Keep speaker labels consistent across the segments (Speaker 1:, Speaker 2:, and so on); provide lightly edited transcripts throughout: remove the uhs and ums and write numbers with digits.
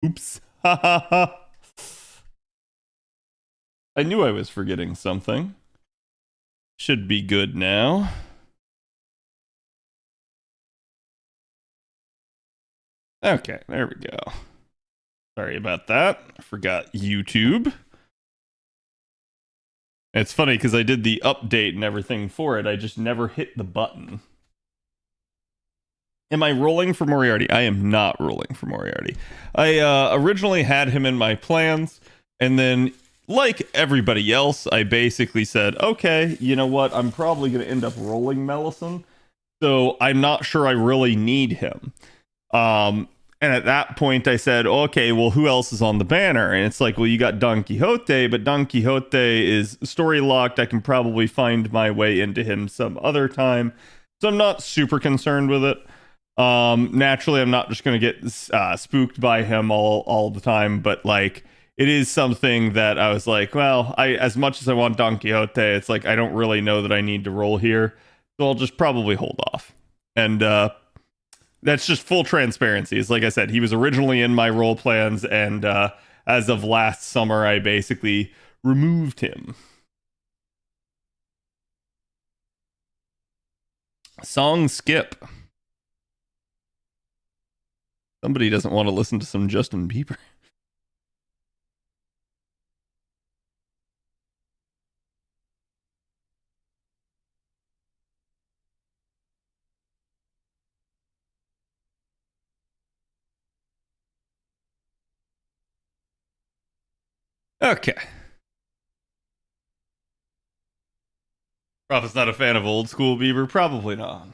Speaker 1: Oops. Ha ha ha. I knew I was forgetting something. Should be good now. Okay, there we go. Sorry about that. I forgot YouTube. It's funny because I did the update and everything for it. I just never hit the button. Am I rolling for Moriarty? I am not rolling for Moriarty. I originally had him in my plans, and then, like everybody else, I basically said, okay, you know what? I'm probably going to end up rolling Mellison, so I'm not sure I really need him. And at that point, I said, okay, well, who else is on the banner? And it's like, well, you got Don Quixote, but Don Quixote is story locked. I can probably find my way into him some other time. So I'm not super concerned with it. Naturally, I'm not just going to get spooked by him all the time, but like, it is something that I was like, well, as much as I want Don Quixote, it's like, I don't really know that I need to roll here. So I'll just probably hold off. And, that's just full transparency. It's like I said, he was originally in my role plans, and as of last summer, I basically removed him. Song skip. Somebody doesn't want to listen to some Justin Bieber. Okay. Prophet's not a fan of old school Bieber? Probably not.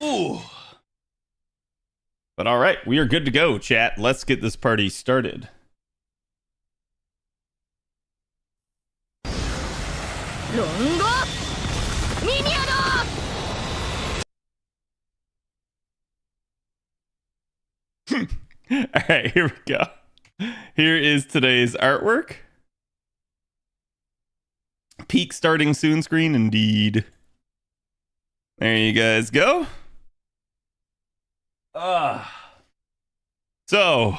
Speaker 1: Ooh. But all right, we are good to go, chat. Let's get this party started. All right, here we go. Here is today's artwork. Peak starting soon screen, indeed. There you guys go. So,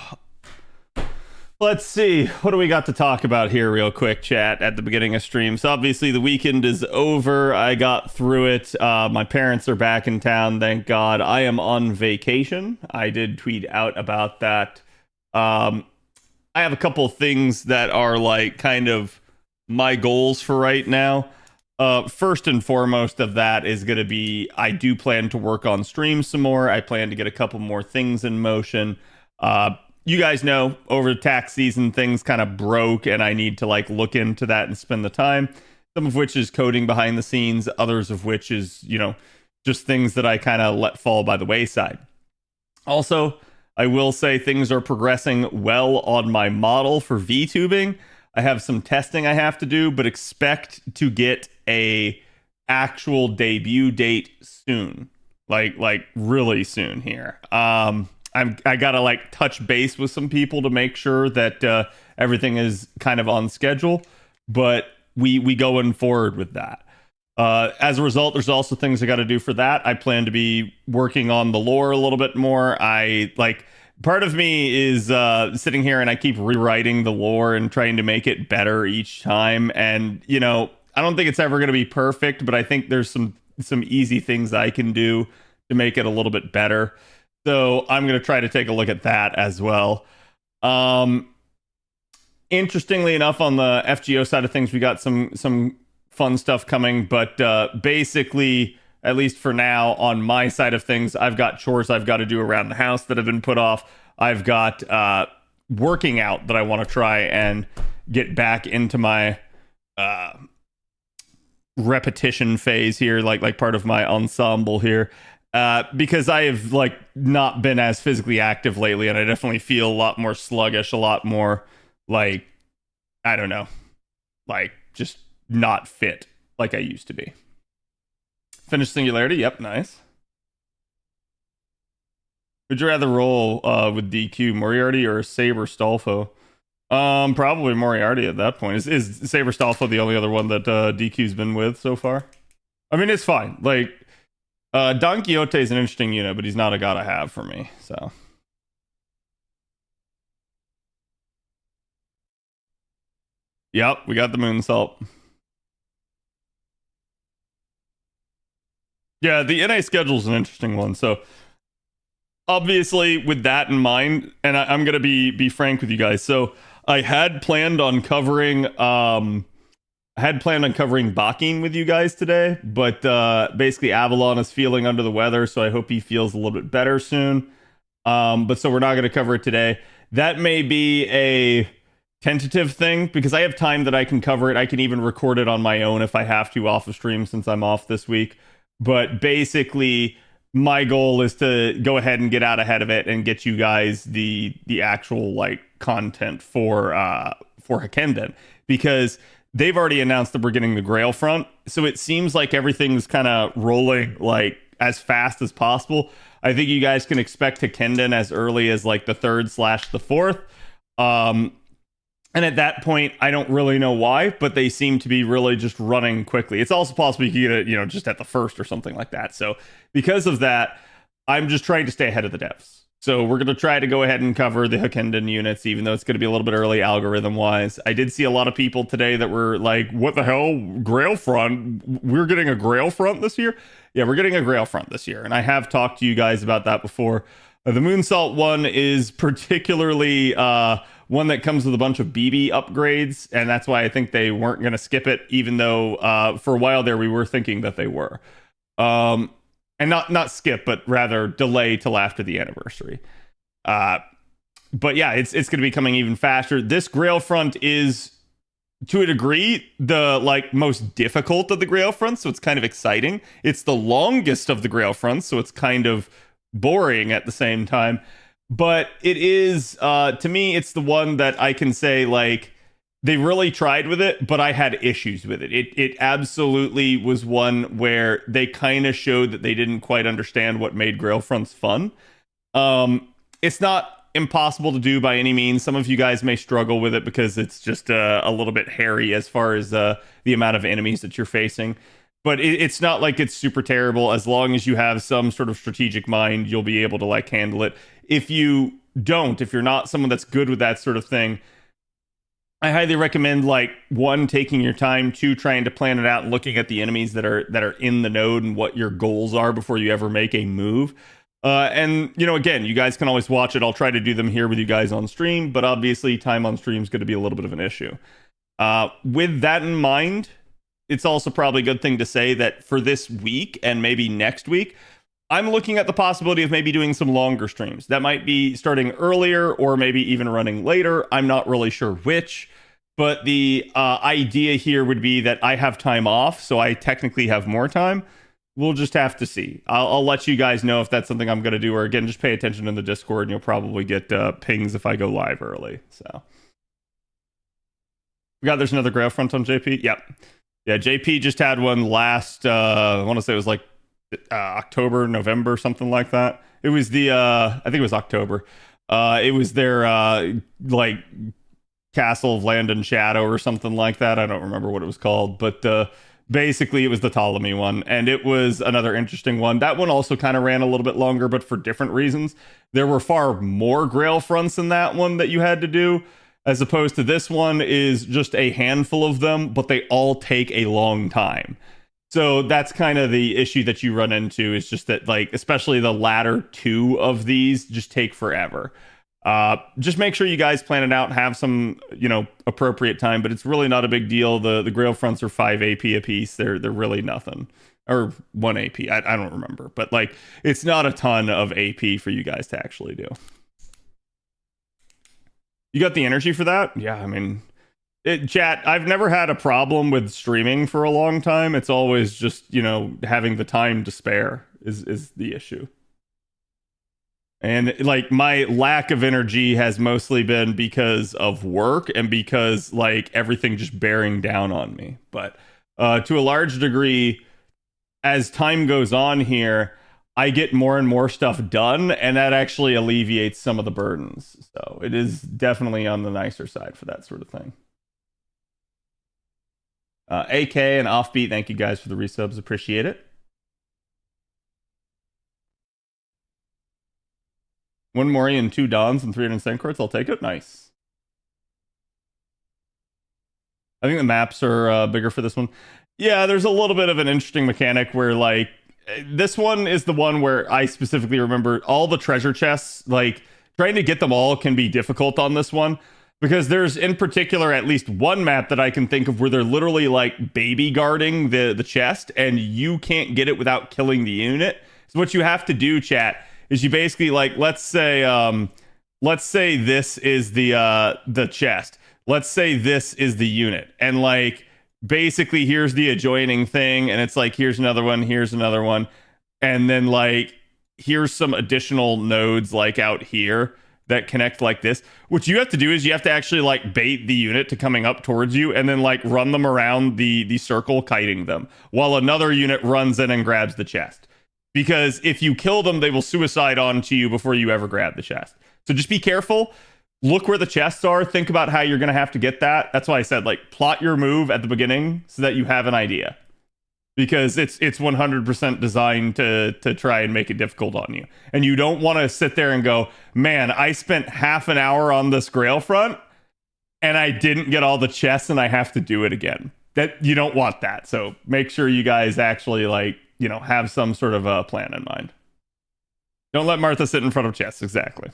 Speaker 1: let's see. What do we got to talk about here real quick, chat, at the beginning of stream? So obviously the weekend is over. I got through it. My parents are back in town, thank God. I am on vacation. I did tweet out about that. I have a couple of things that are like kind of my goals for right now. First and foremost of that is going to be, I do plan to work on stream some more. I plan to get a couple more things in motion. You guys know, over tax season, things kind of broke, and I need to like look into that and spend the time. Some of which is coding behind the scenes, others of which is, you know, just things that I kind of let fall by the wayside. Also, I will say things are progressing well on my model for VTubing. I have some testing I have to do, but expect to get a actual debut date soon, like really soon here. I gotta like touch base with some people to make sure that everything is kind of on schedule, but we going forward with that. As a result, there's also things I got to do for that. I plan to be working on the lore a little bit more. Part of me is sitting here and I keep rewriting the lore and trying to make it better each time. And, you know, I don't think it's ever going to be perfect, but I think there's some easy things I can do to make it a little bit better. So I'm going to try to take a look at that as well. Interestingly enough, on the FGO side of things, we got some fun stuff coming, but basically, at least for now, on my side of things, I've got chores I've got to do around the house that have been put off. I've got working out that I want to try and get back into my repetition phase here, like part of my ensemble here, because I have like not been as physically active lately, and I definitely feel a lot more sluggish, a lot more like, I don't know, like just not fit like I used to be. Finished Singularity, yep, nice. Would you rather roll with DQ, Moriarty or Saber Stolfo? Probably Moriarty at that point. Is Saber Stolfo the only other one that DQ's been with so far? I mean, it's fine. Like, Don Quixote is an interesting unit, but he's not a gotta have for me. So yep, we got the Moonsault. Yeah, the NA schedule is an interesting one. So obviously, with that in mind, and I'm gonna be frank with you guys. So I had planned on covering Bakin with you guys today, but basically Avalon is feeling under the weather, so I hope he feels a little bit better soon. But so we're not going to cover it today. That may be a tentative thing because I have time that I can cover it. I can even record it on my own if I have to off of stream since I'm off this week. But basically, my goal is to go ahead and get out ahead of it and get you guys the actual like content for Hakenden because they've already announced that we're getting the Grail front. So it seems like everything's kind of rolling like as fast as possible. I think you guys can expect Hakenden as early as like the 3rd / the 4th. And at that point, I don't really know why, but they seem to be really just running quickly. It's also possible you can get it, just at the 1st or something like that. So because of that, I'm just trying to stay ahead of the devs. So we're going to try to go ahead and cover the Hakenden units, even though it's going to be a little bit early algorithm-wise. I did see a lot of people today that were like, what the hell? Grail front? We're getting a Grail front this year? Yeah, we're getting a Grail front this year. And I have talked to you guys about that before. The Moonsault one is particularly one that comes with a bunch of BB upgrades, and that's why I think they weren't going to skip it, even though for a while there we were thinking that they were. And not skip, but rather delay till after the anniversary. But yeah, it's going to be coming even faster. This Grail front is, to a degree, the like most difficult of the Grail fronts, so it's kind of exciting. It's the longest of the Grail fronts, so it's kind of boring at the same time. But it is, to me, it's the one that I can say, like, they really tried with it, but I had issues with it. It absolutely was one where they kind of showed that they didn't quite understand what made Grail fronts fun. It's not impossible to do by any means. Some of you guys may struggle with it because it's just a little bit hairy as far as the amount of enemies that you're facing. But it's not like it's super terrible. As long as you have some sort of strategic mind, you'll be able to like handle it. If you don't, if you're not someone that's good with that sort of thing, I highly recommend, like, 1, taking your time, 2, trying to plan it out and looking at the enemies that are in the node and what your goals are before you ever make a move. And, again, you guys can always watch it. I'll try to do them here with you guys on stream, but obviously time on stream is going to be a little bit of an issue. With that in mind, it's also probably a good thing to say that for this week and maybe next week, I'm looking at the possibility of maybe doing some longer streams. That might be starting earlier or maybe even running later. I'm not really sure which, but the idea here would be that I have time off, so I technically have more time. We'll just have to see. I'll let you guys know if that's something I'm going to do, or again, just pay attention in the Discord and you'll probably get pings if I go live early. So, there's another Grail front on JP. Yep. Yeah, JP just had one last, I want to say it was like October, November, something like that. It was I think it was October. It was their like Castle of Land and Shadow or something like that. I don't remember what it was called, but basically it was the Ptolemy one, and it was another interesting one. That one also kind of ran a little bit longer, but for different reasons. There were far more Grail fronts in that one that you had to do, as opposed to this one is just a handful of them, but they all take a long time. So that's kind of the issue that you run into, is just that, like, especially the latter 2 of these just take forever. Just make sure you guys plan it out and have some, appropriate time, but it's really not a big deal. The Grail fronts are 5 AP a piece. They're really nothing. Or 1 AP. I don't remember. But, like, it's not a ton of AP for you guys to actually do. You got the energy for that? Yeah, I mean... chat, I've never had a problem with streaming for a long time. It's always just, having the time to spare is the issue. And like my lack of energy has mostly been because of work and because like everything just bearing down on me. But to a large degree, as time goes on here, I get more and more stuff done, and that actually alleviates some of the burdens. So it is definitely on the nicer side for that sort of thing. AK and Offbeat, thank you guys for the resubs. Appreciate it. 1 Mori and 2 Dons and 300 Saint cards. I'll take it. Nice. I think the maps are bigger for this one. Yeah, there's a little bit of an interesting mechanic where, like, this one is the one where I specifically remember all the treasure chests, like, trying to get them all can be difficult on this one. Because there's, in particular, at least one map that I can think of where they're literally, like, baby guarding the chest, and you can't get it without killing the unit. So what you have to do, chat, is you basically, like, let's say this is the chest. Let's say this is the unit. And, like, basically here's the adjoining thing, and it's like, here's another one, here's another one. And then, like, here's some additional nodes, like, out here that connect like this. What you have to do is you have to actually, like, bait the unit to coming up towards you and then, like, run them around the circle, kiting them, while another unit runs in and grabs the chest. Because if you kill them, they will suicide onto you before you ever grab the chest. So just be careful. Look where the chests are. Think about how you're going to have to get that. That's why I said, like, plot your move at the beginning so that you have an idea. Because it's 100% designed to try and make it difficult on you. And you don't want to sit there and go, man, I spent half an hour on this Grail front and I didn't get all the chests and I have to do it again. That you don't want that. So make sure you guys actually, like, you know, have some sort of a plan in mind. Don't let Martha sit in front of chests. Exactly.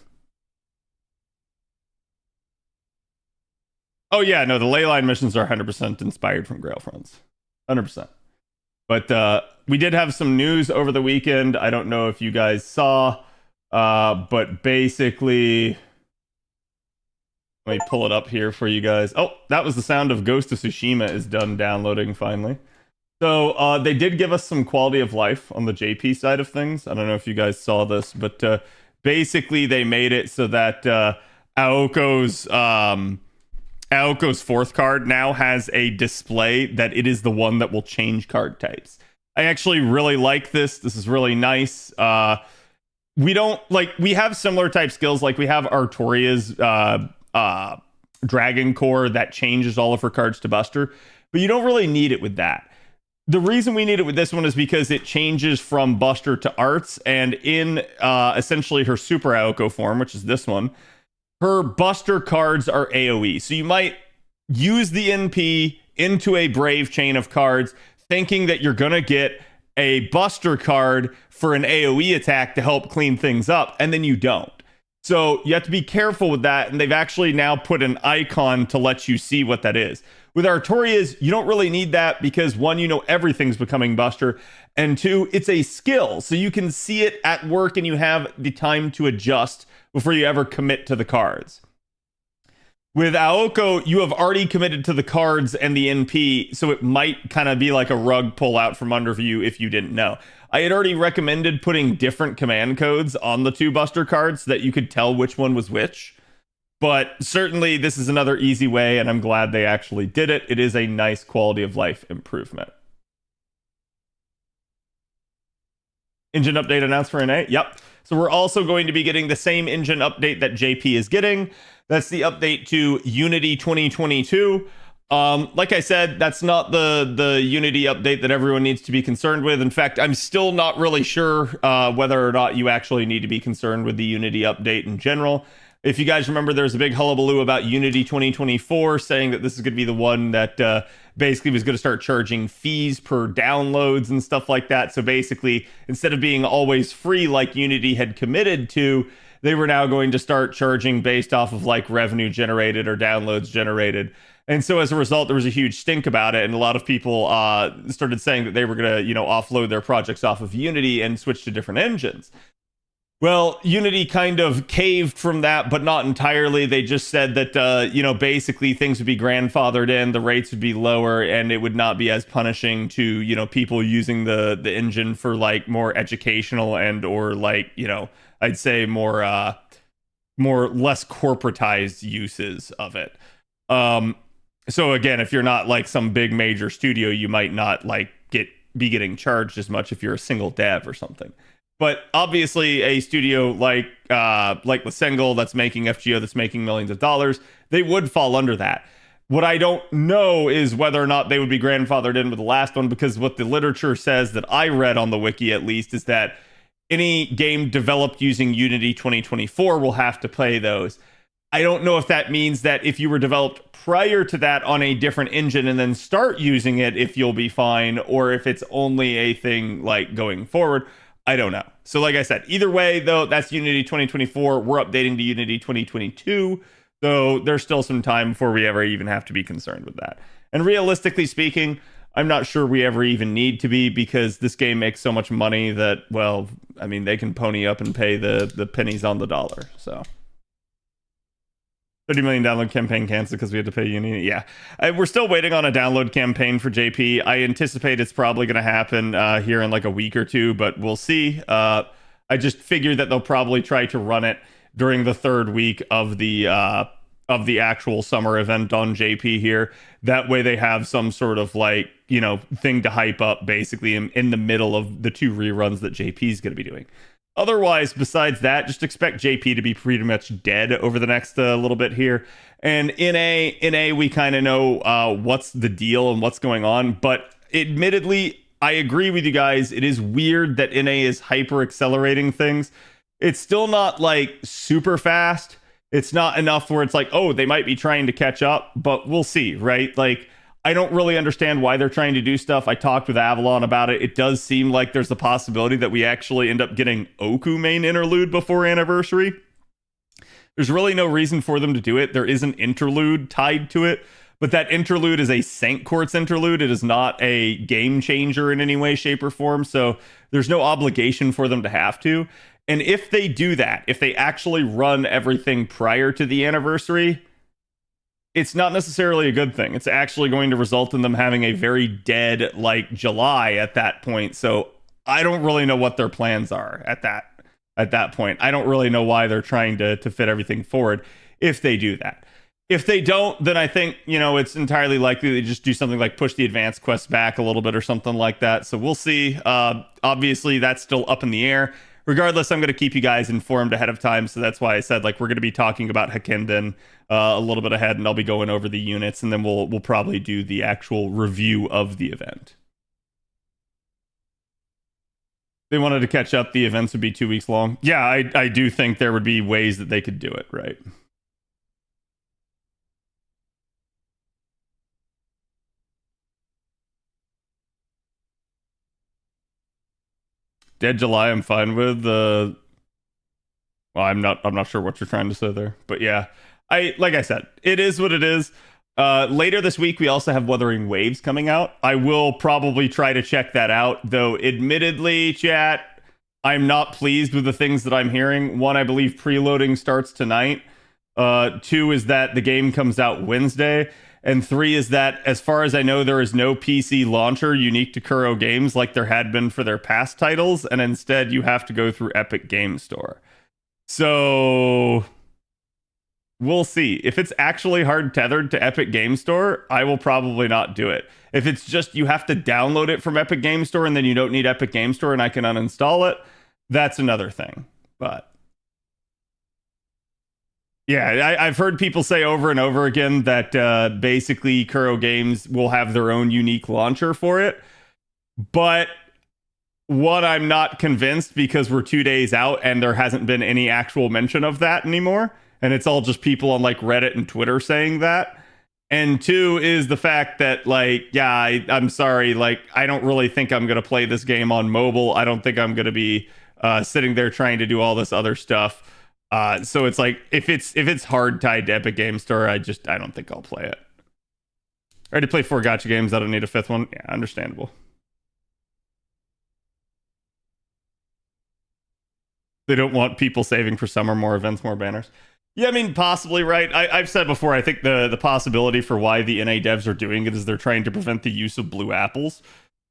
Speaker 1: Oh yeah, no, the leyline missions are 100% inspired from Grail fronts. 100%. But we did have some news over the weekend. I don't know if you guys saw, but basically, let me pull it up here for you guys. Oh, that was the sound of Ghost of Tsushima is done downloading finally. So they did give us some quality of life on the JP side of things. I don't know if you guys saw this, but basically they made it so that Aoko's fourth card now has a display that it is the one that will change card types. I actually really like this. This is really nice. We have similar type skills. Like we have Artoria's Dragon Core that changes all of her cards to Buster, but you don't really need it with that. The reason we need it with this one is because it changes from Buster to Arts, and in essentially her Super Aoko form, which is this one, her Buster cards are AoE. So you might use the NP into a Brave chain of cards, thinking that you're going to get a Buster card for an AoE attack to help clean things up, and then you don't. So you have to be careful with that, and they've actually now put an icon to let you see what that is. With Artorias, you don't really need that because, one, you know everything's becoming Buster, and two, it's a skill, so you can see it at work and you have the time to adjust before you ever commit to the cards. With Aoko, you have already committed to the cards and the NP, so it might kind of be like a rug pull out from under you if you didn't know. I had already recommended putting different command codes on the two Buster cards so that you could tell which one was which. But certainly this is another easy way, and I'm glad they actually did it. It is a nice quality of life improvement. Engine update announced for NA? Yep. So we're also going to be getting the same engine update that JP is getting. That's the update to Unity 2022. Like I said, that's not the Unity update that everyone needs to be concerned with. In fact, I'm still not really sure whether or not you actually need to be concerned with the Unity update in general. If you guys remember, there's a big hullabaloo about Unity 2024 saying that this is going to be the one that basically was going to start charging fees per downloads and stuff like that. So basically, instead of being always free like Unity had committed to, they were now going to start charging based off of like revenue generated or downloads generated. And so as a result, there was a huge stink about it. And a lot of people started saying that they were going to, offload their projects off of Unity and switch to different engines. Well, Unity kind of caved from that, but not entirely. They just said that, basically things would be grandfathered in, the rates would be lower, and it would not be as punishing to, people using the engine for like more educational and or like, I'd say more less corporatized uses of it. So again, if you're not like some big major studio, you might not like be getting charged as much if you're a single dev or something. But obviously, a studio like Lissengal that's making FGO, that's making millions of dollars, they would fall under that. What I don't know is whether or not they would be grandfathered in with the last one, because what the literature says that I read on the wiki, at least, is that any game developed using Unity 2024 will have to play those. I don't know if that means that if you were developed prior to that on a different engine and then start using it, if you'll be fine, or if it's only a thing like going forward. I don't know. So like I said, either way, though, that's Unity 2024. We're updating to Unity 2022. So there's still some time before we ever even have to be concerned with that. And realistically speaking, I'm not sure we ever even need to be, because this game makes so much money that, well, I mean, they can pony up and pay the pennies on the dollar. So 30 million download campaign canceled because we had to pay Unity. Yeah, we're still waiting on a download campaign for JP. I anticipate it's probably going to happen here in like a week or two, but we'll see. I just figured that they'll probably try to run it during the third week of the actual summer event on JP here. That way they have some sort of like, you know, thing to hype up basically in the middle of the 2 reruns that JP is going to be doing. Otherwise, besides that, just expect JP to be pretty much dead over the next little bit here. And in A, we kind of know what's the deal and what's going on. But admittedly, I agree with you guys. It is weird that NA is hyper accelerating things. It's still not like super fast. It's not enough where it's like, oh, they might be trying to catch up, but we'll see, right? Like, I don't really understand why they're trying to do stuff. I talked with Avalon about it. It does seem like there's the possibility that we actually end up getting Oku main interlude before Anniversary. There's really no reason for them to do it. There is an interlude tied to it, but that interlude is a Saint Courts interlude. It is not a game changer in any way, shape, or form. So there's no obligation for them to have to. And if they do that, if they actually run everything prior to the Anniversary, it's not necessarily a good thing. It's actually going to result in them having a very dead, like, July at that point. So I don't really know what their plans are at that point. I don't really know why they're trying to fit everything forward if they do that. If they don't, then I think, you know, it's entirely likely they just do something like push the advanced quest back a little bit or something like that. So we'll see. Obviously, that's still up in the air. Regardless, I'm going to keep you guys informed ahead of time. So that's why I said, like, we're going to be talking about Hakenden a little bit ahead, and I'll be going over the units, and then we'll probably do the actual review of the event. If they wanted to catch up, the events would be 2 weeks long. Yeah, I do think there would be ways that they could do it, right? Dead July, I'm fine with. Well, I'm not sure what you're trying to say there, but yeah, like I said, it is what it is. Later this week, we also have Wuthering Waves coming out. I will probably try to check that out, though. Admittedly, chat, I'm not pleased with the things that I'm hearing. One, I believe preloading starts tonight. 2 is that the game comes out Wednesday. And 3 is that, as far as I know, there is no PC launcher unique to Kuro Games like there had been for their past titles, and instead you have to go through Epic Game Store. So we'll see. If it's actually hard tethered to Epic Game Store, I will probably not do it. If it's just you have to download it from Epic Game Store and then you don't need Epic Game Store and I can uninstall it, that's another thing. But yeah, I've heard people say over and over again that basically Kuro Games will have their own unique launcher for it. But one, I'm not convinced because we're 2 days out and there hasn't been any actual mention of that anymore. And it's all just people on like Reddit and Twitter saying that. And 2 is the fact that, like, yeah, I'm sorry, like, I don't really think I'm going to play this game on mobile. I don't think I'm going to be sitting there trying to do all this other stuff. So it's like, if it's hard tied to Epic Game Store, I don't think I'll play it. I already played 4 gacha games. I don't need a 5th one. Yeah, understandable. They don't want people saving for summer, more events, more banners. Yeah, I mean, possibly, right? I've said before, I think the possibility for why the NA devs are doing it is they're trying to prevent the use of blue apples.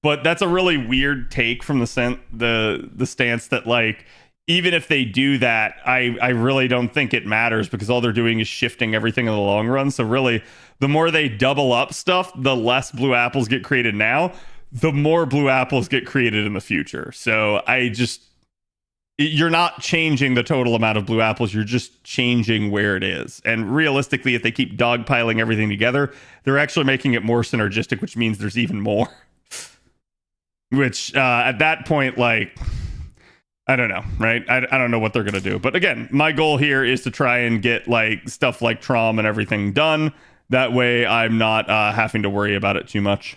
Speaker 1: But that's a really weird take from the stance that, like, even if they do that, I really don't think it matters because all they're doing is shifting everything in the long run. So really, the more they double up stuff, the less blue apples get created now, the more blue apples get created in the future. So you're not changing the total amount of blue apples, you're just changing where it is. And realistically, if they keep dogpiling everything together, they're actually making it more synergistic, which means there's even more. Which, at that point, like, I don't know, right? I don't know what they're going to do. But again, my goal here is to try and get like stuff like Traum and everything done. That way I'm not having to worry about it too much.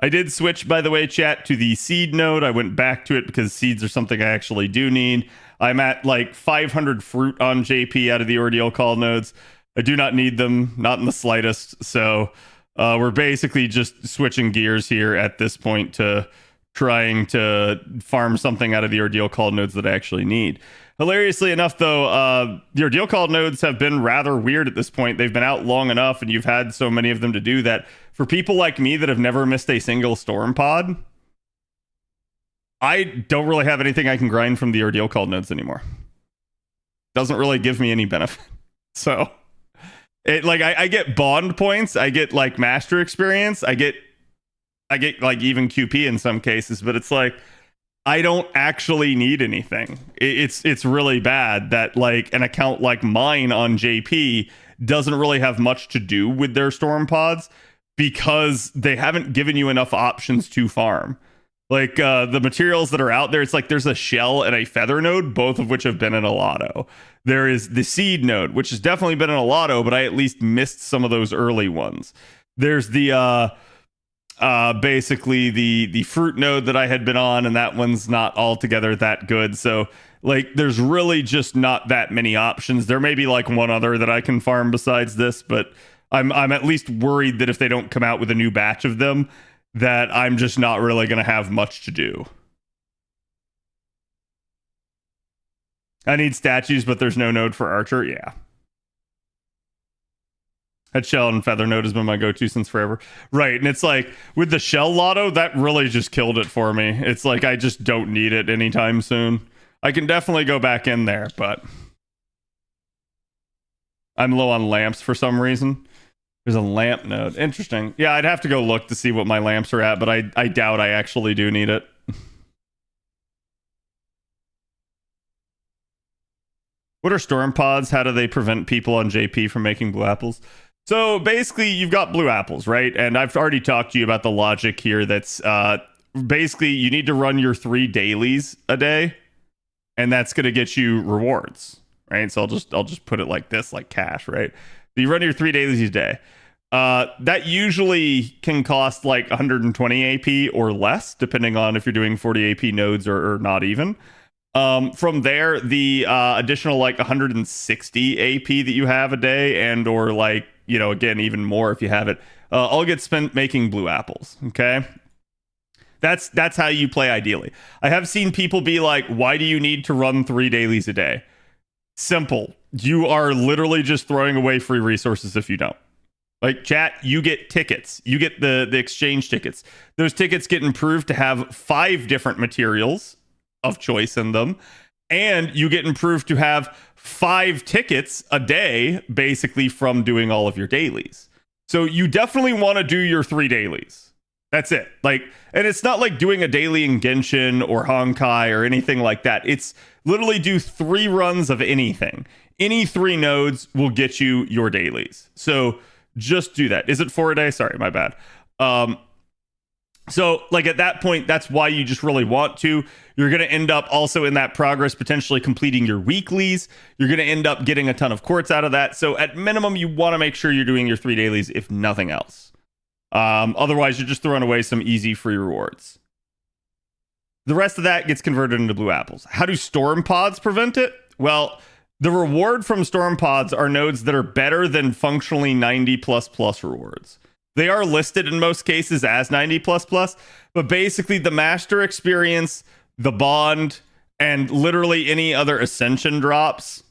Speaker 1: I did switch, by the way, chat, to the seed node. I went back to it because seeds are something I actually do need. I'm at like 500 fruit on JP out of the Ordeal call nodes. I do not need them, not in the slightest. So we're basically just switching gears here at this point to trying to farm something out of the Ordeal call nodes that I actually need. Hilariously enough, though, the Ordeal call nodes have been rather weird at this point. They've been out long enough, and you've had so many of them to do that. For people like me that have never missed a single storm pod, I don't really have anything I can grind from the Ordeal call nodes anymore. Doesn't really give me any benefit. So, I get bond points, I get like master experience, I get like even QP in some cases, but it's like I don't actually need anything. It's really bad that like an account like mine on JP doesn't really have much to do with their storm pods because they haven't given you enough options to farm. Like the materials that are out there, it's like there's a shell and a feather node, both of which have been in a lotto. There is the seed node, which has definitely been in a lotto, but I at least missed some of those early ones. There's the basically the fruit node that I had been on, and that one's not altogether that good. So like there's really just not that many options. There may be like one other that I can farm besides this, but I'm at least worried that if they don't come out with a new batch of them, that I'm just not really going to have much to do. I need statues, but there's no node for Archer. Yeah. That shell and feather node has been my go-to since forever. Right, and it's like, with the shell lotto, that really just killed it for me. It's like, I just don't need it anytime soon. I can definitely go back in there, but I'm low on lamps for some reason. There's a lamp node. Interesting. Yeah, I'd have to go look to see what my lamps are at, but I doubt I actually do need it. What are storm pods? How do they prevent people on JP from making blue apples? So basically, you've got blue apples, right? And I've already talked to you about the logic here. That's basically you need to run your 3 dailies a day, and that's going to get you rewards, right? So I'll just put it like this, like cash, right? So you run your 3 dailies a day. That usually can cost like 120 AP or less, depending on if you're doing 40 AP nodes or not even. From there, the additional like 160 AP that you have a day, and or like, you know, again, even more if you have it, all get spent making blue apples. Okay. That's how you play ideally. I have seen people be like, why do you need to run 3 dailies a day? Simple. You are literally just throwing away free resources if you don't. Like, chat, you get tickets. You get the exchange tickets. Those tickets get improved to have 5 different materials of choice in them, and you get improved to have 5 tickets a day, basically, from doing all of your dailies. So you definitely want to do your 3 dailies. That's it. Like, and it's not like doing a daily in Genshin or Honkai or anything like that. It's literally do 3 runs of anything. Any 3 nodes will get you your dailies. So just do that. Is it 4 a day? Sorry, my bad. So like at that point, that's why you just really want to. You're going to end up also in that progress potentially completing your weeklies. You're going to end up getting a ton of quartz out of that. So at minimum, you want to make sure you're doing your 3 dailies, if nothing else. Otherwise, you're just throwing away some easy free rewards. The rest of that gets converted into blue apples. How do storm pods prevent it? Well, the reward from storm pods are nodes that are better than functionally 90++ rewards. They are listed in most cases as 90++, but basically the master experience, the bond, and literally any other ascension drops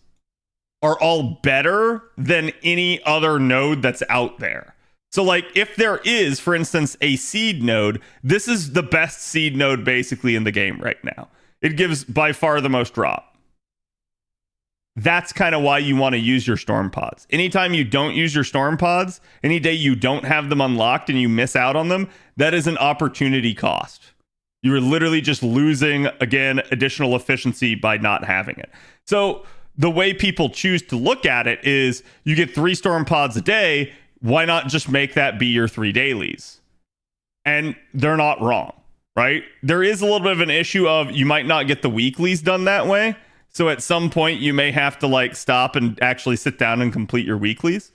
Speaker 1: are all better than any other node that's out there. So like if there is, for instance, a seed node, this is the best seed node basically in the game right now. It gives by far the most drop. That's kind of why you want to use your storm pods. Anytime you don't use your storm pods, any day you don't have them unlocked and you miss out on them, that is an opportunity cost. You are literally just losing, again, additional efficiency by not having it. So the way people choose to look at it is you get 3 storm pods a day. Why not just make that be your 3 dailies? And they're not wrong, right? There is a little bit of an issue of you might not get the weeklies done that way. So at some point you may have to like stop and actually sit down and complete your weeklies.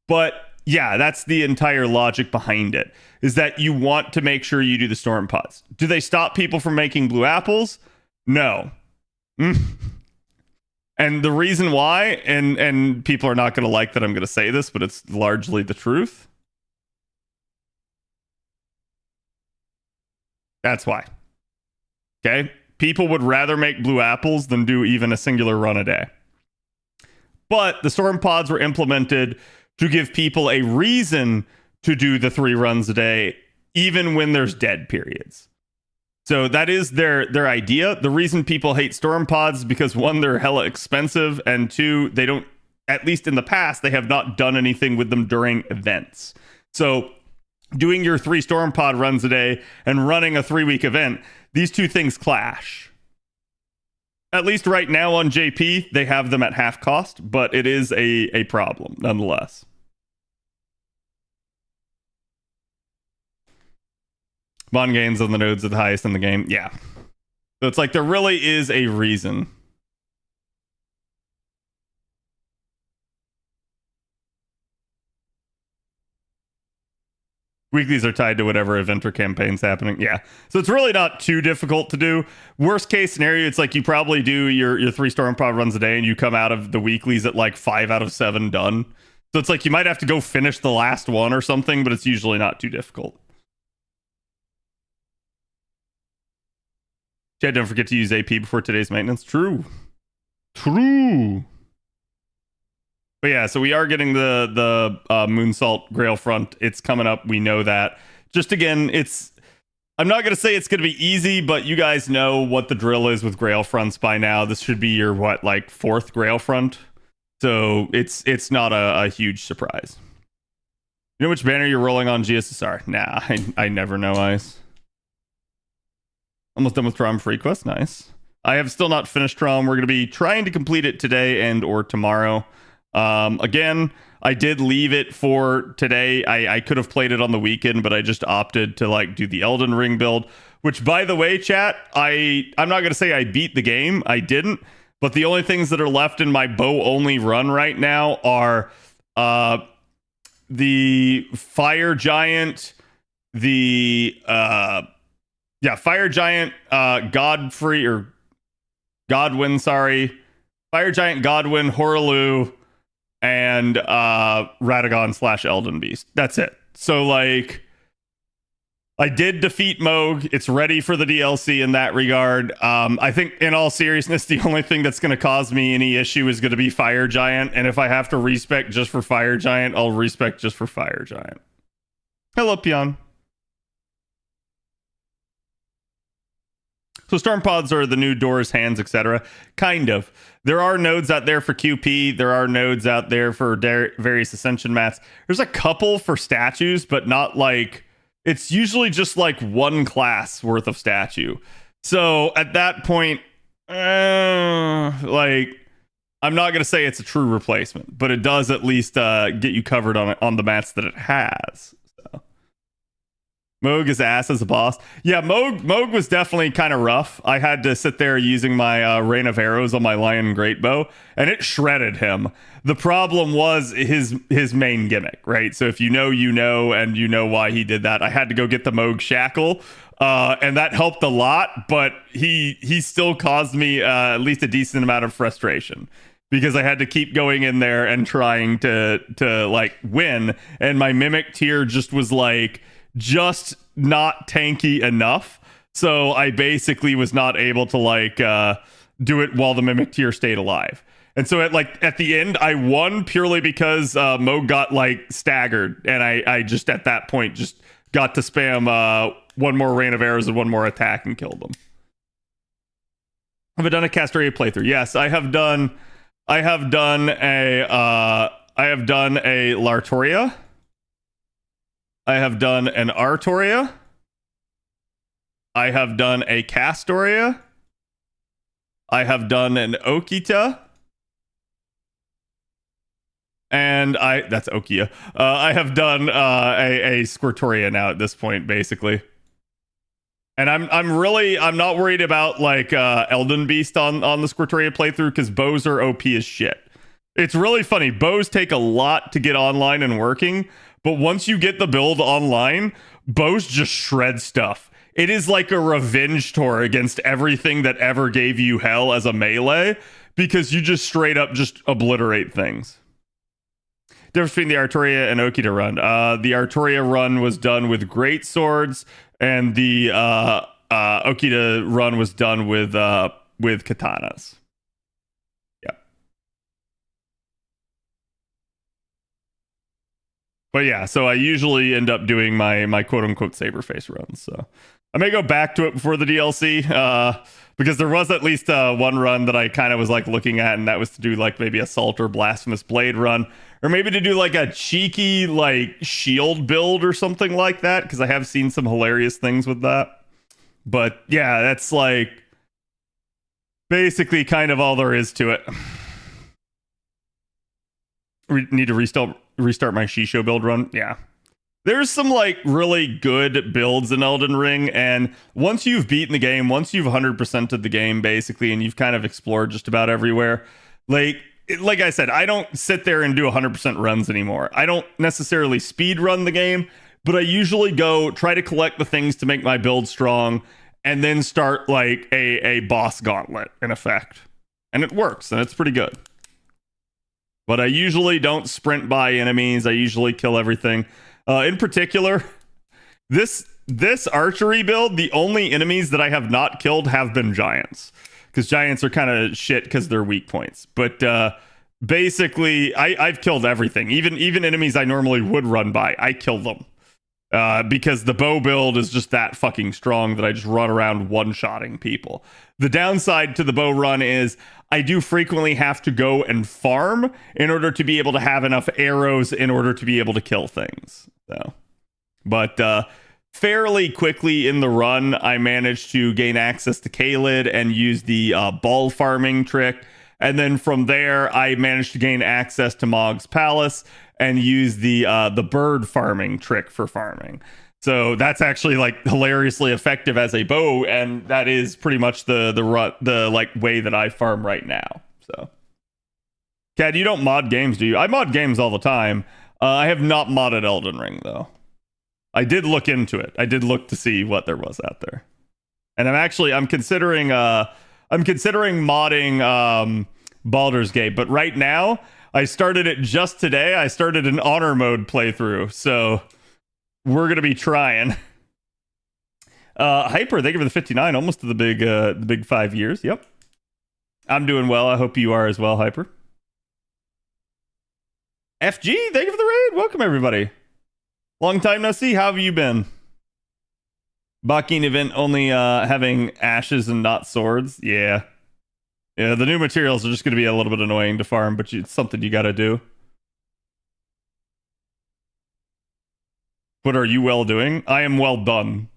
Speaker 1: But yeah, that's the entire logic behind it, is that you want to make sure you do the storm pods. Do they stop people from making blue apples? No. And the reason why, and people are not going to like that I'm going to say this, but it's largely the truth. That's why. Okay? People would rather make blue apples than do even a singular run a day. But the storm pods were implemented to give people a reason to do the 3 runs a day, even when there's dead periods. So that is their idea. The reason people hate storm pods is because 1, they're hella expensive, and 2, they don't, at least in the past, they have not done anything with them during events. So doing your 3 storm pod runs a day and running a 3-week event, these two things clash. At least right now on JP, they have them at half cost, but it is a problem nonetheless. Bond gains on the nodes are the highest in the game. Yeah. So it's like there really is a reason. Weeklies are tied to whatever event or campaign's happening. Yeah. So it's really not too difficult to do. Worst case scenario, it's like you probably do your 3 storm pod runs a day and you come out of the weeklies at like 5 out of 7 done. So it's like you might have to go finish the last one or something, but it's usually not too difficult. Chad, don't forget to use AP before today's maintenance. True. But yeah, so we are getting the Moonsault Grail front. It's coming up. We know that. Just again, I'm not going to say it's going to be easy, but you guys know what the drill is with Grail fronts by now. This should be your, 4th Grail front. So it's not a huge surprise. You know which banner you're rolling on GSSR? Nah, I never know, Ice. Almost done with Traum free quest. Nice. I have still not finished Traum. We're going to be trying to complete it today and or tomorrow. Again, I did leave it for today. I could have played it on the weekend, but I just opted to do the Elden Ring build, which, by the way, chat, I'm not going to say I beat the game. I didn't. But the only things that are left in my bow only run right now are the Fire Giant, Fire Giant, Godfrey, or Godwin, sorry. Fire Giant, Godwin, Horaloo, and Radagon / Elden Beast. That's it. So, I did defeat Moog. It's ready for the DLC in that regard. I think, in all seriousness, the only thing that's going to cause me any issue is going to be Fire Giant. And if I have to respec just for Fire Giant, I'll respec just for Fire Giant. Hello, Pion. So storm pods are the new doors, hands, etc. Kind of. There are nodes out there for QP. There are nodes out there for various ascension mats. There's a couple for statues, but not it's usually just 1 class worth of statue. So at that point, I'm not going to say it's a true replacement, but it does at least get you covered on the mats that it has. Moog is ass as a boss. Yeah, Moog was definitely kind of rough. I had to sit there using my Rain of Arrows on my Lion Greatbow, and it shredded him. The problem was his main gimmick, right? So if you know, and you know why he did that. I had to go get the Moog Shackle, and that helped a lot, but he still caused me at least a decent amount of frustration, because I had to keep going in there and trying to win, and my Mimic tier just was just not tanky enough. So I basically was not able to do it while the Mimic tier stayed alive. And so at the end, I won purely because Mo got staggered, and I just at that point just got to spam 1 more Rain of Arrows and 1 more attack and killed them. Have I done a Castoria playthrough? Yes, I have done a Lartoria. I have done an Artoria. I have done a Castoria. I have done an Okita. And that's Okia. I have done a Squirtoria now at this point, basically. And I'm not worried about like Elden Beast on the Squirtoria playthrough because bows are OP as shit. It's really funny. Bows take a lot to get online and working, but once you get the build online, bows just shred stuff. It is like a revenge tour against everything that ever gave you hell as a melee because you just straight up just obliterate things. Difference between the Arturia and Okita run. The Arturia run was done with great swords, and the Okita run was done with katanas. Yeah. But yeah, so I usually end up doing my quote unquote Saberface runs. So I may go back to it before the DLC, because there was at least one run that I kind of was like looking at, and that was to do like maybe Assault or Blasphemous Blade run, or maybe to do like a cheeky like shield build or something like that, because I have seen some hilarious things with that. But yeah, that's like basically kind of all there is to it. Need to restart my Shisho build run. Yeah. There's some like really good builds in Elden Ring, and once you've beaten the game, once you've 100%ed the game basically, and you've kind of explored just about everywhere, like I said, I don't sit there and do 100% runs anymore. I don't necessarily speed run the game, but I usually go try to collect the things to make my build strong, and then start like a boss gauntlet in effect, and it works, and it's pretty good. But I usually don't sprint by enemies. I usually kill everything. In particular, this archery build, the only enemies that I have not killed have been giants, because giants are kind of shit because they're weak points. But basically, I've killed everything, even enemies I normally would run by. I kill them because the bow build is just that fucking strong that I just run around one-shotting people. The downside to the bow run is I do frequently have to go and farm in order to be able to have enough arrows in order to be able to kill things. So, but fairly quickly in the run, I managed to gain access to Kaled and use the ball farming trick. And then from there, I managed to gain access to Mog's Palace and use the bird farming trick for farming. So that's actually like hilariously effective as a bow, and that is pretty much the like way that I farm right now. So, Cad, you don't mod games, do you? I mod games all the time. I have not modded Elden Ring though. I did look into it. I did look to see what there was out there, and I'm considering modding Baldur's Gate. But right now, I started it just today. I started an honor mode playthrough, so we're gonna be trying. Hyper, thank you for the 59, almost to the big 5 years. Yep, I'm doing well. I hope you are as well, Hyper. FG, thank you for the raid. Welcome everybody. Long time no see. How have you been? Bakin event only having ashes and not swords. Yeah, the new materials are just gonna be a little bit annoying to farm, but it's something you gotta do. What are you well doing? I am well done.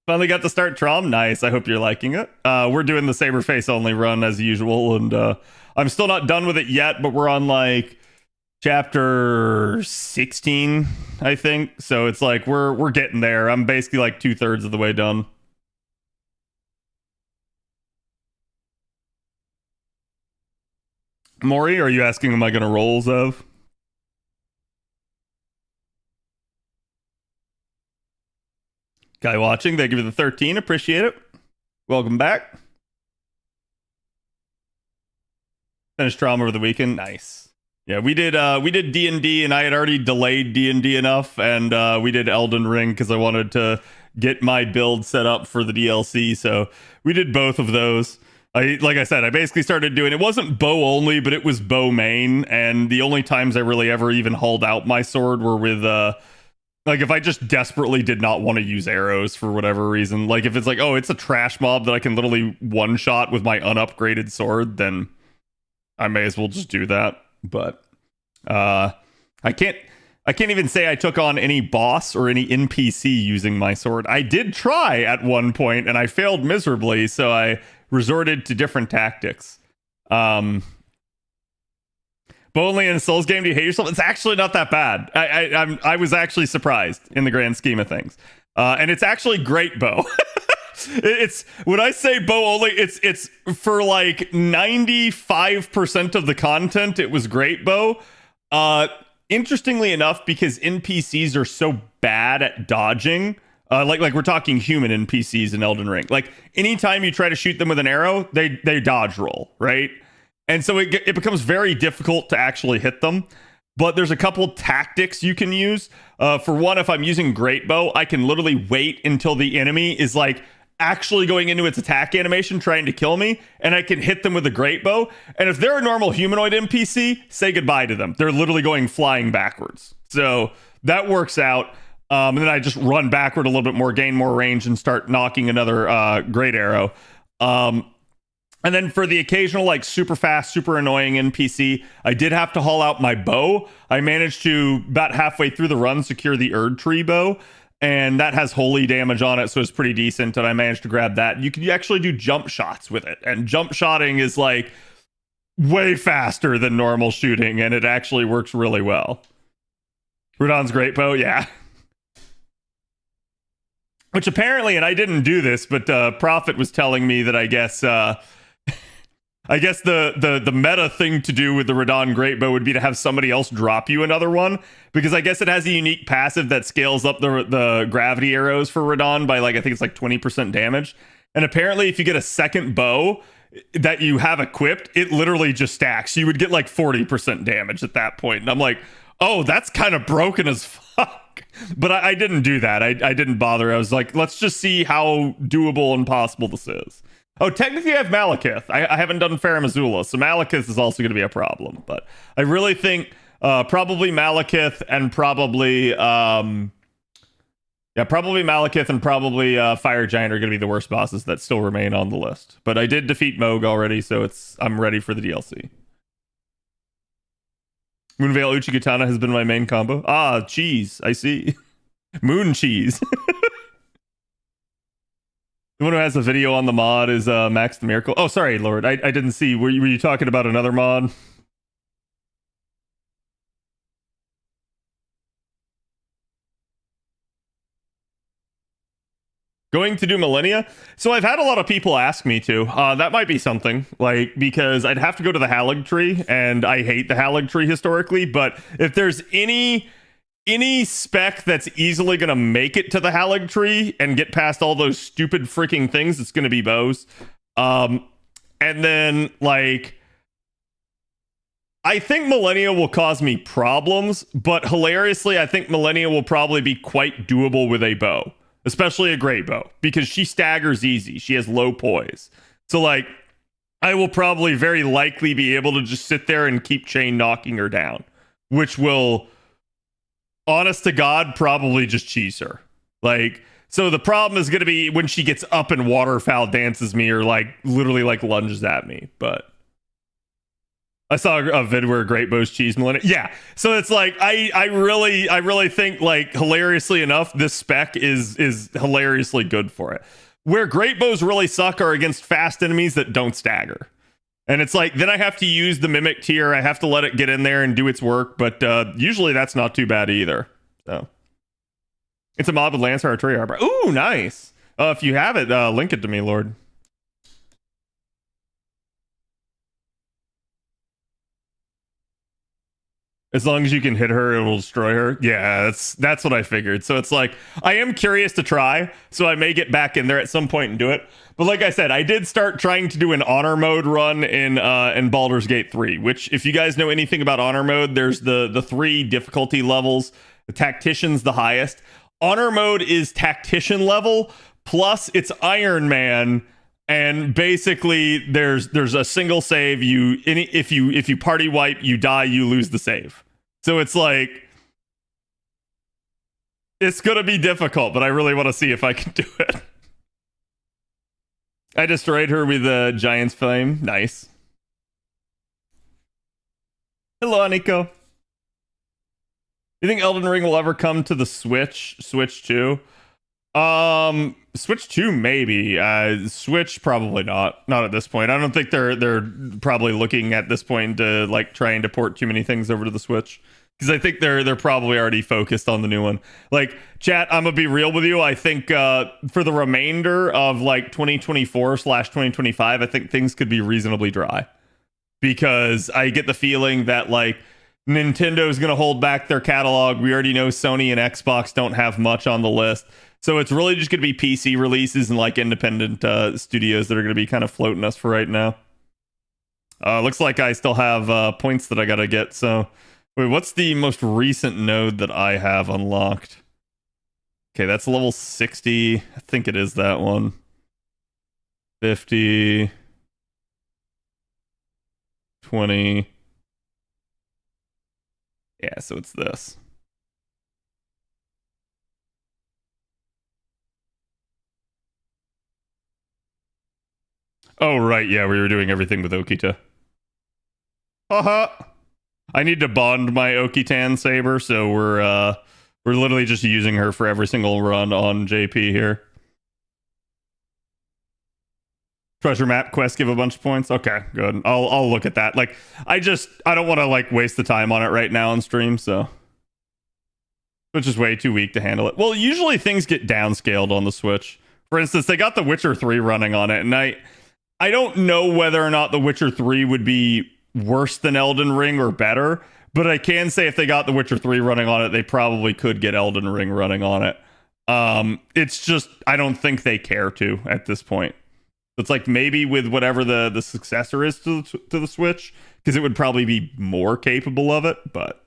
Speaker 1: Finally got to start Traum. Nice. I hope you're liking it. We're doing the Saberface only run as usual, and I'm still not done with it yet, but we're on like chapter 16, I think. So it's like we're getting there. I'm basically like 2/3 of the way done. Maury, are you asking, am I going to roll, Zev? Guy watching, thank you for the 13. Appreciate it. Welcome back. Finished Traum over the weekend. Nice. Yeah, we did D&D, and I had already delayed D&D enough, and we did Elden Ring because I wanted to get my build set up for the DLC, so we did both of those. Like I said, I basically started doing, it wasn't bow only, but it was bow main, and the only times I really ever even hauled out my sword were with like if I just desperately did not want to use arrows for whatever reason. Like if it's like, oh, it's a trash mob that I can literally one shot with my unupgraded sword, then I may as well just do that. But I can't even say I took on any boss or any NPC using my sword. I did try at one point and I failed miserably, so I resorted to different tactics. But But only in a Souls game do you hate yourself? It's actually not that bad. I was actually surprised in the grand scheme of things. And it's actually great bow. It's when I say bow only, it's for like 95% of the content, it was great bow. Interestingly enough, because NPCs are so bad at dodging, like we're talking human NPCs in Elden Ring. Like anytime you try to shoot them with an arrow, they dodge roll, right? And so it becomes very difficult to actually hit them. But there's a couple tactics you can use. For one, if I'm using great bow, I can literally wait until the enemy is like actually going into its attack animation trying to kill me, and I can hit them with a great bow. And if they're a normal humanoid NPC, say goodbye to them. They're literally going flying backwards. So that works out. And then I just run backward a little bit more, gain more range, and start knocking another great arrow. And then for the occasional like super fast, super annoying NPC, I did have to haul out my bow. I managed to, about halfway through the run, secure the Erd Tree bow. And that has holy damage on it, so it's pretty decent. And I managed to grab that. You can actually do jump shots with it. And jump shotting is like way faster than normal shooting. And it actually works really well. Radahn's great bow, yeah. Which apparently, and I didn't do this, but Prophet was telling me that I guess the meta thing to do with the Radahn Greatbow would be to have somebody else drop you another one, because I guess it has a unique passive that scales up the gravity arrows for Radahn by like, I think it's like 20% damage. And apparently if you get a second bow that you have equipped, it literally just stacks. You would get like 40% damage at that point. And I'm like, oh, that's kind of broken as fuck. But I didn't do that. I didn't bother. I was like, let's just see how doable and possible this is. Oh, technically I have Malekith. I haven't done Farum Azula, so Malekith is also going to be a problem. But I really think probably Malekith and probably Malekith and probably Fire Giant are going to be the worst bosses that still remain on the list. But I did defeat Moog already, so I'm ready for the DLC. Moonveil Uchigatana has been my main combo. Ah, cheese. I see. Moon cheese. The one who has a video on the mod is Max the Miracle. Oh, sorry, Lord. I didn't see. Were you talking about another mod? Going to do Millennia? So I've had a lot of people ask me to. That might be something, like, because I'd have to go to the Halig Tree, and I hate the Halig Tree historically, but if there's any spec that's easily going to make it to the Halig Tree and get past all those stupid freaking things, it's going to be bows. And then, like, I think Millennia will cause me problems, but hilariously, I think Millennia will probably be quite doable with a bow, especially a great bow, because she staggers easy. She has low poise. So, like, I will probably very likely be able to just sit there and keep chain knocking her down, which will, honest to God, probably just cheese her. Like, so the problem is going to be when she gets up and waterfowl dances me or like literally like lunges at me. But I saw a vid where Great Bow's cheese Millennia. Yeah. So it's like, I really think, like, hilariously enough, this spec is hilariously good for it. Where Great Bows really suck are against fast enemies that don't stagger. And it's like, then I have to use the Mimic tier. I have to let it get in there and do its work. But usually that's not too bad either. So it's a mod with Lancer Artillery Arbor. Ooh, nice. If you have it, link it to me, Lord. As long as you can hit her, it will destroy her. Yeah, that's what I figured. So it's like, I am curious to try, so I may get back in there at some point and do it. But like I said, I did start trying to do an honor mode run in Baldur's Gate 3, which, if you guys know anything about honor mode, there's the 3 difficulty levels. The Tactician's the highest. Honor mode is Tactician level, plus it's Iron Man. And basically, there's a single save. If you party wipe, you die, you lose the save. So it's like, it's gonna be difficult, but I really want to see if I can do it. I destroyed her with a Giant's Flame. Nice. Hello, Nico. You think Elden Ring will ever come to the Switch 2? Switch 2 maybe. Switch probably not at this point. I don't think they're probably looking at this point to like trying to port too many things over to the Switch, because I think they're probably already focused on the new one. Like, chat, I'm gonna be real with you. I think for the remainder of like 2024/2025, I think things could be reasonably dry, because I get the feeling that like Nintendo's gonna hold back their catalog. We already know Sony and Xbox don't have much on the list. So it's really just going to be PC releases and like independent studios that are going to be kind of floating us for right now. Looks like I still have points that I got to get. So wait, what's the most recent node that I have unlocked? Okay, that's level 60. I think it is that one. 50. 20. Yeah, so it's this. Oh, right. Yeah, we were doing everything with Okita. Haha. I need to bond my Okitan saber, so we're literally just using her for every single run on JP here. Treasure map quest give a bunch of points. Okay, good. I'll look at that. Like, I don't want to like waste the time on it right now on stream, so Switch is way too weak to handle it. Well, usually things get downscaled on the Switch. For instance, they got The Witcher 3 running on it, and I don't know whether or not The Witcher 3 would be worse than Elden Ring or better, but I can say if they got The Witcher 3 running on it, they probably could get Elden Ring running on it. It's just, I don't think they care to at this point. It's like maybe with whatever the successor is to the Switch, because it would probably be more capable of it, but...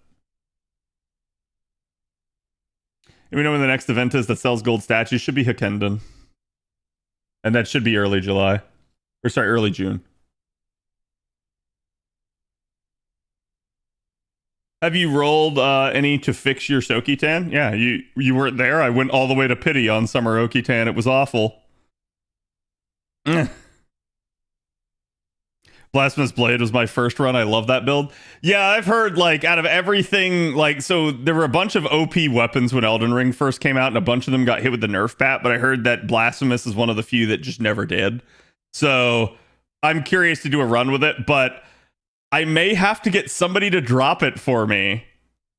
Speaker 1: And we know when the next event is that sells gold statues should be Hakenden. And that should be early July. Or sorry, early June. Have you rolled any to fix your Sokitan? Yeah, you weren't there. I went all the way to Pity on Summer Okitan. It was awful. Blasphemous Blade was my first run. I love that build. Yeah, I've heard, like, out of everything, like, so there were a bunch of OP weapons when Elden Ring first came out, and a bunch of them got hit with the nerf bat, but I heard that Blasphemous is one of the few that just never did. So I'm curious to do a run with it, but I may have to get somebody to drop it for me.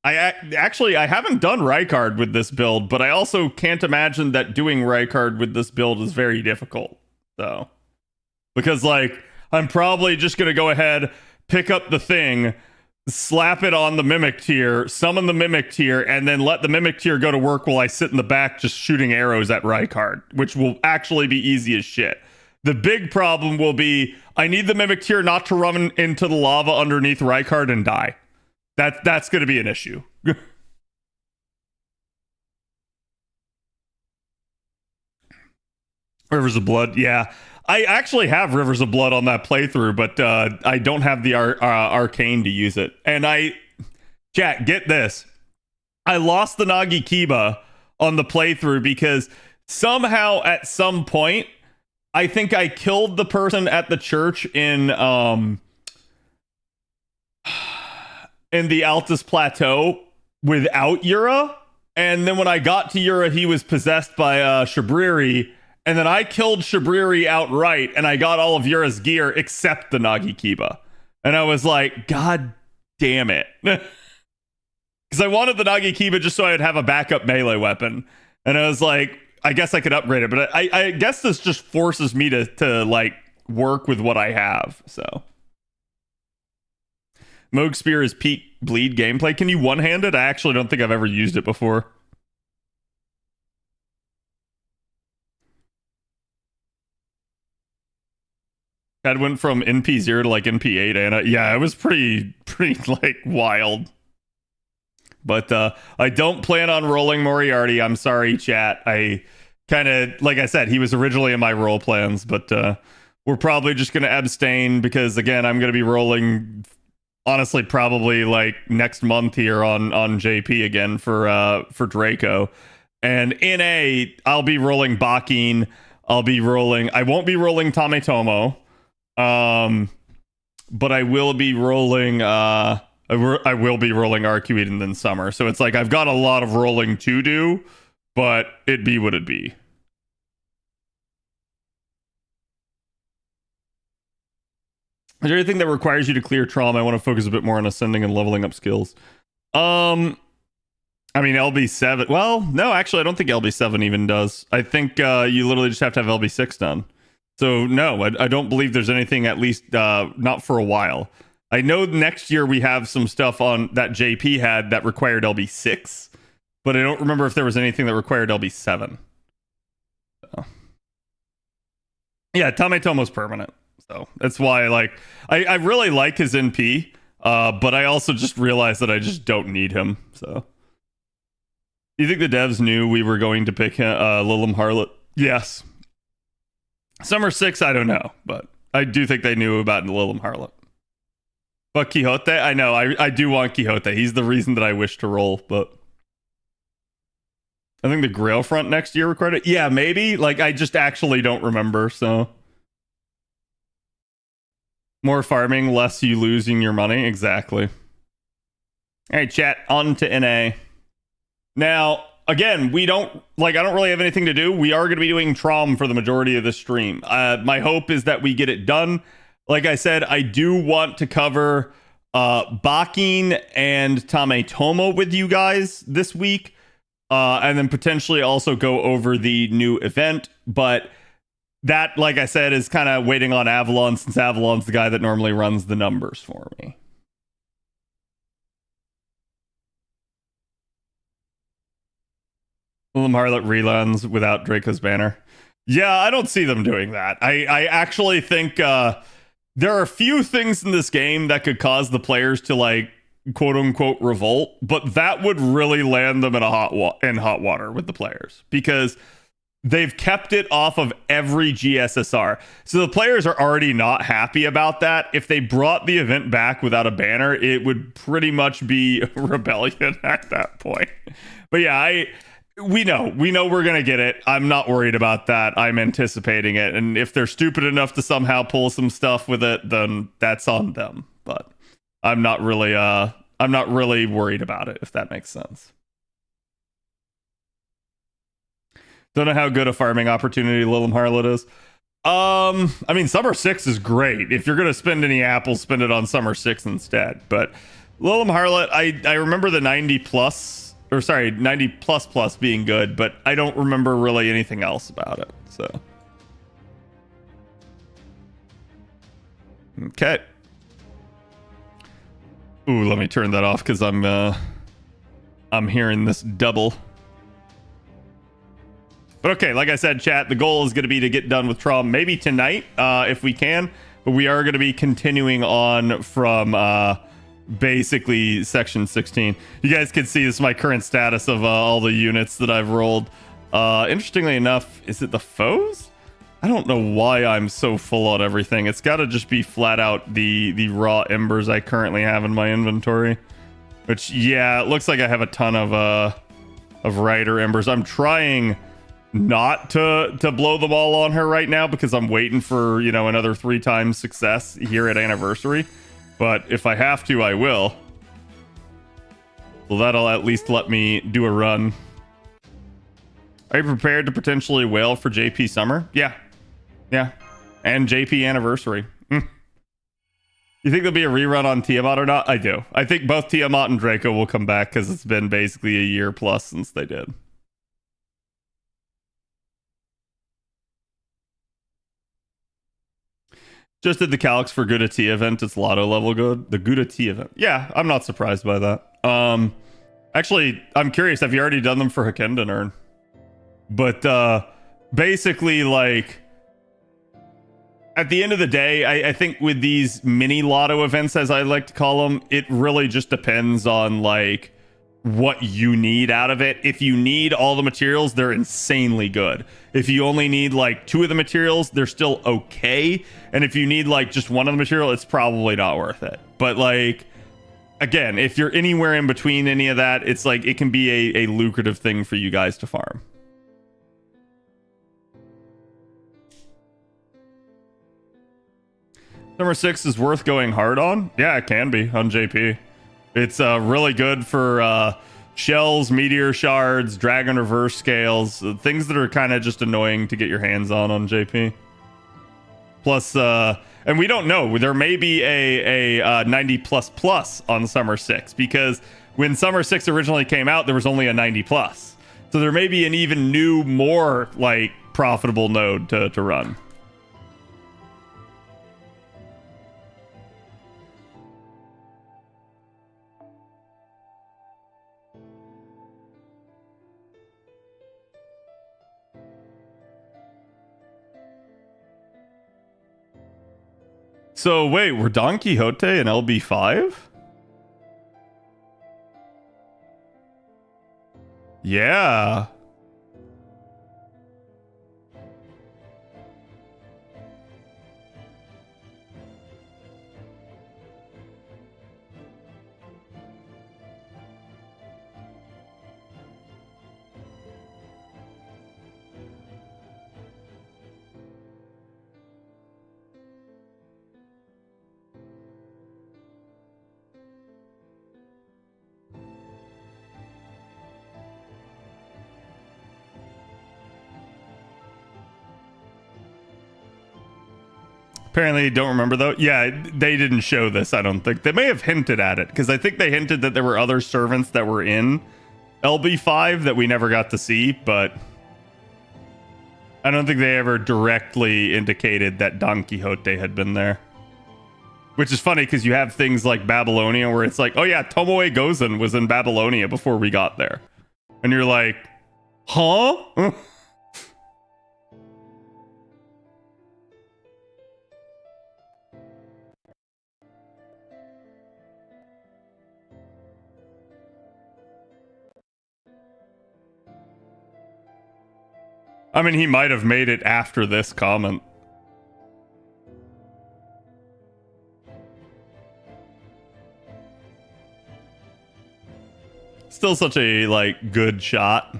Speaker 1: I haven't done Rykard with this build, but I also can't imagine that doing Rykard with this build is very difficult. So, because like, I'm probably just going to go ahead, pick up the thing, slap it on the Mimic tier, summon the Mimic tier, and then let the Mimic tier go to work while I sit in the back just shooting arrows at Rykard, which will actually be easy as shit. The big problem will be, I need the Mimic tier not to run into the lava underneath Rykard and die. That's going to be an issue. Rivers of Blood, yeah. I actually have Rivers of Blood on that playthrough, but I don't have the arcane to use it. And chat, get this. I lost the Nagi Kiba on the playthrough because somehow at some point, I think I killed the person at the church in the Altus Plateau without Yura. And then when I got to Yura, he was possessed by Shabriri. And then I killed Shabriri outright, and I got all of Yura's gear except the Nagi Kiba. And I was like, God damn it. Because I wanted the Nagi Kiba just so I'd have a backup melee weapon. And I was like, I guess I could upgrade it. But I guess this just forces me to like, work with what I have. So. Moog Spear is peak bleed gameplay. Can you one-hand it? I actually don't think I've ever used it before. That went from NP0 to like NP8, and yeah, it was pretty like wild. But I don't plan on rolling Moriarty. I'm sorry, chat. I kind of, like I said, he was originally in my roll plans, but we're probably just going to abstain because, again, I'm going to be rolling, honestly, probably like next month here on JP again for Draco. And NA, I'll be rolling Bakin. I won't be rolling Tametomo. But I will be rolling I will be rolling Arcuate and then Summer. So it's like I've got a lot of rolling to do, but it be what it be. Is there anything that requires you to clear Traum? I want to focus a bit more on ascending and leveling up skills. I mean, LB7. Well, no, actually, I don't think LB7 even does. I think you literally just have to have LB6 done. So, no, I don't believe there's anything, at least not for a while. I know next year we have some stuff on that JP had that required LB6, but I don't remember if there was anything that required LB7. So. Yeah, Tametomo's permanent. So that's why, like, I really like his NP, but I also just realized that I just don't need him. So, do you think the devs knew we were going to pick Lilim Harlot? Yes. Summer 6, I don't know, but I do think they knew about Lilim Harlot. But Quixote, I know, I do want Quixote. He's the reason that I wish to roll, but I think the Grail front next year required it. Yeah, maybe. Like, I just actually don't remember, so. More farming, less you losing your money. Exactly. All right, chat, on to NA. Now, again, I don't really have anything to do. We are going to be doing Traum for the majority of the stream. My hope is that we get it done. Like I said, I do want to cover Bakin and Tametomo with you guys this week. And then potentially also go over the new event. But that, like I said, is kind of waiting on Avalon, since Avalon's the guy that normally runs the numbers for me. Lilim Harlot relands without Draco's banner. Yeah, I don't see them doing that. I actually think there are a few things in this game that could cause the players to, like, quote unquote revolt, but that would really land them in hot water with the players, because they've kept it off of every GSSR. So the players are already not happy about that. If they brought the event back without a banner, it would pretty much be rebellion at that point. But yeah, we know we're going to get it. I'm not worried about that. I'm anticipating it. And if they're stupid enough to somehow pull some stuff with it, then that's on them. But I'm not really worried about it, if that makes sense. Don't know how good a farming opportunity Lilim Harlot is. I mean, Summer 6 is great. If you're going to spend any apples, spend it on Summer 6 instead. But Lilim Harlot, I remember the 90 plus being good, but I don't remember really anything else about it. So, okay. Ooh, let me turn that off because I'm hearing this double. But okay, like I said, chat, the goal is going to be to get done with Traum maybe tonight, if we can. But we are going to be continuing on from basically section 16. You guys can see this is my current status of all the units that I've rolled. Interestingly enough, is it the foes? I don't know why I'm so full on everything. It's got to just be flat out the raw embers I currently have in my inventory. Which, yeah, it looks like I have a ton of Rider embers. I'm trying not to blow them all on her right now because I'm waiting for, another 3 times success here at Anniversary. But if I have to, I will. Well, that'll at least let me do a run. Are you prepared to potentially whale for JP Summer? Yeah. And JP Anniversary. You think there'll be a rerun on Tiamat or not? I do. I think both Tiamat and Draco will come back because it's been basically a year plus since they did. Just did the Calyx for Gouda T event. It's Lotto level good. The Gouda T event. Yeah, I'm not surprised by that. Actually, I'm curious. Have you already done them for Hakenda Nern? But basically, like, at the end of the day, I think with these mini Lotto events, as I like to call them, it really just depends on, like, what you need out of it. If you need all the materials, they're insanely good. If you only need like 2 of the materials, they're still okay. And if you need like just 1 of the material, it's probably not worth it. But like, again, if you're anywhere in between any of that, it's like it can be a lucrative thing for you guys to farm. Number 6 is worth going hard on. Yeah, it can be on JP. It's really good for shells, meteor shards, dragon reverse scales, things that are kind of just annoying to get your hands on JP. Plus, and we don't know. There may be a 90 plus plus on Summer 6 because when Summer 6 originally came out, there was only a 90 plus. So there may be an even new, more like profitable node to run. So wait, were Don Quixote and LB5? Yeah. Apparently, don't remember though. Yeah, they didn't show this, I don't think. They may have hinted at it, because I think they hinted that there were other servants that were in LB5 that we never got to see, but I don't think they ever directly indicated that Don Quixote had been there. Which is funny, because you have things like Babylonia, where it's like, oh yeah, Tomoe Gozen was in Babylonia before we got there. And you're like, huh? I mean, he might have made it after this comment. Still such a, like, good shot.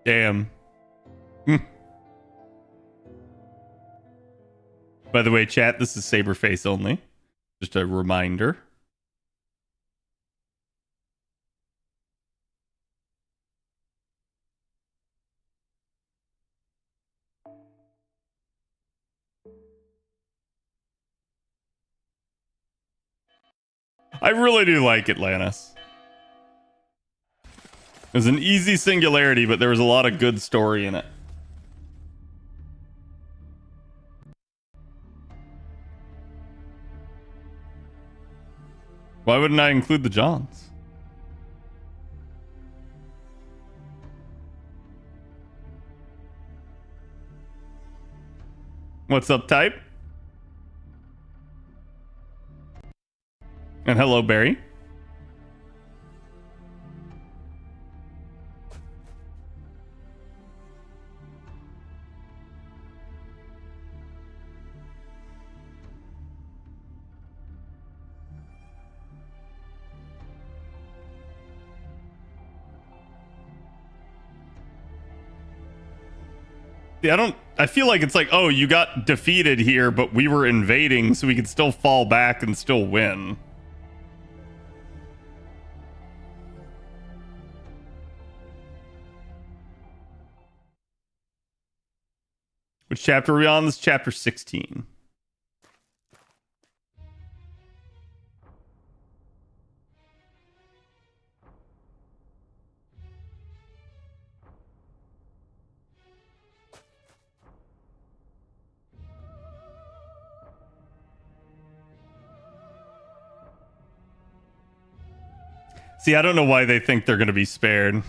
Speaker 1: Damn. By the way, chat, this is Saberface only. Just a reminder. I really do like Atlantis. It was an easy singularity, but there was a lot of good story in it. Why wouldn't I include the Johns? What's up, type? And hello, Barry. I feel like it's like, oh, you got defeated here, but we were invading, so we could still fall back and still win. Which chapter are we on? This is chapter 16. See, I don't know why they think they're going to be spared.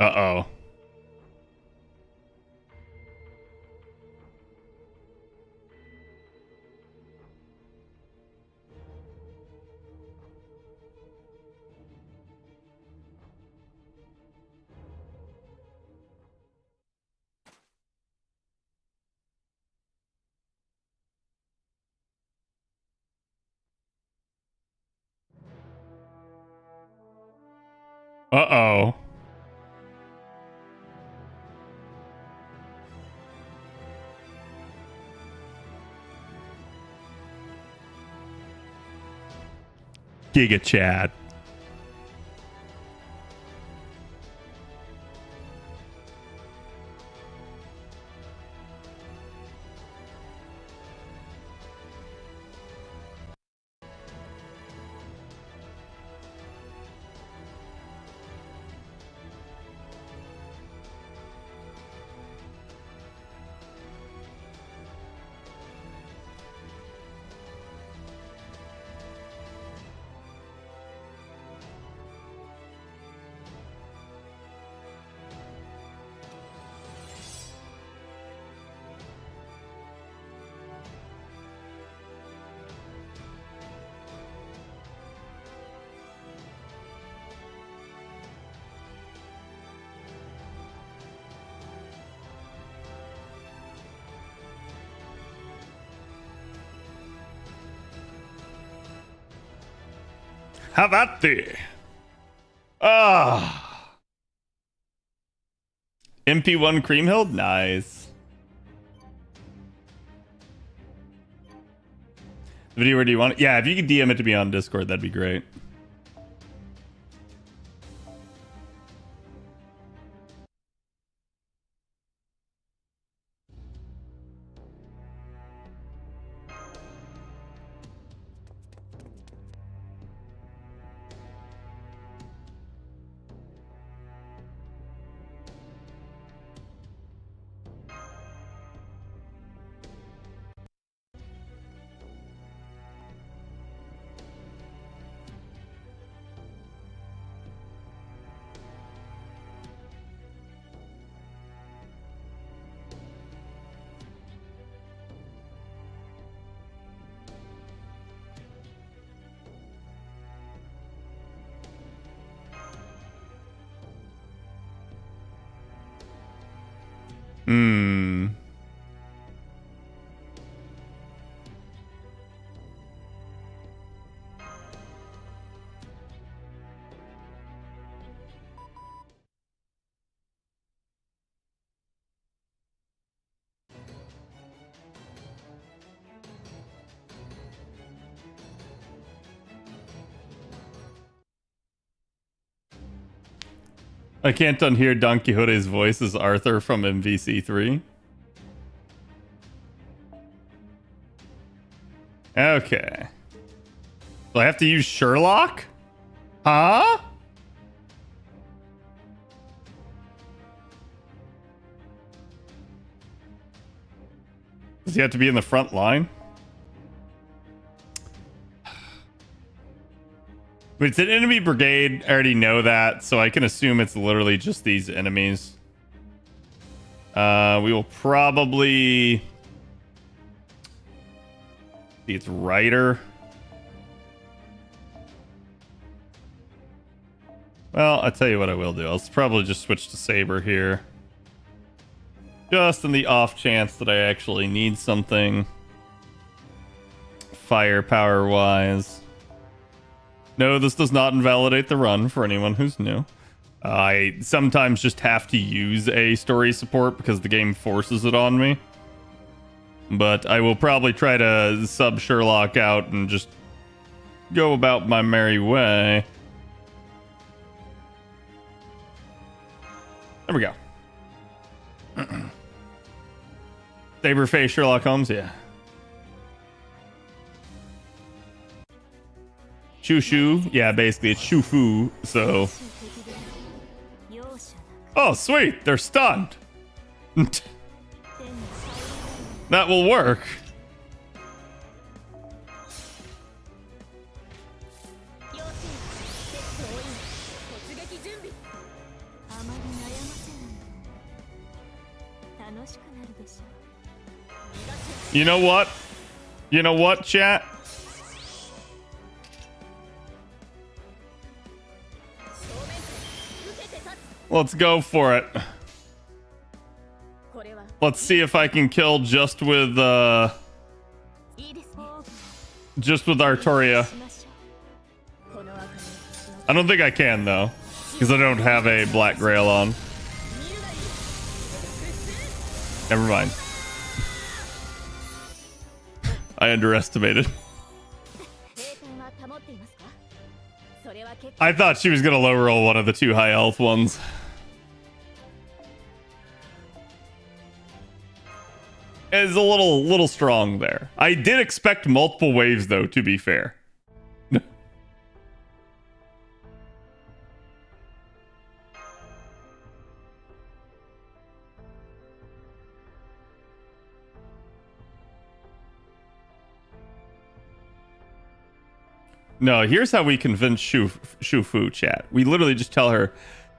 Speaker 1: Uh-oh. Uh-oh. Giga Chad. Apathy. Ah. MP1 Creamhill? Nice. Video, where do you want it? Yeah, if you could DM it to me on Discord, that'd be great. Hmm. I can't unhear Don Quixote's voice as Arthur from MVC3. Okay. Do I have to use Sherlock? Huh? Does he have to be in the front line? It's an enemy brigade. I already know that, so I can assume it's literally just these enemies. We will probably... See, it's Ryder. Well, I'll tell you what I will do. I'll probably just switch to Saber here. Just in the off chance that I actually need something firepower-wise. No, this does not invalidate the run for anyone who's new. I sometimes just have to use a story support because the game forces it on me. But I will probably try to sub Sherlock out and just go about my merry way. There we go. Saberface Sherlock Holmes, yeah. Shushu, yeah, basically it's Shufu, so. Oh, sweet, they're stunned. That will work. You know what? You know what, chat? Let's go for it. Let's see if I can kill just with Artoria. I don't think I can though, because I don't have a Black Grail on. Never mind. I underestimated. I thought she was gonna low roll one of the two high health ones. It's a little strong there. I did expect multiple waves though, to be fair. No, here's how we convince Shufu, chat. We literally just tell her,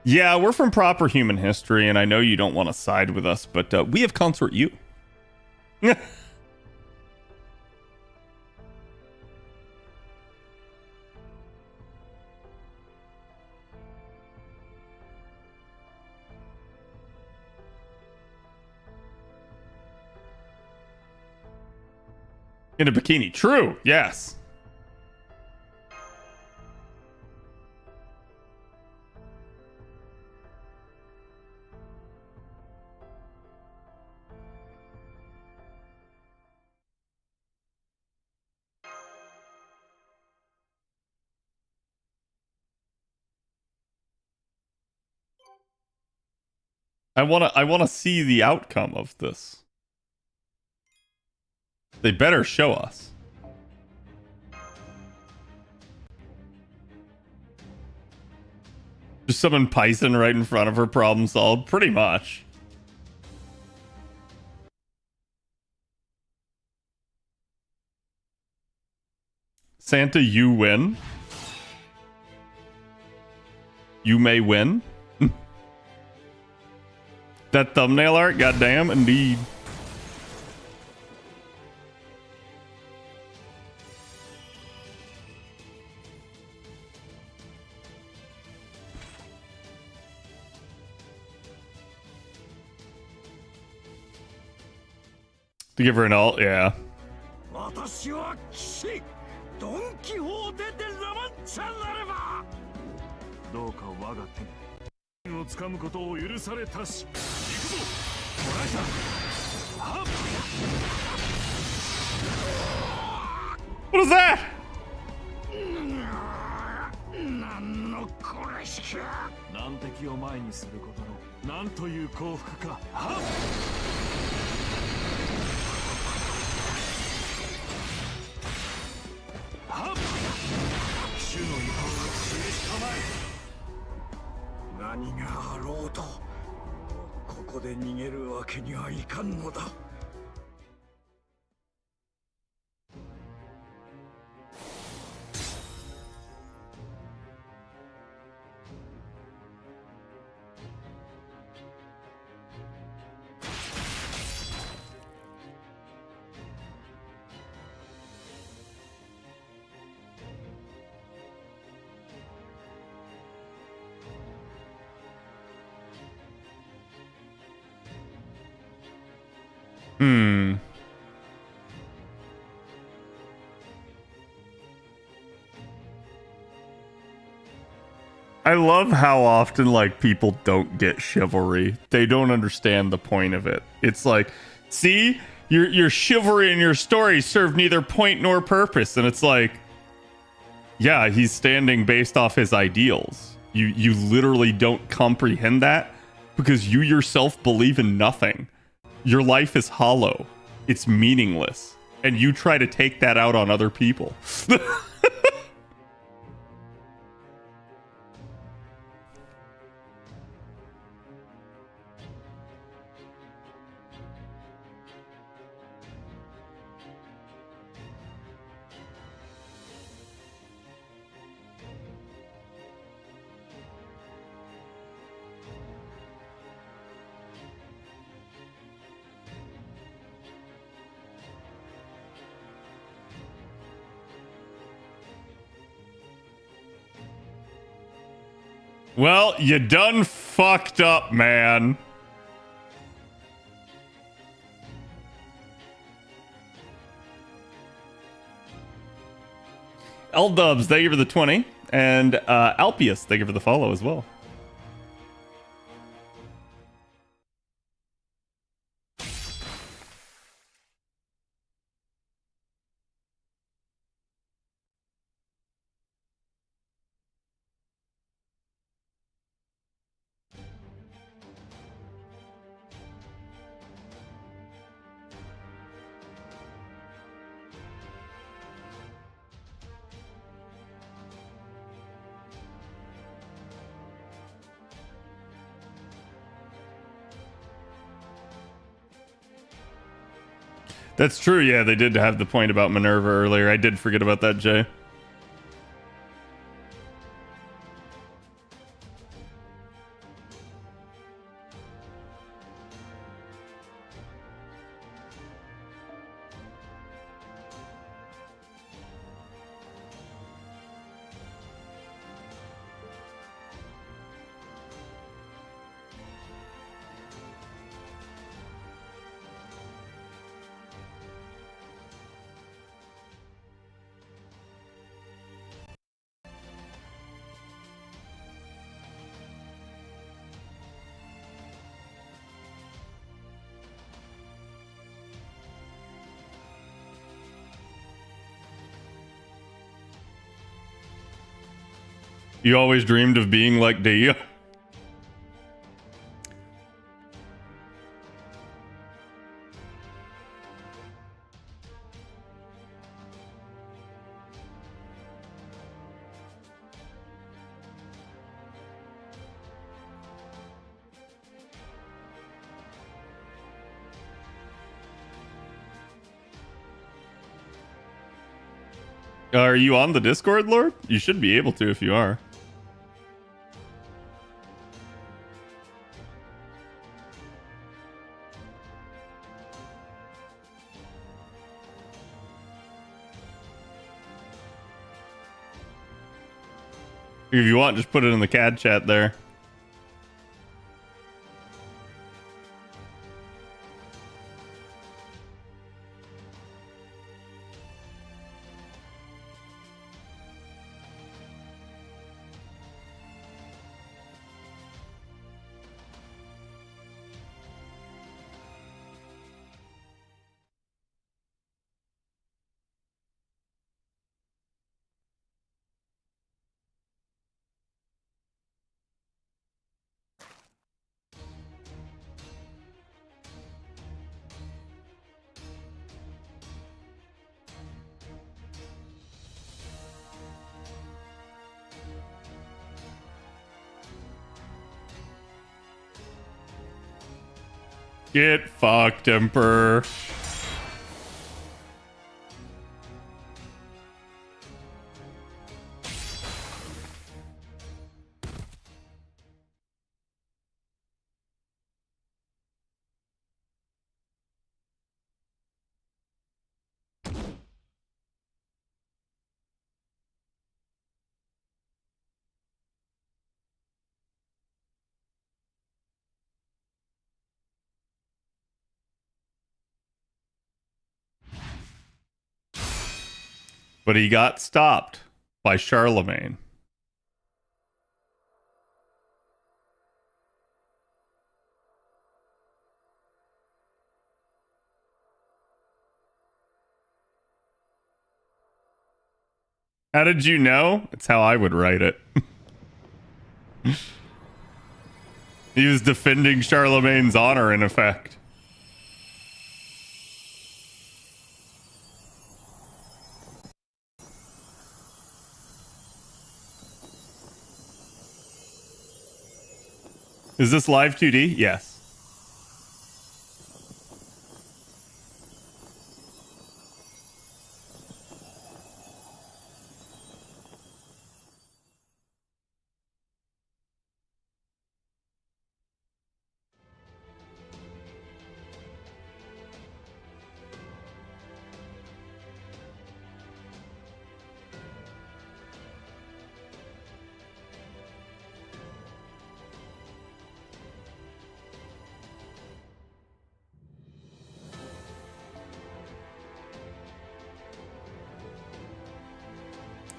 Speaker 1: yeah, we're from proper human history, and I know you don't want to side with us, but we have consort you. In a bikini. True, yes. I wanna see the outcome of this. They better show us. Just summon Python right in front of her, problem solved. Pretty much. Santa, you win. You may win. That thumbnail art, goddamn, indeed. To give her an alt, yeah. What is that? I love how often like people don't get chivalry. They don't understand the point of it. It's like, see, your chivalry and your story serve neither point nor purpose, and it's like, yeah, he's standing based off his ideals. You literally don't comprehend that. Because you yourself believe in nothing. Your life is hollow. It's meaningless. And you try to take that out on other people. Well, you done fucked up, man. L-Dubs, thank you for the 20. And Alpius, thank you for the follow as well. That's true, yeah, they did have the point about Minerva earlier. I did forget about that, Jay. You always dreamed of being like Dia. Are you on the Discord, Lord? You should be able to if you are. If you want, just put it in the CAD chat there. Get fucked, Emperor. But he got stopped by Charlemagne. How did you know? It's how I would write it. He was defending Charlemagne's honor, in effect. Is this live 2D? Yes.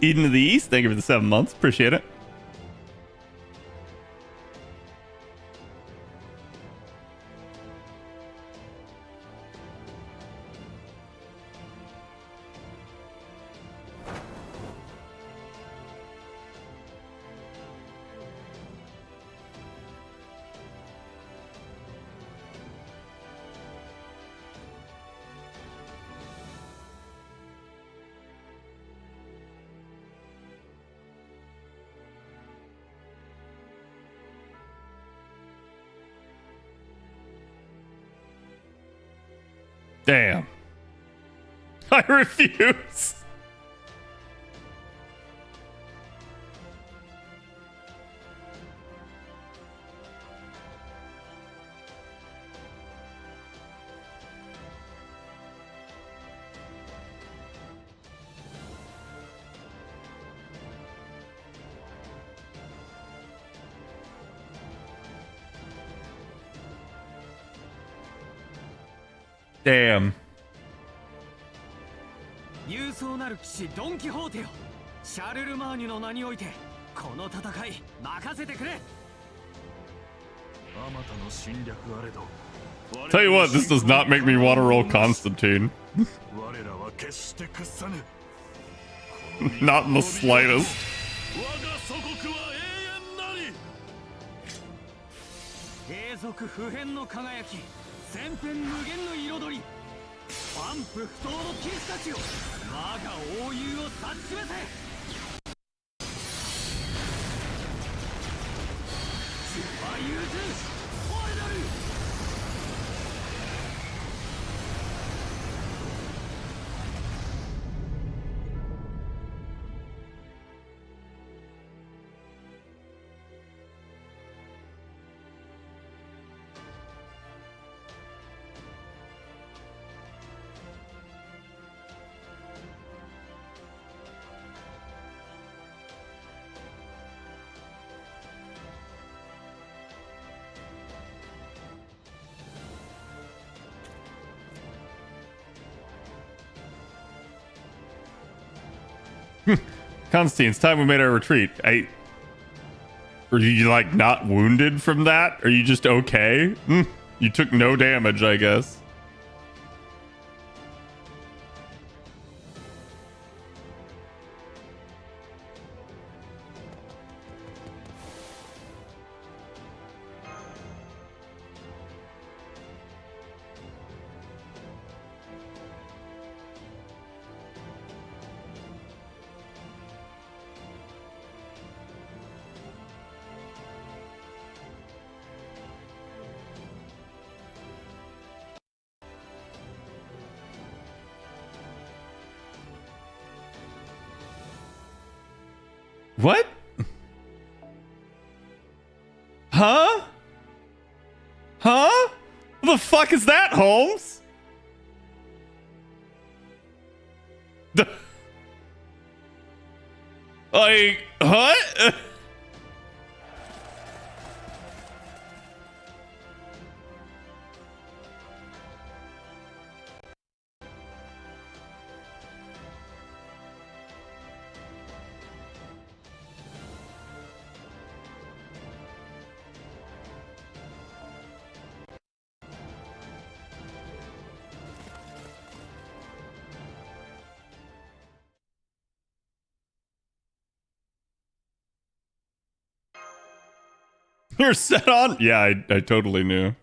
Speaker 1: Eden of the East, thank you for the 7 months. Appreciate it. Damn. I refuse. Damn.
Speaker 2: 勇壮なる騎士ドン・キホーテよ、シャルルマーニュの名においてこの戦い任せてくれ。あまたの侵略あれど
Speaker 1: Tell you what, this does not make me want to roll Constantine. Not in the slightest.
Speaker 2: 永続不変の輝き、千変無限の彩り、万夫不倒の騎士たちよ、我が英雄を察しめせ。スーパーユーズファイナル。
Speaker 1: Constantine, it's time we made our retreat. Are you like not wounded from that? Are you just okay? You took no damage, I guess. What? Huh? Huh? What the fuck is that, Holmes? Like, what? You're set on? Yeah, I totally knew.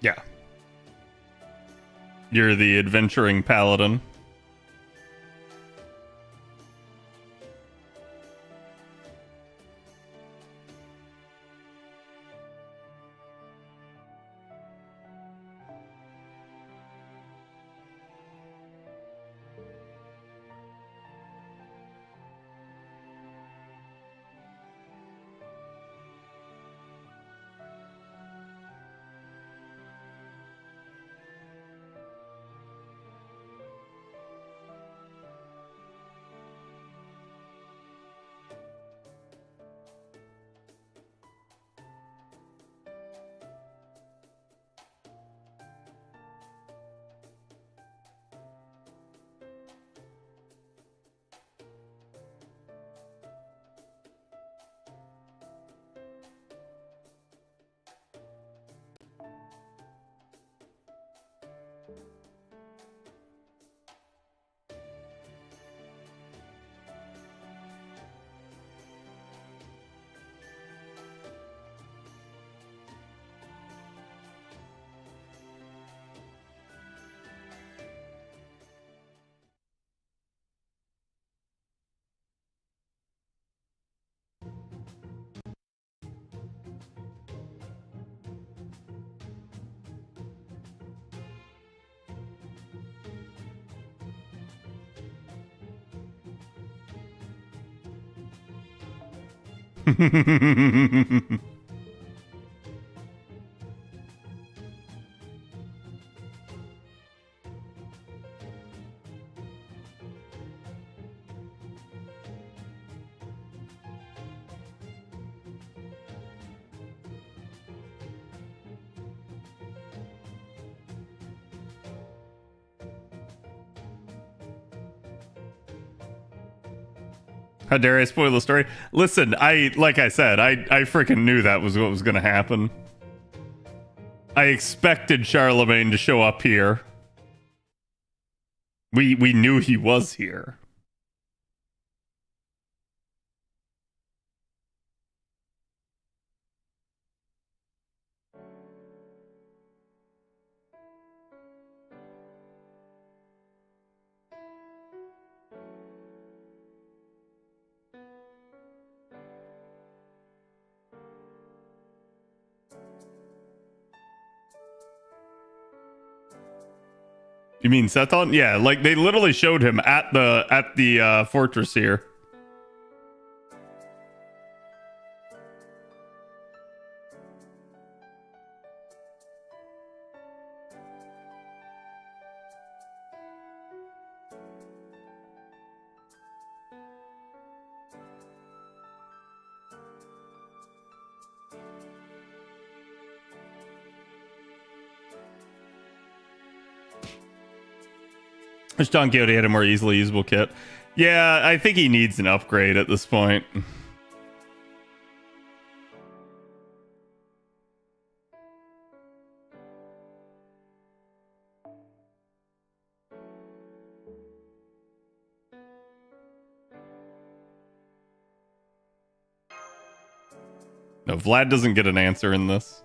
Speaker 1: Yeah. You're the adventuring paladin. How dare I spoil the story? Listen, like I said, I freaking knew that was what was gonna happen. I expected Charlemagne to show up here. We knew he was here. You mean Seton? Yeah, like they literally showed him at the fortress here. Which Don Quixote had a more easily usable kit. Yeah, I think he needs an upgrade at this point. No, Vlad doesn't get an answer in this.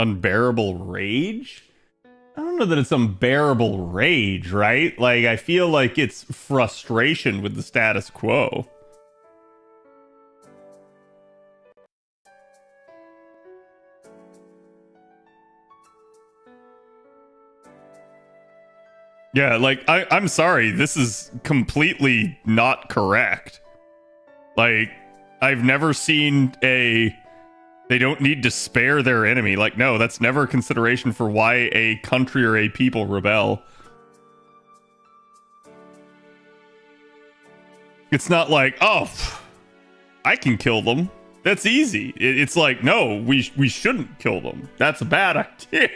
Speaker 1: Unbearable rage? don't know that it's unbearable rage, right? Like, I feel like it's frustration with the status quo. Yeah, like, I'm sorry, this is completely not correct. Like, I've never seen they don't need to spare their enemy. Like, no, that's never a consideration for why a country or a people rebel. It's not like, oh, I can kill them. That's easy. It's like, no, we shouldn't kill them. That's a bad idea.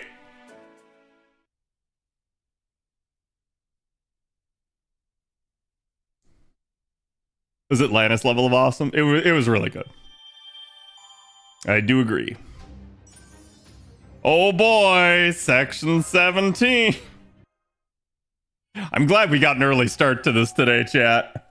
Speaker 1: Was Atlantis level of awesome? It was really good. I do agree. Oh boy, section 17. I'm glad we got an early start to this today, chat.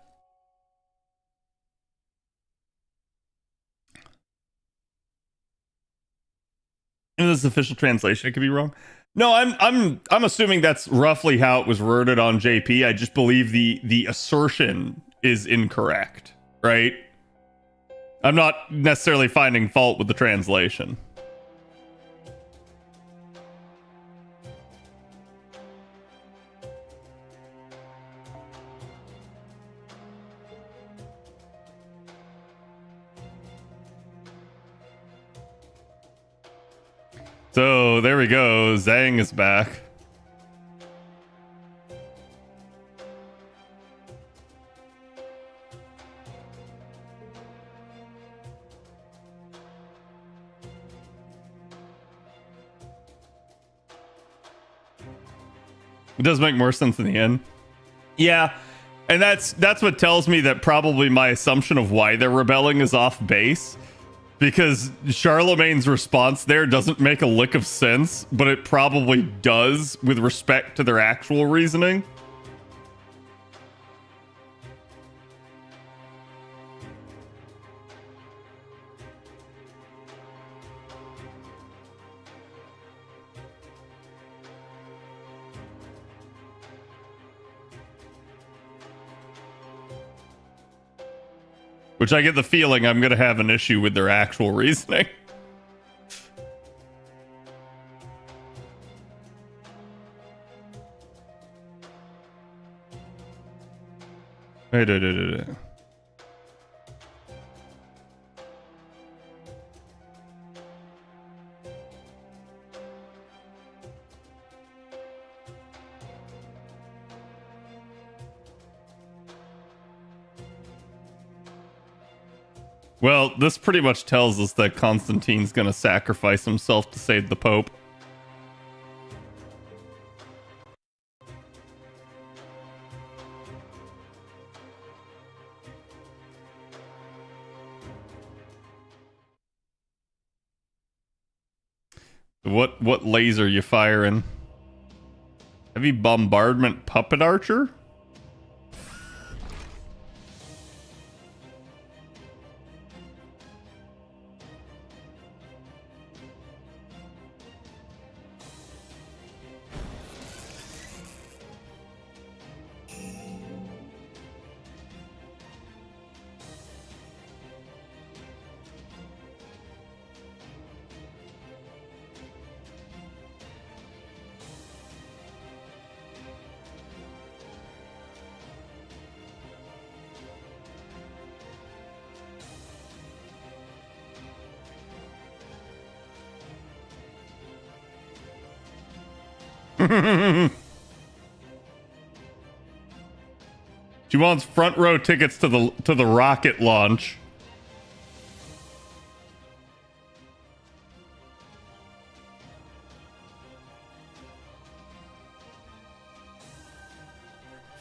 Speaker 1: In this official translation, it could be wrong. No, I'm assuming that's roughly how it was worded on JP. I just believe the assertion is incorrect, right? I'm not necessarily finding fault with the translation. So there we go. Zhang is back. It does make more sense in the end. Yeah. And that's what tells me that probably my assumption of why they're rebelling is off base. Because Charlemagne's response there doesn't make a lick of sense, but it probably does with respect to their actual reasoning. Which I get the feeling I'm going to have an issue with their actual reasoning. Hey, Well, this pretty much tells us that Constantine's going to sacrifice himself to save the Pope. What laser you firing? Heavy bombardment puppet archer? She wants front row tickets to the rocket launch.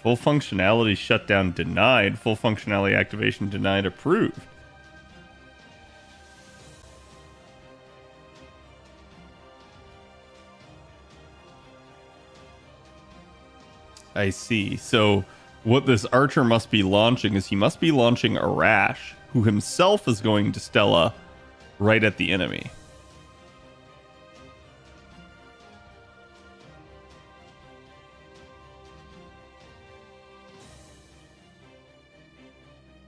Speaker 1: Full functionality shutdown denied. Full functionality activation denied. Approved. I see. So what this archer must be launching is he must be launching Arash, who himself is going to Stella right at the enemy.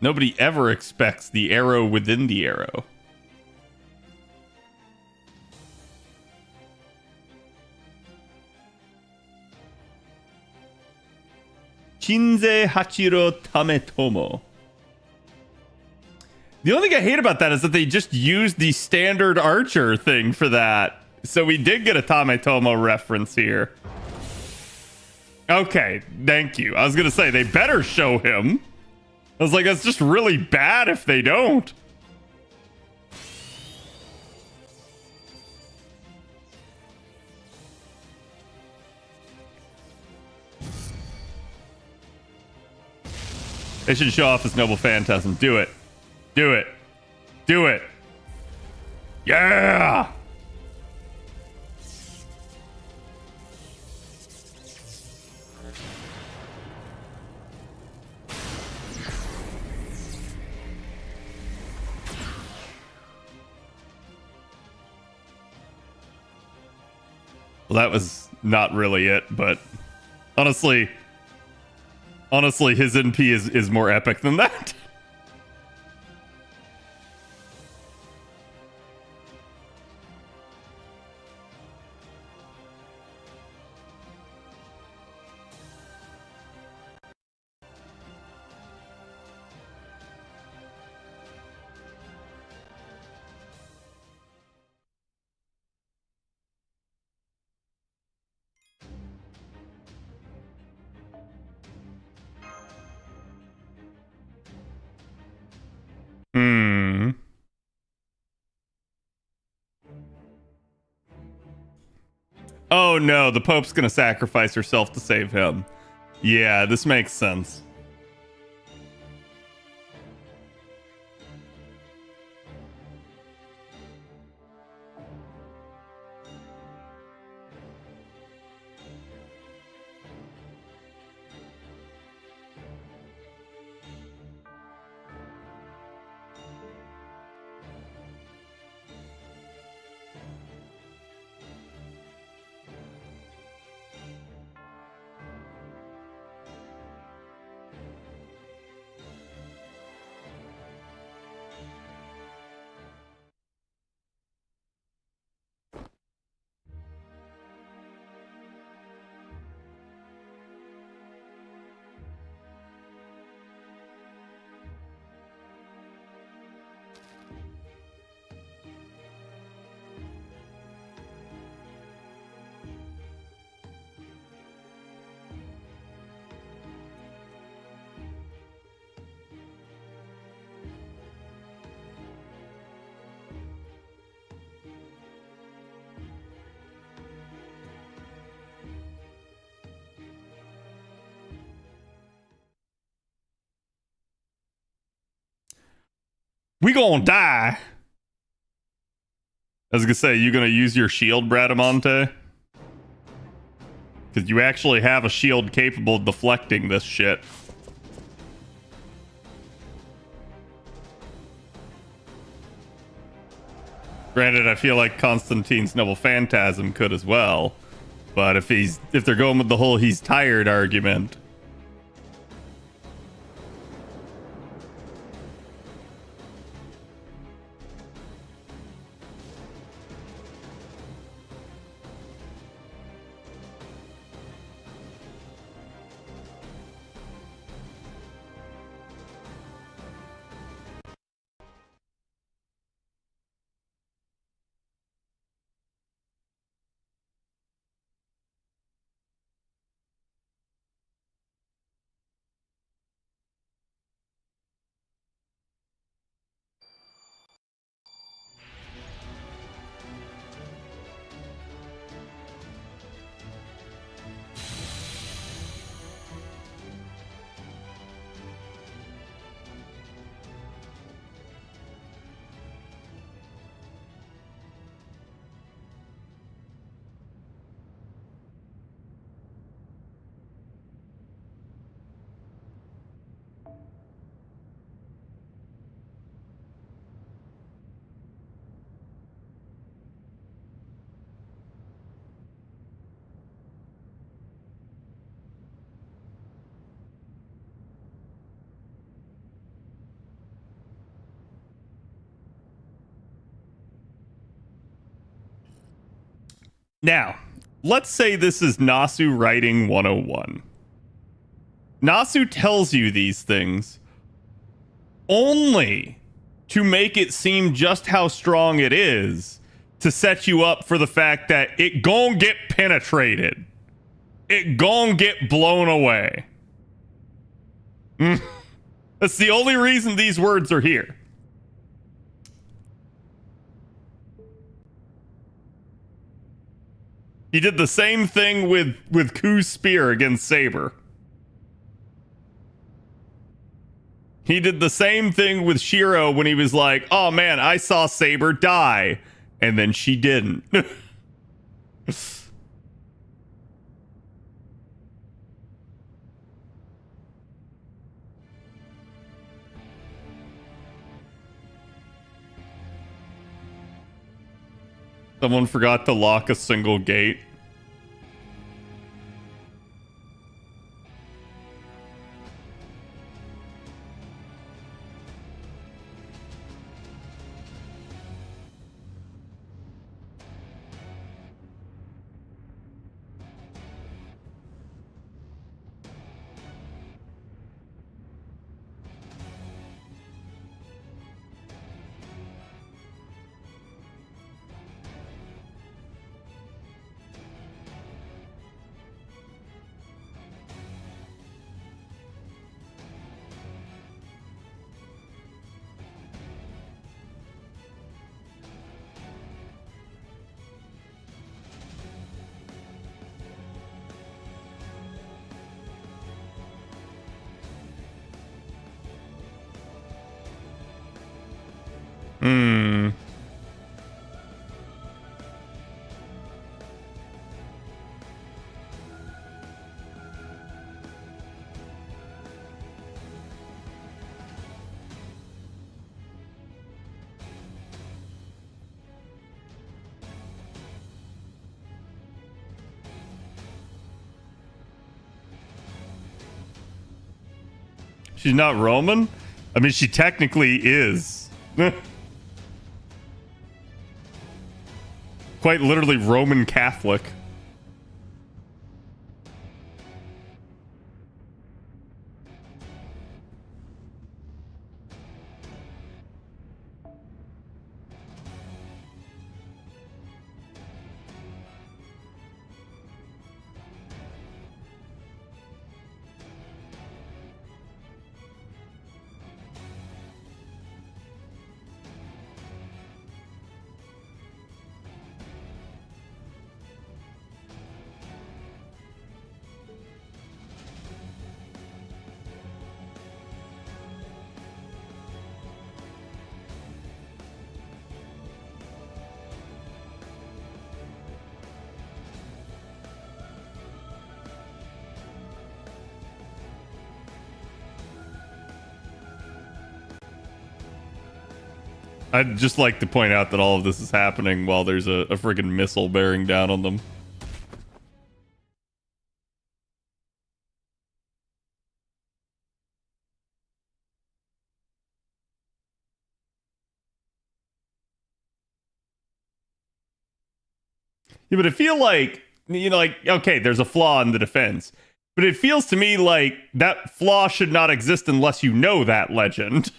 Speaker 1: Nobody ever expects the arrow within the arrow. Chinze Hachiro Tametomo. The only thing I hate about that is that they just used the standard archer thing for that. So we did get a Tametomo reference here. Okay, thank you. I was going to say, they better show him. I was like, that's just really bad if they don't. They should show off his noble phantasm. Do it. Do it. Do it. Yeah! Well, that was not really it, but honestly, his NP is more epic than that. Oh no, the Pope's gonna sacrifice herself to save him. Yeah, this makes sense. We gonna die. I was gonna say, you gonna use your shield, Bradamante? Because you actually have a shield capable of deflecting this shit. Granted, I feel like Constantine's Noble Phantasm could as well. But if they're going with the whole he's tired argument. Now, let's say this is Nasu writing 101. Nasu tells you these things only to make it seem just how strong it is, to set you up for the fact that it gon' get penetrated. It gon' get blown away. That's the only reason these words are here. He did the same thing with Ku's spear against Saber. He did the same thing with Shiro when he was like, oh man, I saw Saber die. And then she didn't. Someone forgot to lock a single gate. She's not Roman? I mean, she technically is. Quite literally Roman Catholic. I'd just like to point out that all of this is happening while there's a friggin' missile bearing down on them. Yeah, but I feel like, okay, there's a flaw in the defense. But it feels to me like that flaw should not exist unless you know that legend.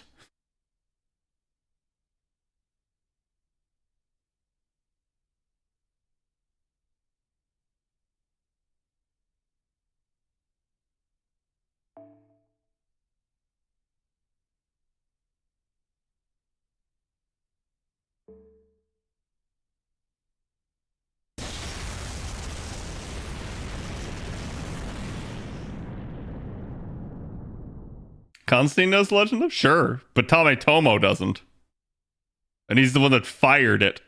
Speaker 1: Constantine knows the legend? Sure, but Tometomo doesn't. And he's the one that fired it.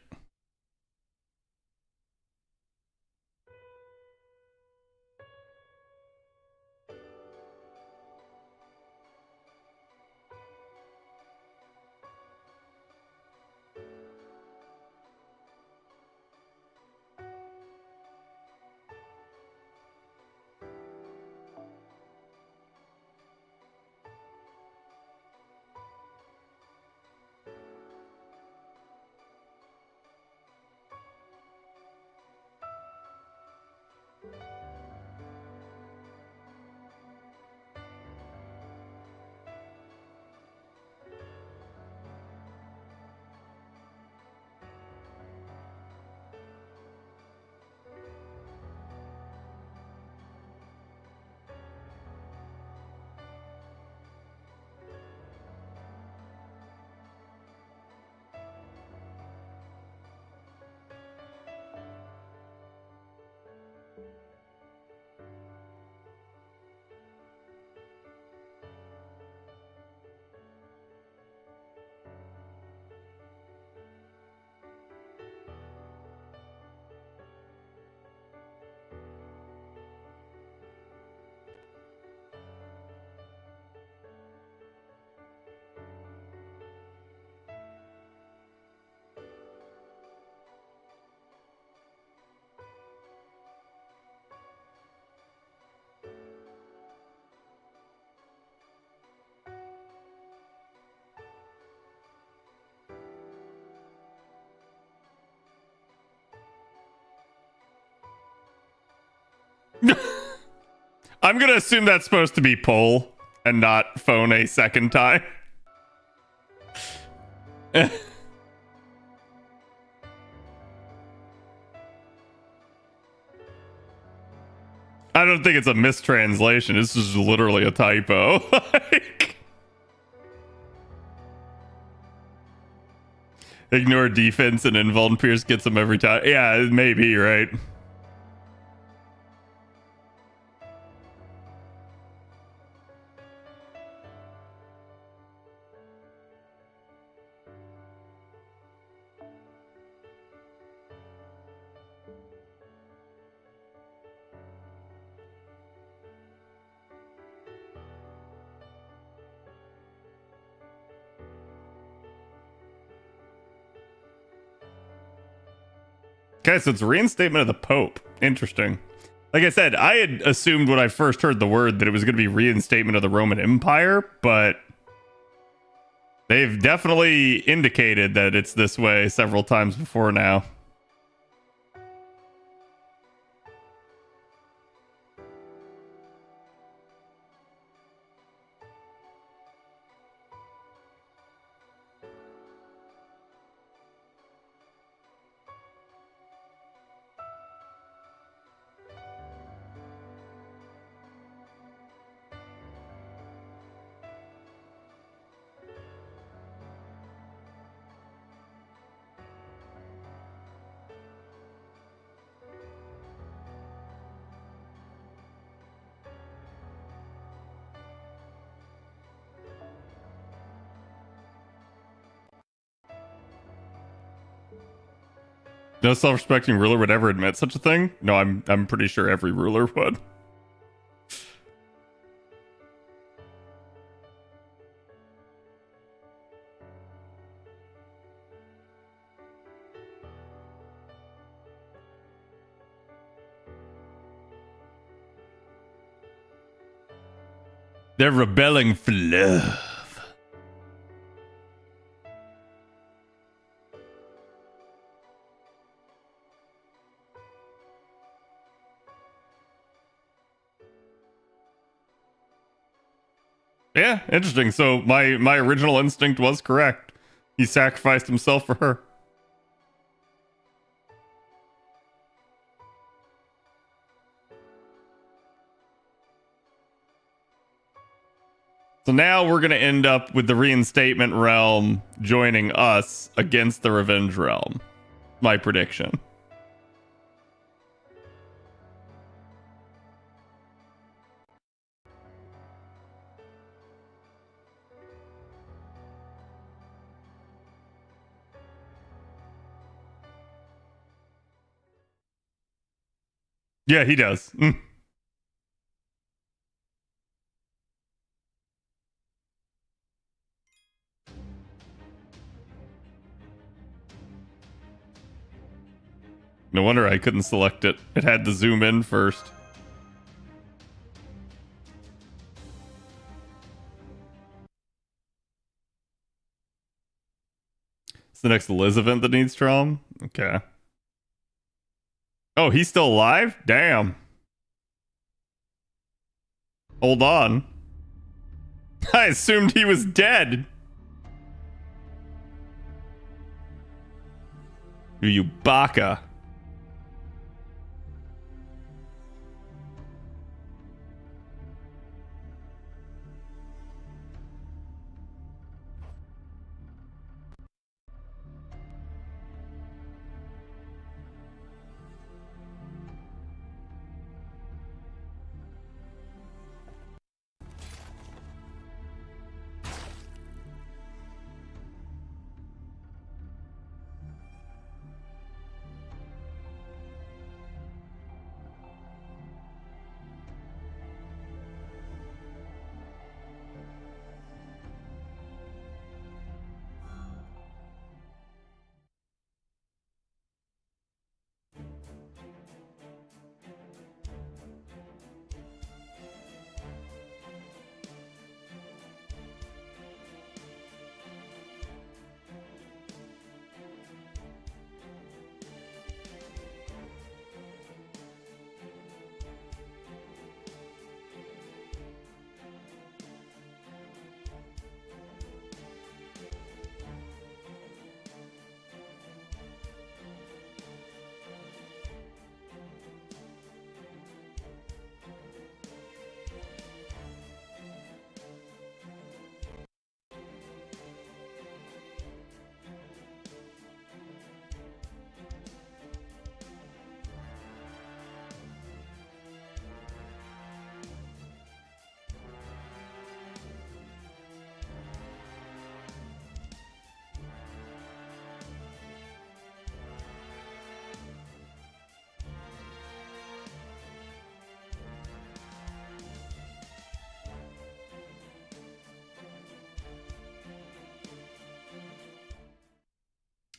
Speaker 1: I'm gonna assume that's supposed to be pull and not phone a second time. I don't think it's a mistranslation. This is literally a typo. Like, ignore defense and invuln pierce gets him every time. Yeah, maybe, right? Okay, so it's reinstatement of the Pope. Interesting. Like I said, I had assumed when I first heard the word that it was going to be reinstatement of the Roman Empire, but they've definitely indicated that it's this way several times before now. No self-respecting ruler would ever admit such a thing. No, I'm pretty sure every ruler would. They're rebelling for love. Yeah, interesting. So my original instinct was correct. He sacrificed himself for her. So now we're going to end up with the reinstatement realm joining us against the revenge realm. My prediction. Yeah, he does. No wonder I couldn't select it. It had to zoom in first. It's the next Liz event that needs Traum. Okay. Oh, he's still alive? Damn. Hold on. I assumed he was dead. You baka.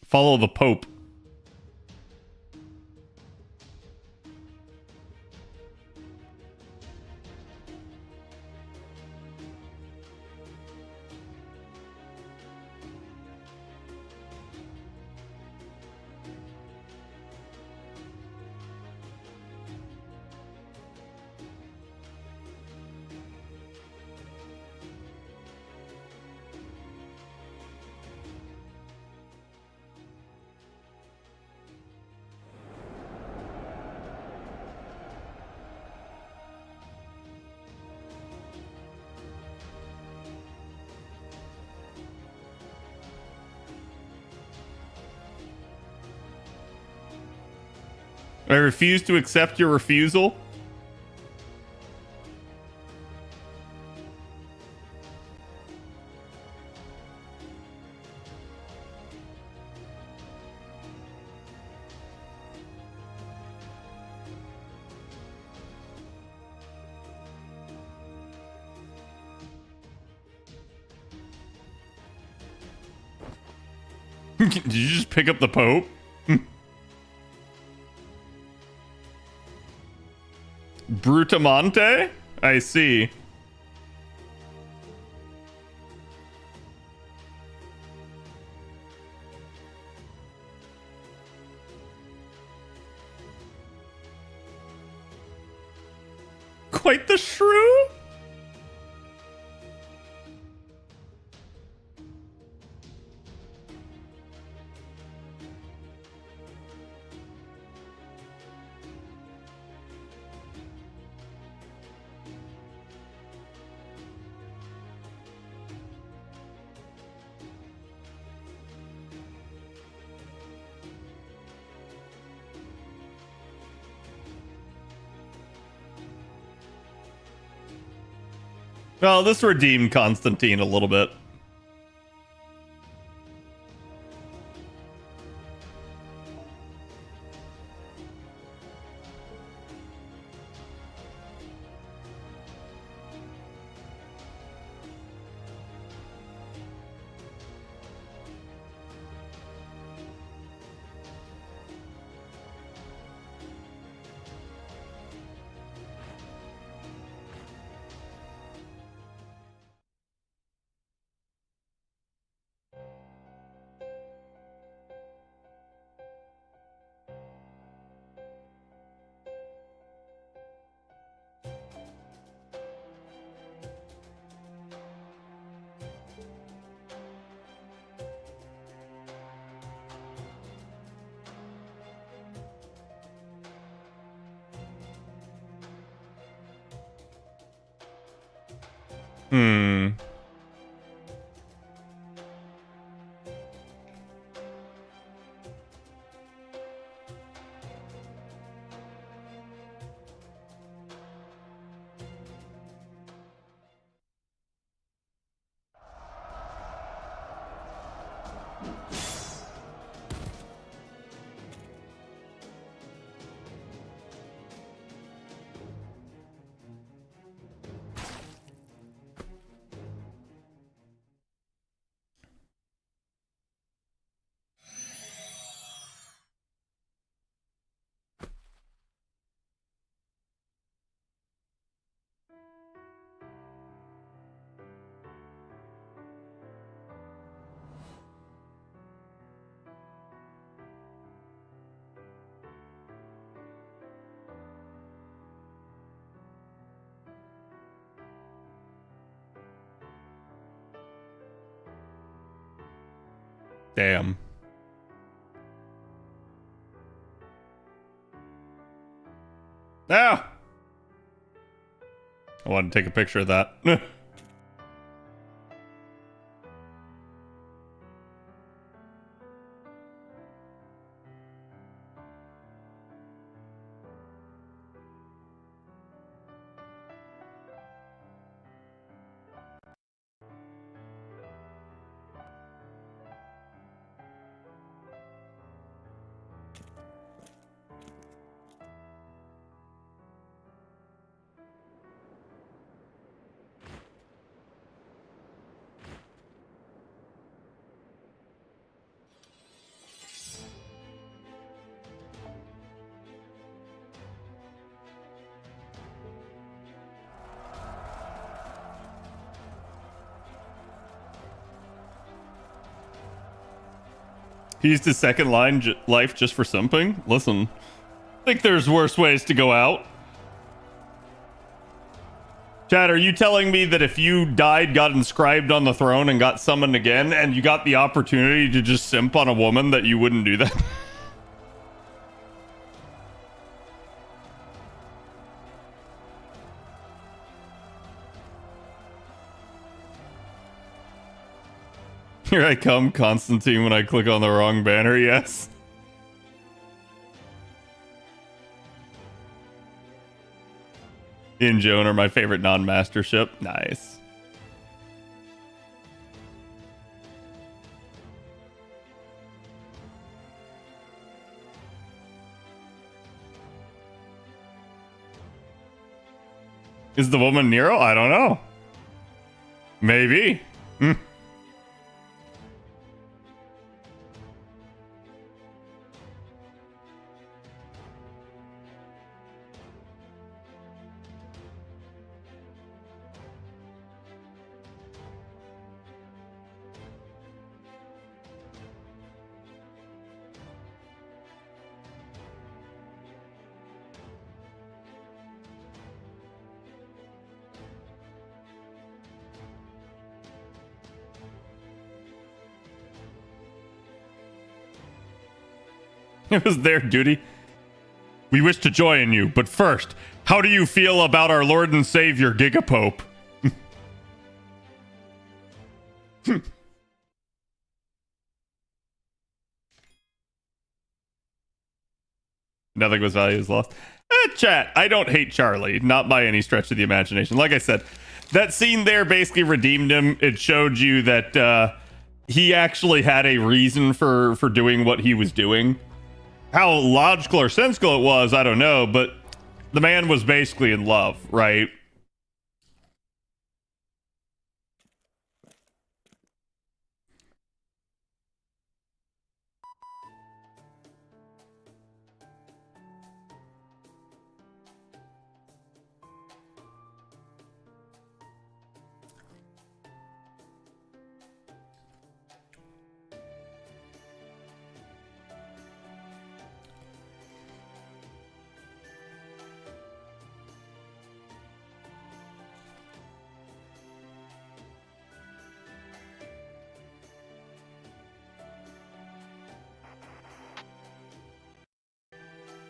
Speaker 1: Follow the Pope. I refuse to accept your refusal. Did you just pick up the Pope? Brutamonte? I see. Quite the shrew? Well, this redeemed Constantine a little bit. Damn. Ah! I wanted to take a picture of that. He used his second life just for simping? Listen, I think there's worse ways to go out. Chad, are you telling me that if you died, got inscribed on the throne, and got summoned again, and you got the opportunity to just simp on a woman, that you wouldn't do that? Here I come, Constantine, when I click on the wrong banner, yes. In Joan are my favorite non-mastership. Nice. Is the woman Nero? I don't know. Maybe. It was their duty. We wish to join you, but first, how do you feel about our Lord and Savior, Gigapope? Nothing was value is lost. Chat, I don't hate Charlie, not by any stretch of the imagination. Like I said, that scene there basically redeemed him. It showed you that he actually had a reason for doing what he was doing. How logical or sensical it was, I don't know, but the man was basically in love, right?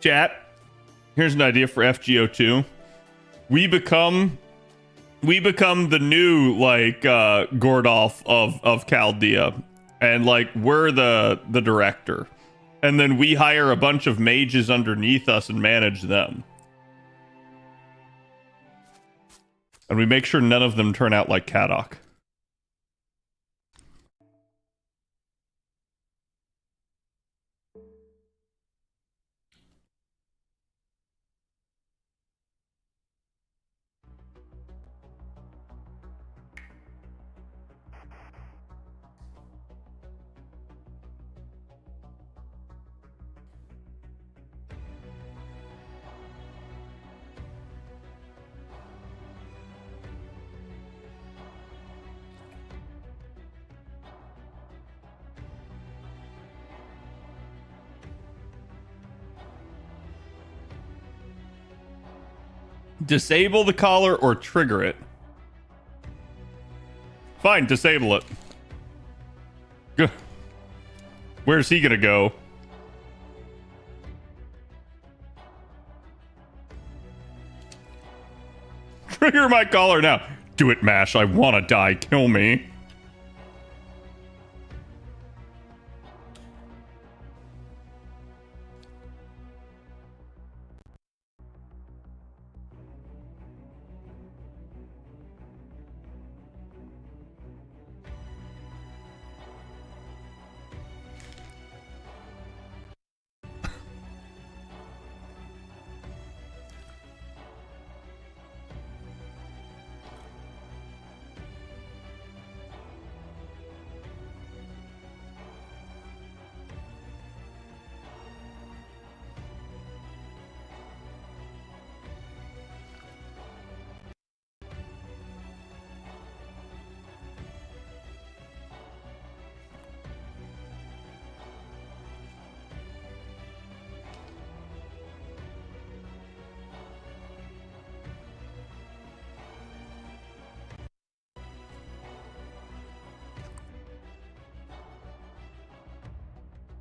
Speaker 1: Chat, here's an idea for FGO 2. We become the new like Gordolf of Chaldea, and like we're the director, and then we hire a bunch of mages underneath us and manage them, and we make sure none of them turn out like Kadok. Disable the collar or trigger it. Fine, disable it. Good. Where's he gonna go? Trigger my collar now. Do it, Mash. I wanna die. Kill me.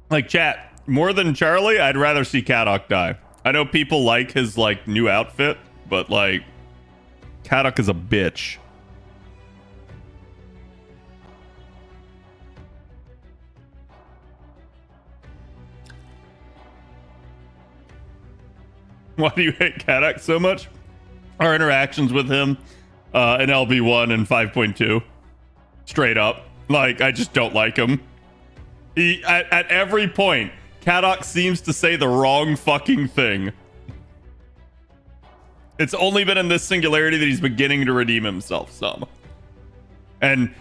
Speaker 1: Like, chat, more than Charlie, I'd rather see Kadok die. I know people like his, like, new outfit, but, like, Kadok is a bitch. Why do you hate Kadok so much? Our interactions with him in LB1 and 5.2. Straight up. Like, I just don't like him. He, at every point, Kadok seems to say the wrong fucking thing. It's only been in this singularity that he's beginning to redeem himself some. And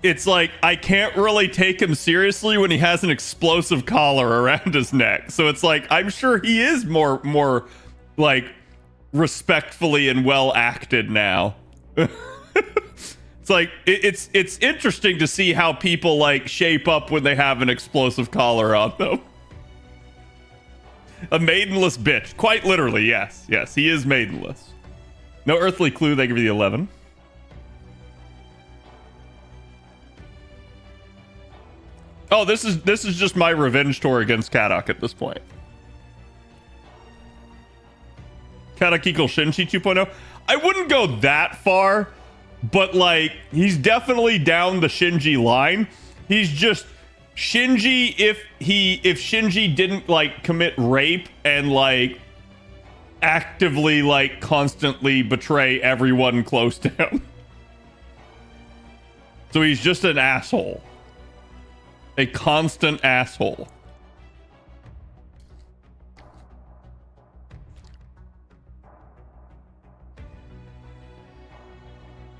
Speaker 1: it's like, I can't really take him seriously when he has an explosive collar around his neck. So it's like, I'm sure he is more like, respectfully and well acted now. It's like, it's interesting to see how people, like, shape up when they have an explosive collar on them. A maidenless bitch. Quite literally, yes. Yes, he is maidenless. No earthly clue, they give you the 11. Oh, this is just my revenge tour against Kadok at this point. Kadok equals Shinji 2.0. I wouldn't go that far, but, like, he's definitely down the Shinji line. He's just Shinji if Shinji didn't, like, commit rape and, like, actively, like, constantly betray everyone close to him. So he's just an asshole. A constant asshole.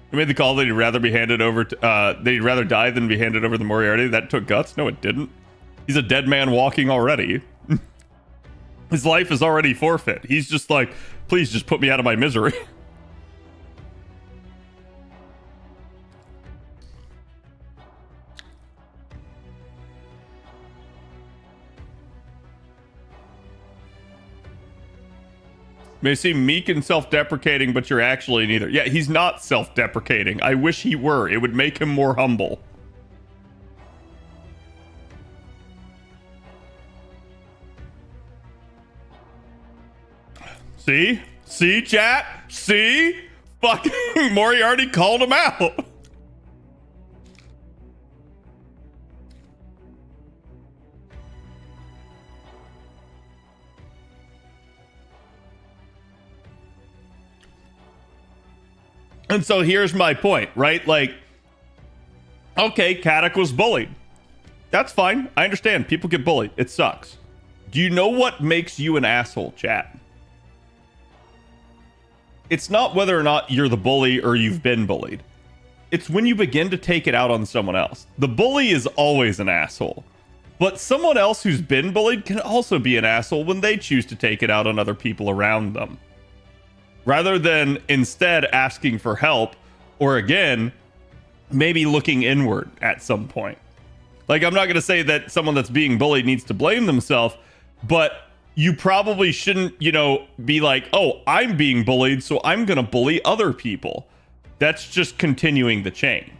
Speaker 1: He made the call that he'd rather be handed over to, that he'd rather die than be handed over to Moriarty. That took guts. No, it didn't. He's a dead man walking already. His life is already forfeit. He's just like, please just put me out of my misery. May seem meek and self-deprecating, but you're actually neither. Yeah, he's not self-deprecating. I wish he were. It would make him more humble. See? See, chat? See? Fucking Moriarty called him out. And so here's my point, right? Like, okay, Kadok was bullied. That's fine. I understand. People get bullied. It sucks. Do you know what makes you an asshole, chat? It's not whether or not you're the bully or you've been bullied. It's when you begin to take it out on someone else. The bully is always an asshole. But someone else who's been bullied can also be an asshole when they choose to take it out on other people around them. Rather than instead asking for help, or again, maybe looking inward at some point. Like, I'm not going to say that someone that's being bullied needs to blame themselves, but you probably shouldn't, you know, be like, oh, I'm being bullied, so I'm going to bully other people. That's just continuing the chain.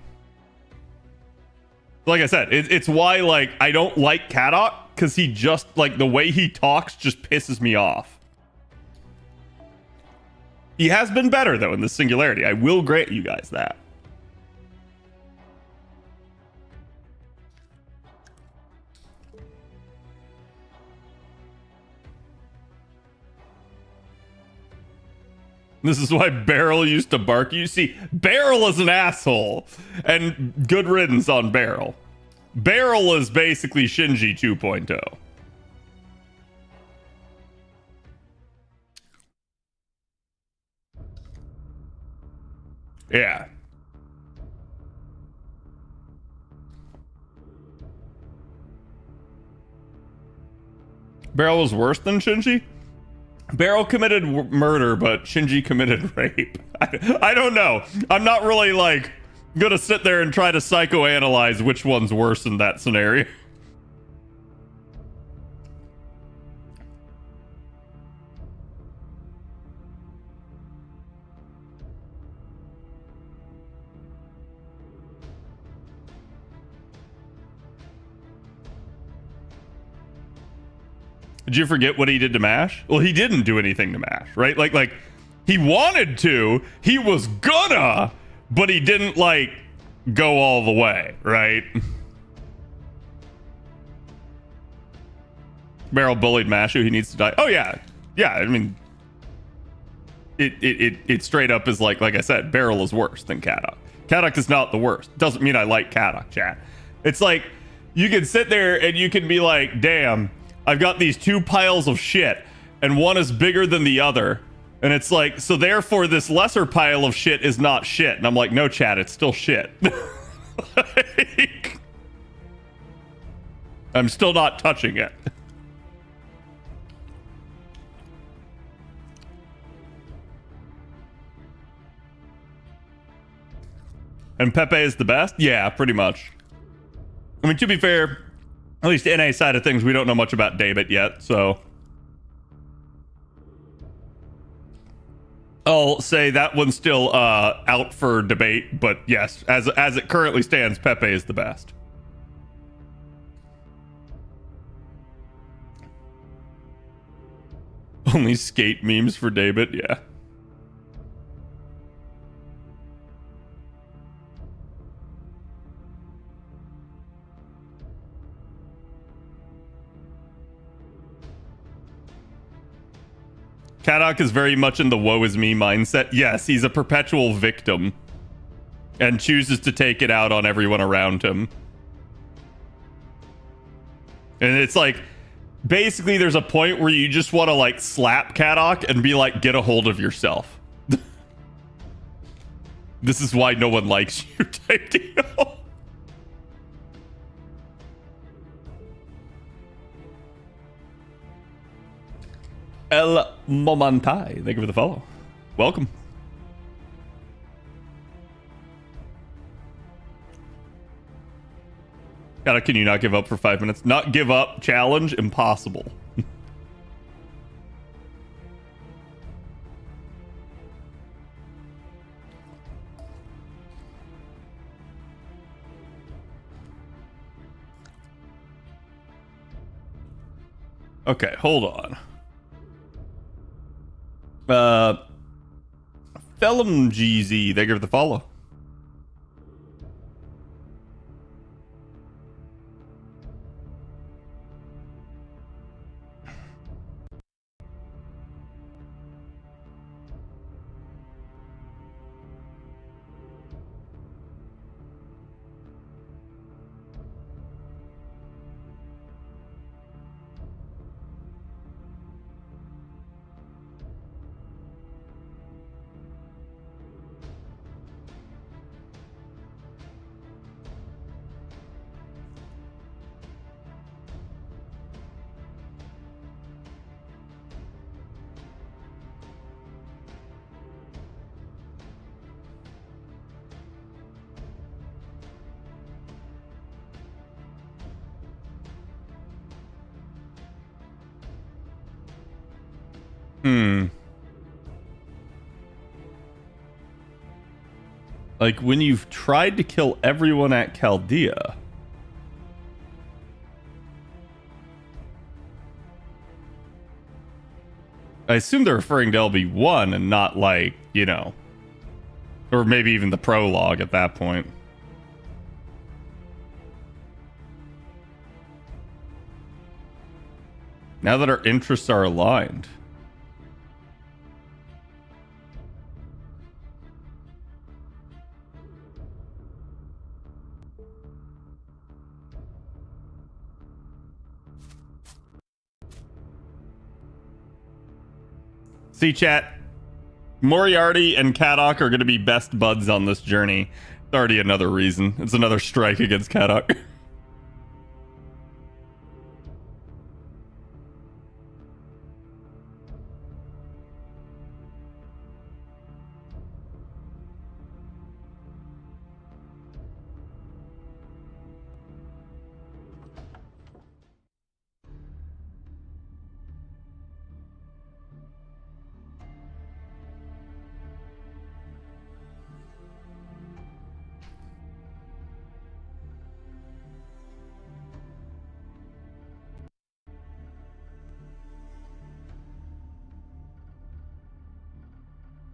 Speaker 1: Like I said, it's why, like, I don't like Kadok, because he just, like, the way he talks just pisses me off. He has been better, though, in this singularity. I will grant you guys that. This is why Beryl used to bark. You see, Beryl is an asshole. And good riddance on Beryl. Beryl is basically Shinji 2.0. Yeah. Beryl was worse than Shinji? Beryl committed murder, but Shinji committed rape. I don't know. I'm not really, like, gonna sit there and try to psychoanalyze which one's worse in that scenario. Did you forget what he did to Mash? Well, he didn't do anything to Mash, right? Like he wanted to, he was gonna, but he didn't like go all the way, right? Beryl bullied Mashu, he needs to die. Oh yeah. Yeah, I mean it straight up is like I said, Beryl is worse than Kadok. Kadok is not the worst. Doesn't mean I like Kadok, chat. It's like you can sit there and you can be like, damn, I've got these two piles of shit and one is bigger than the other. And it's like, so therefore this lesser pile of shit is not shit. And I'm like, no, chat, it's still shit. Like, I'm still not touching it. And Pepe is the best? Yeah, pretty much. I mean, to be fair, at least NA side of things, we don't know much about David yet, so I'll say that one's still out for debate, but yes, as it currently stands, Pepe is the best. Only skate memes for David, yeah. Kadok is very much in the woe is me mindset. Yes, he's a perpetual victim and chooses to take it out on everyone around him. And it's like, basically there's a point where you just want to like slap Kadok and be like, get a hold of yourself. This is why no one likes you type deal. El Momentai, thank you for the follow. Welcome. Can you not give up for 5 minutes? Not give up challenge? Impossible. Okay, hold on. Felum GZ, thank you for the follow. Like when you've tried to kill everyone at Chaldea. I assume they're referring to LB1 and not like, you know, or maybe even the prologue at that point. Now that our interests are aligned. See, chat, Moriarty and Kadok are going to be best buds on this journey. It's already another reason. It's another strike against Kadok.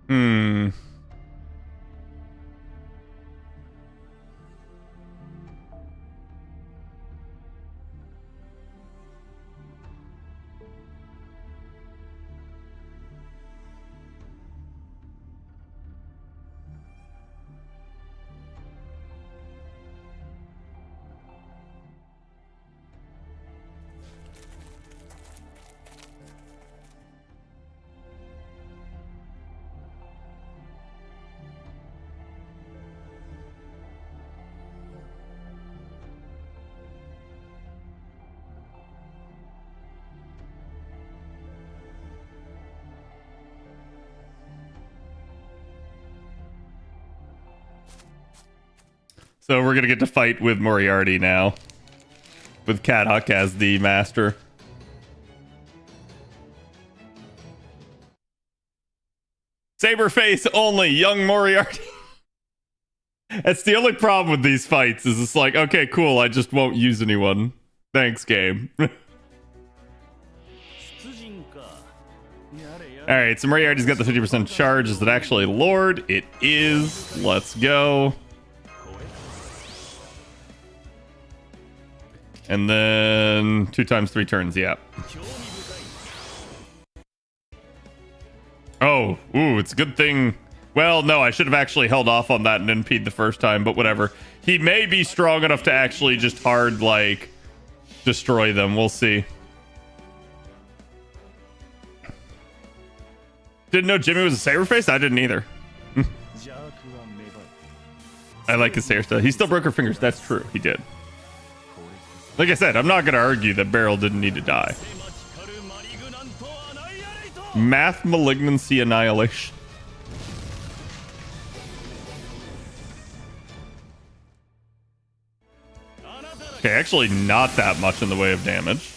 Speaker 1: Hmm. So we're gonna get to fight with Moriarty now, with Kadok as the master. Saberface only, young Moriarty. That's the only problem with these fights, is it's like, okay, cool, I just won't use anyone. Thanks, game. Alright, so Moriarty's got the 50% charge. Is it actually Lord? It is. Let's go. And then 2 times 3 turns, yeah. Oh, ooh, it's a good thing. Well, no, I should have actually held off on that and NP'd the first time, but whatever. He may be strong enough to actually just hard, like, destroy them. We'll see. Didn't know Jimmy was a Saberface? I didn't either. I like his hairstyle. He still broke her fingers. That's true. He did. Like I said, I'm not going to argue that Beryl didn't need to die. Math Malignancy Annihilation. Okay, actually not that much in the way of damage.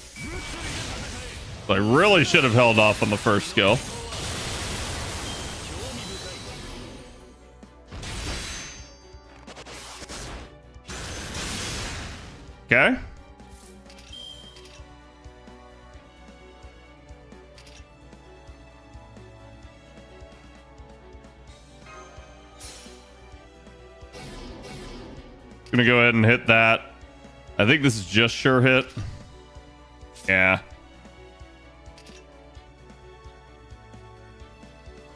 Speaker 1: So I really should have held off on the first skill. Okay. Gonna go ahead and hit that. I think this is just sure hit. Yeah.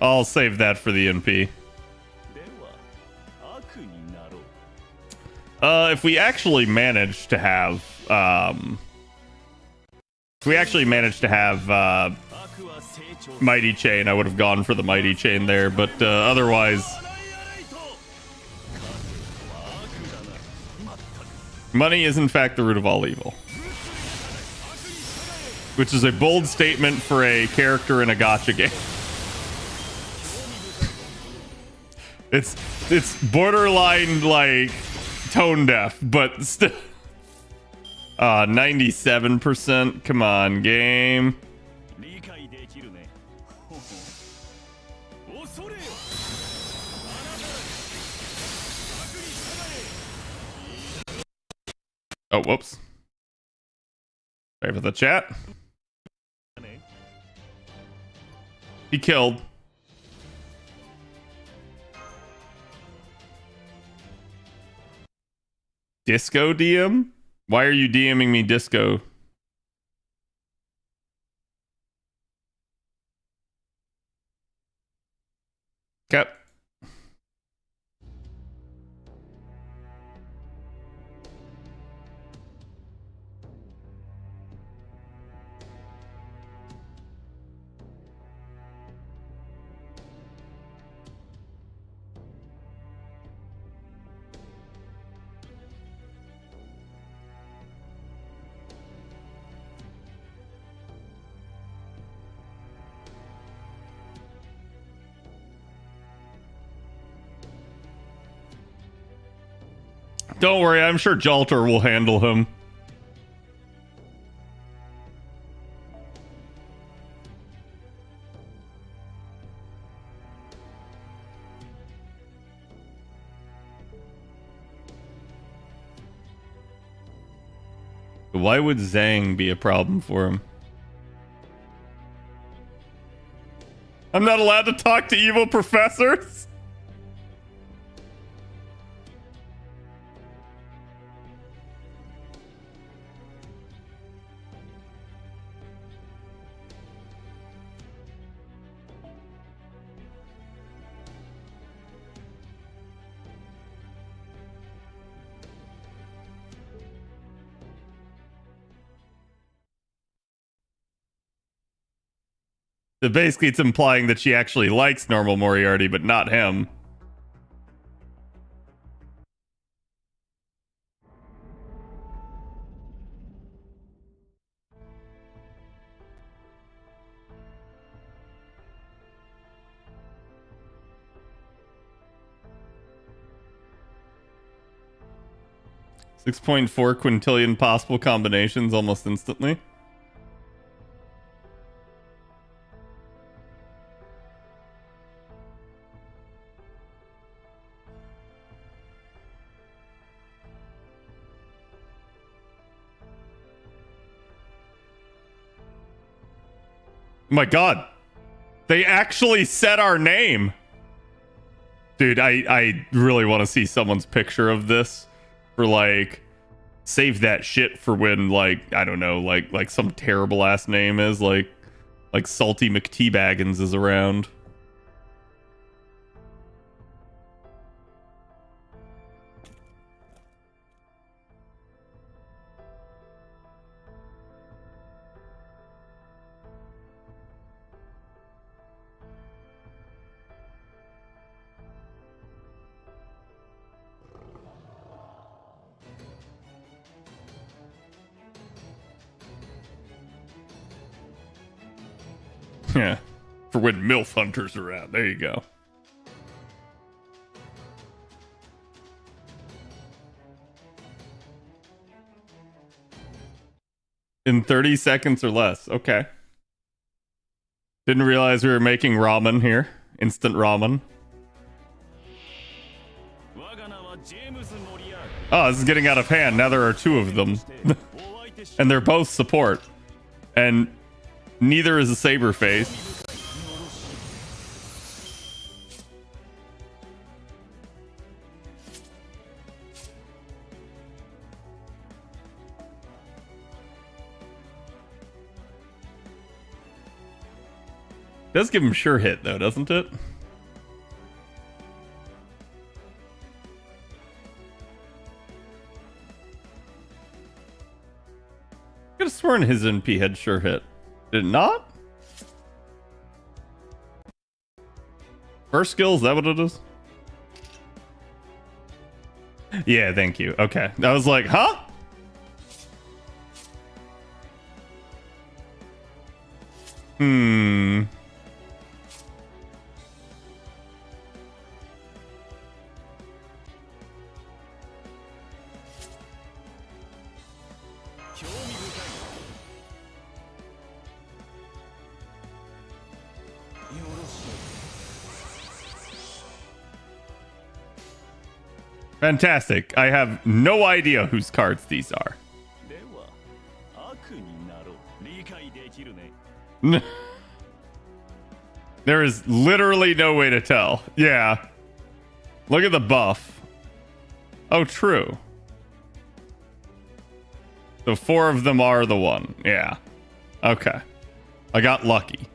Speaker 1: I'll save that for the NP. If we actually manage to have, Mighty Chain, I would have gone for the Mighty Chain there, but otherwise, money is in fact the root of all evil, which is a bold statement for a character in a gacha game. It's borderline like tone deaf, but still. 97%. Come on, game. Oh, whoops. Sorry for the chat. He killed. Disco DM? Why are you DMing me Disco? Okay. Don't worry, I'm sure Jalter will handle him. Why would Zhang be a problem for him? I'm not allowed to talk to evil professors. So basically, it's implying that she actually likes normal Moriarty, but not him. $6.4 quintillion possible combinations almost instantly. My god, they actually said our name. Dude, I really want to see someone's picture of this for like, save that shit for when, like, I don't know, like some terrible ass name is like Salty McTeabaggins is around. Yeah, for when MILF hunters are out. There you go. In 30 seconds or less. Okay. Didn't realize we were making ramen here. Instant ramen. Oh, this is getting out of hand. Now there are two of them. And they're both support. And neither is a Saberface. Does give him sure hit though, doesn't it? I could have sworn his NP had sure hit. Did it not? First skill, is that what it is? Yeah, thank you. Okay. I was like, huh? Fantastic. I have no idea whose cards these are. There is literally no way to tell. Yeah. Look at the buff. Oh, true. So 4 of them are the one. Yeah. Okay. I got lucky.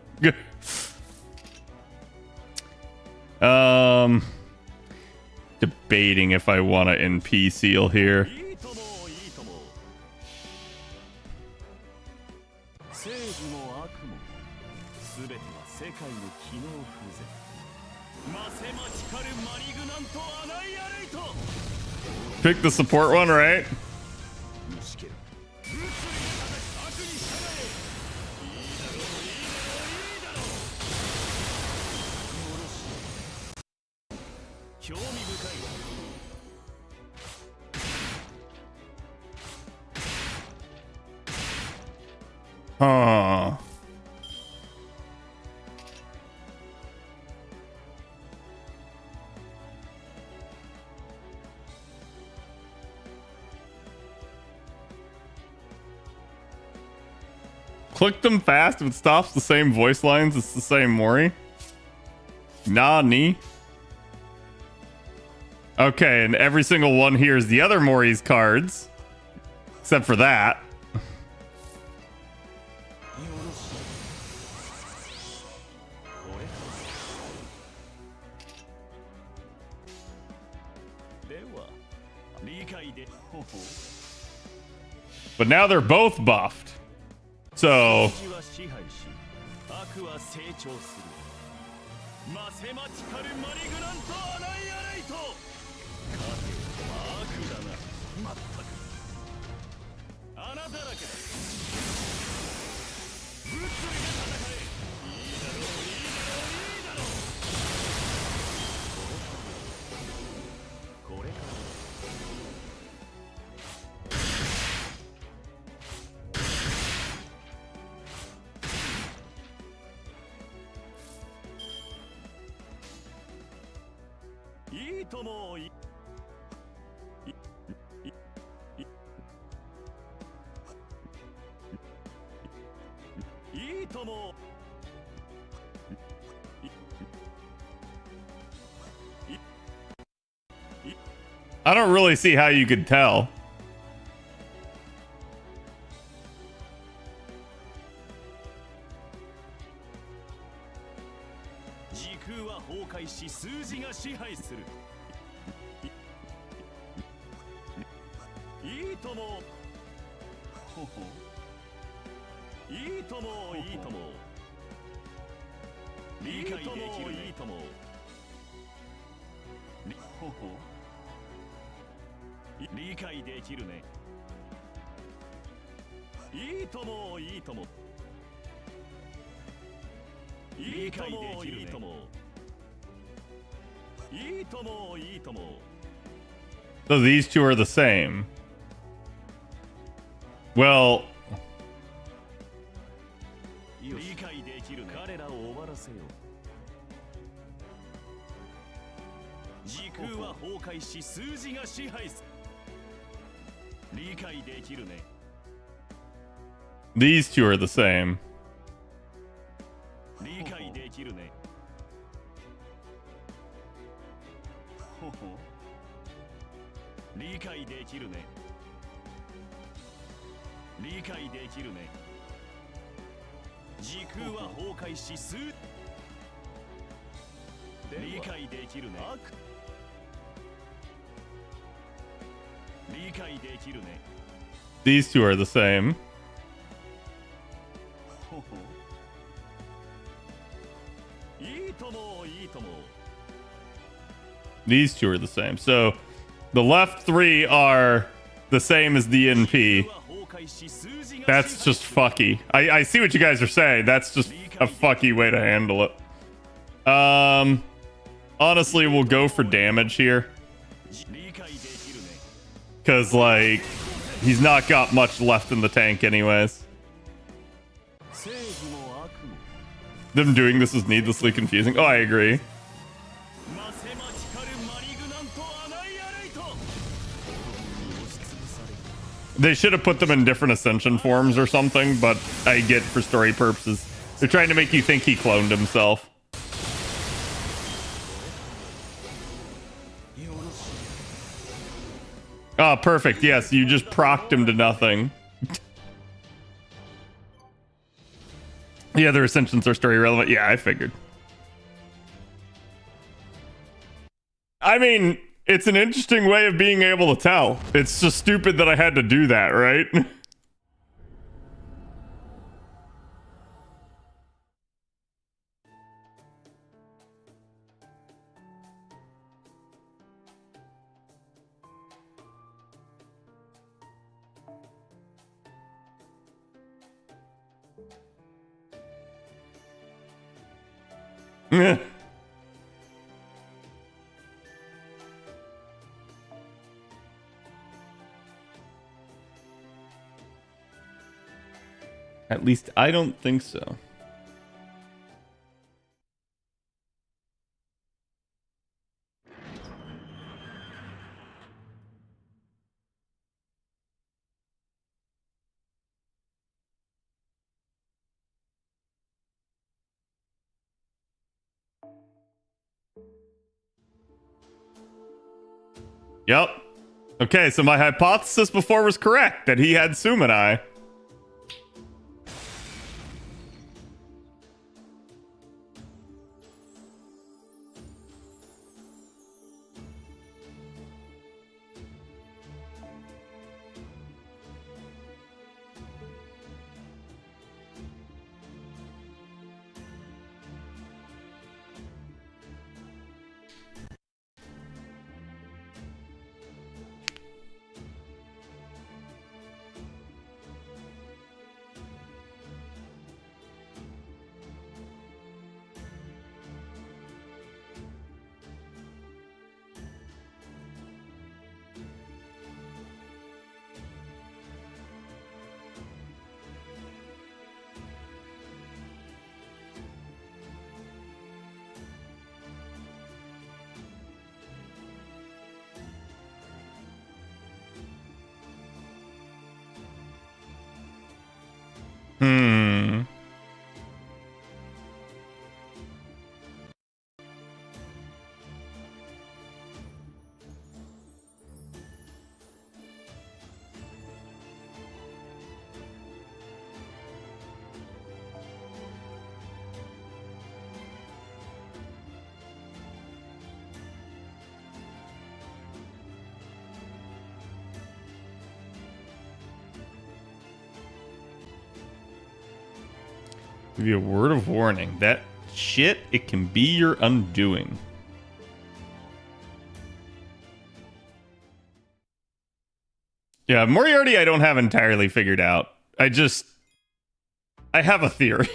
Speaker 1: Debating if I want to NP seal here. Pick the support one, right? Huh. Click them fast if it stops the same voice lines. It's the same Mori. Nani? Okay, and every single one here is the other Mori's cards. Except for that. But now they're both buffed. So... I don't really see how you could tell. So these two are the same. Well... These two are the same. These two are the same. These two are the same. So the left three are the same as the NP. That's just fucky. I see what you guys are saying. That's just a fucky way to handle it. Honestly, we'll go for damage here. Because, like, he's not got much left in the tank anyways. Them doing this is needlessly confusing. Oh, I agree. They should have put them in different ascension forms or something, but I get for story purposes. They're trying to make you think he cloned himself. Oh, perfect. Yes, you just procced him to nothing. The other ascensions are story relevant. Yeah, I figured. I mean, it's an interesting way of being able to tell. It's just stupid that I had to do that, right? At least I don't think so. Yep. Okay, so my hypothesis before was correct, that he had Sumanai. Hmm. Give you a word of warning. That shit, it can be your undoing. Yeah, Moriarty I don't have entirely figured out. I have a theory.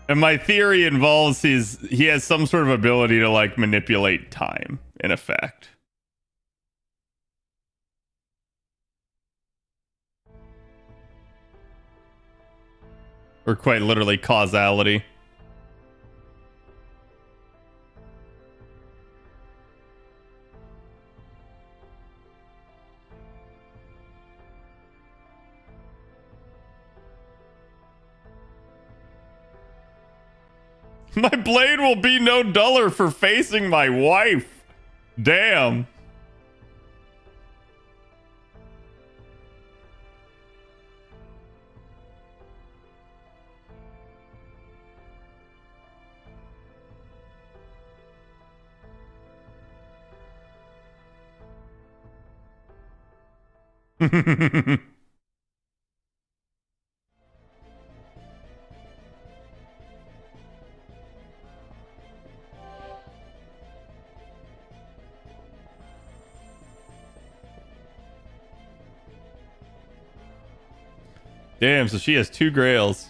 Speaker 1: And my theory involves he has some sort of ability to like manipulate time, in effect. Or quite literally causality. My blade will be no duller for facing my wife. Damn. Damn, so she has 2 grails.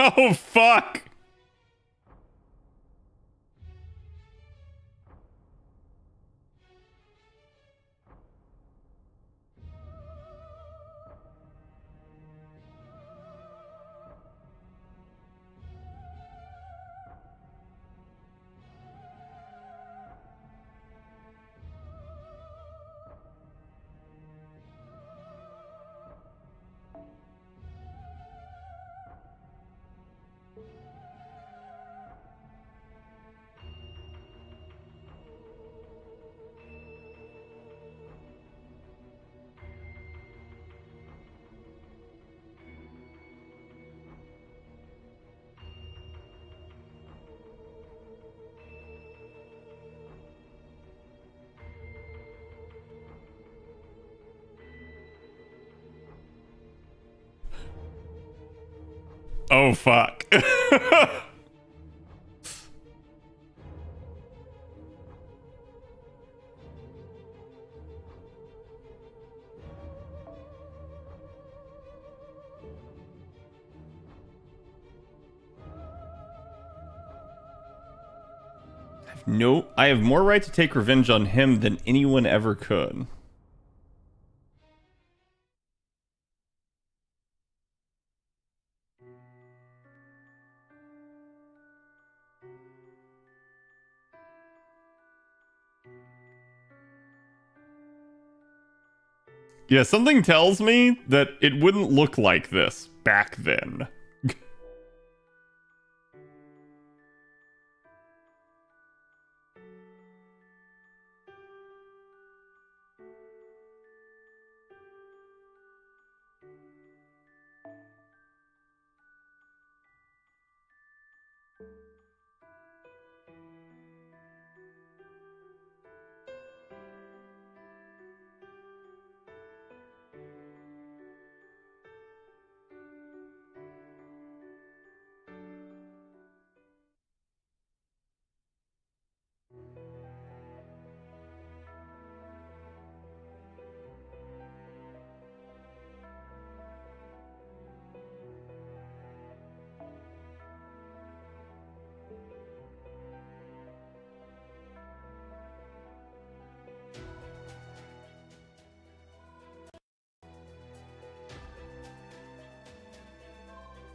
Speaker 1: Oh, fuck. Oh, fuck. No, I have more right to take revenge on him than anyone ever could. Yeah, something tells me that it wouldn't look like this back then.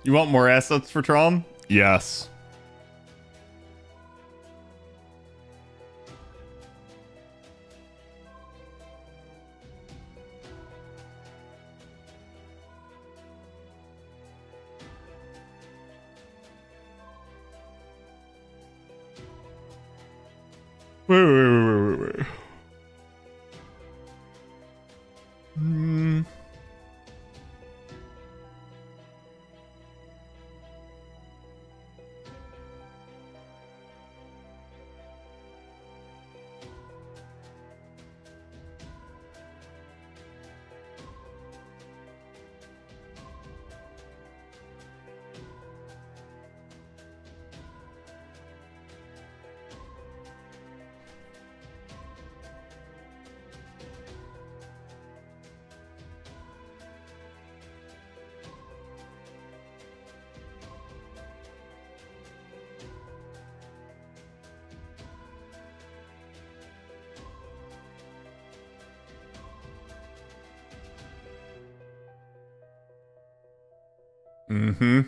Speaker 1: You want more assets for Traum? Yes. Wait. Mm-hmm.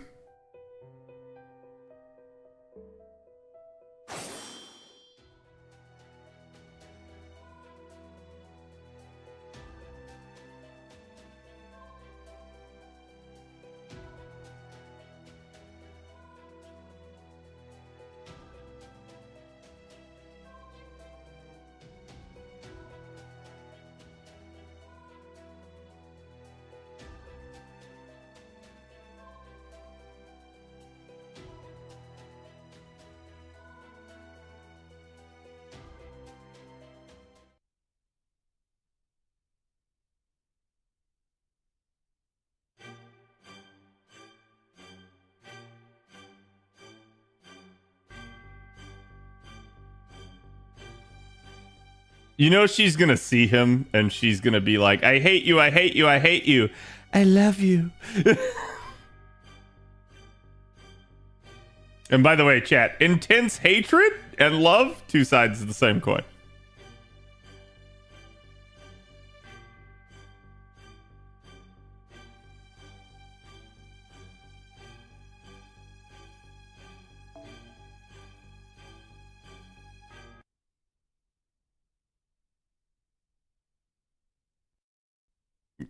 Speaker 1: You know she's gonna see him and she's gonna be like, I hate you, I hate you, I hate you. I love you. And by the way, chat, intense hatred and love, two sides of the same coin.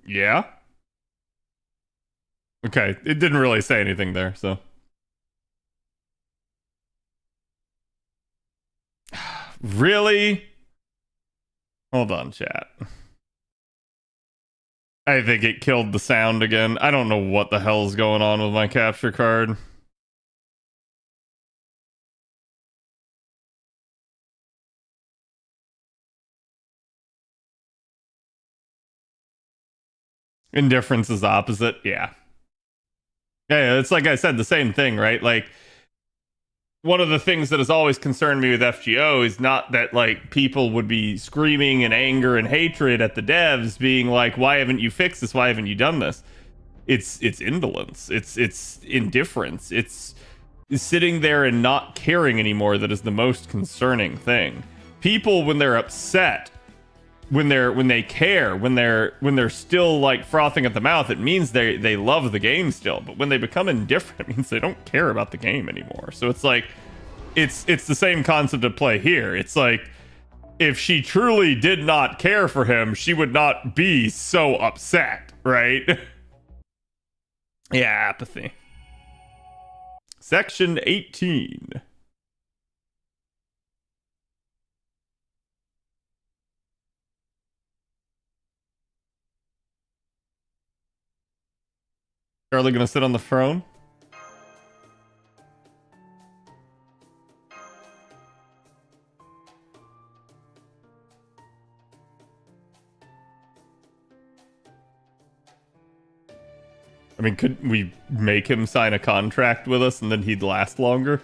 Speaker 1: Yeah. Okay, it didn't really say anything there, so. Really? Hold on, chat. I think it killed the sound again. I don't know what the hell's going on with my capture card. Indifference is opposite. Yeah. Yeah, it's like I said, the same thing, right? Like, one of the things that has always concerned me with FGO is not that, like, people would be screaming in anger and hatred at the devs, being like, why haven't you fixed this? Why haven't you done this? It's indolence. It's indifference. It's sitting there and not caring anymore that is the most concerning thing. People, when they're upset, when they care, when they're still like frothing at the mouth, it means they love the game still. But when they become indifferent, it means they don't care about the game anymore. So it's like it's the same concept at play here. It's like if she truly did not care for him, she would not be so upset, right? Yeah, apathy. Section 18. Charlie gonna sit on the throne? I mean, could we make him sign a contract with us and then he'd last longer?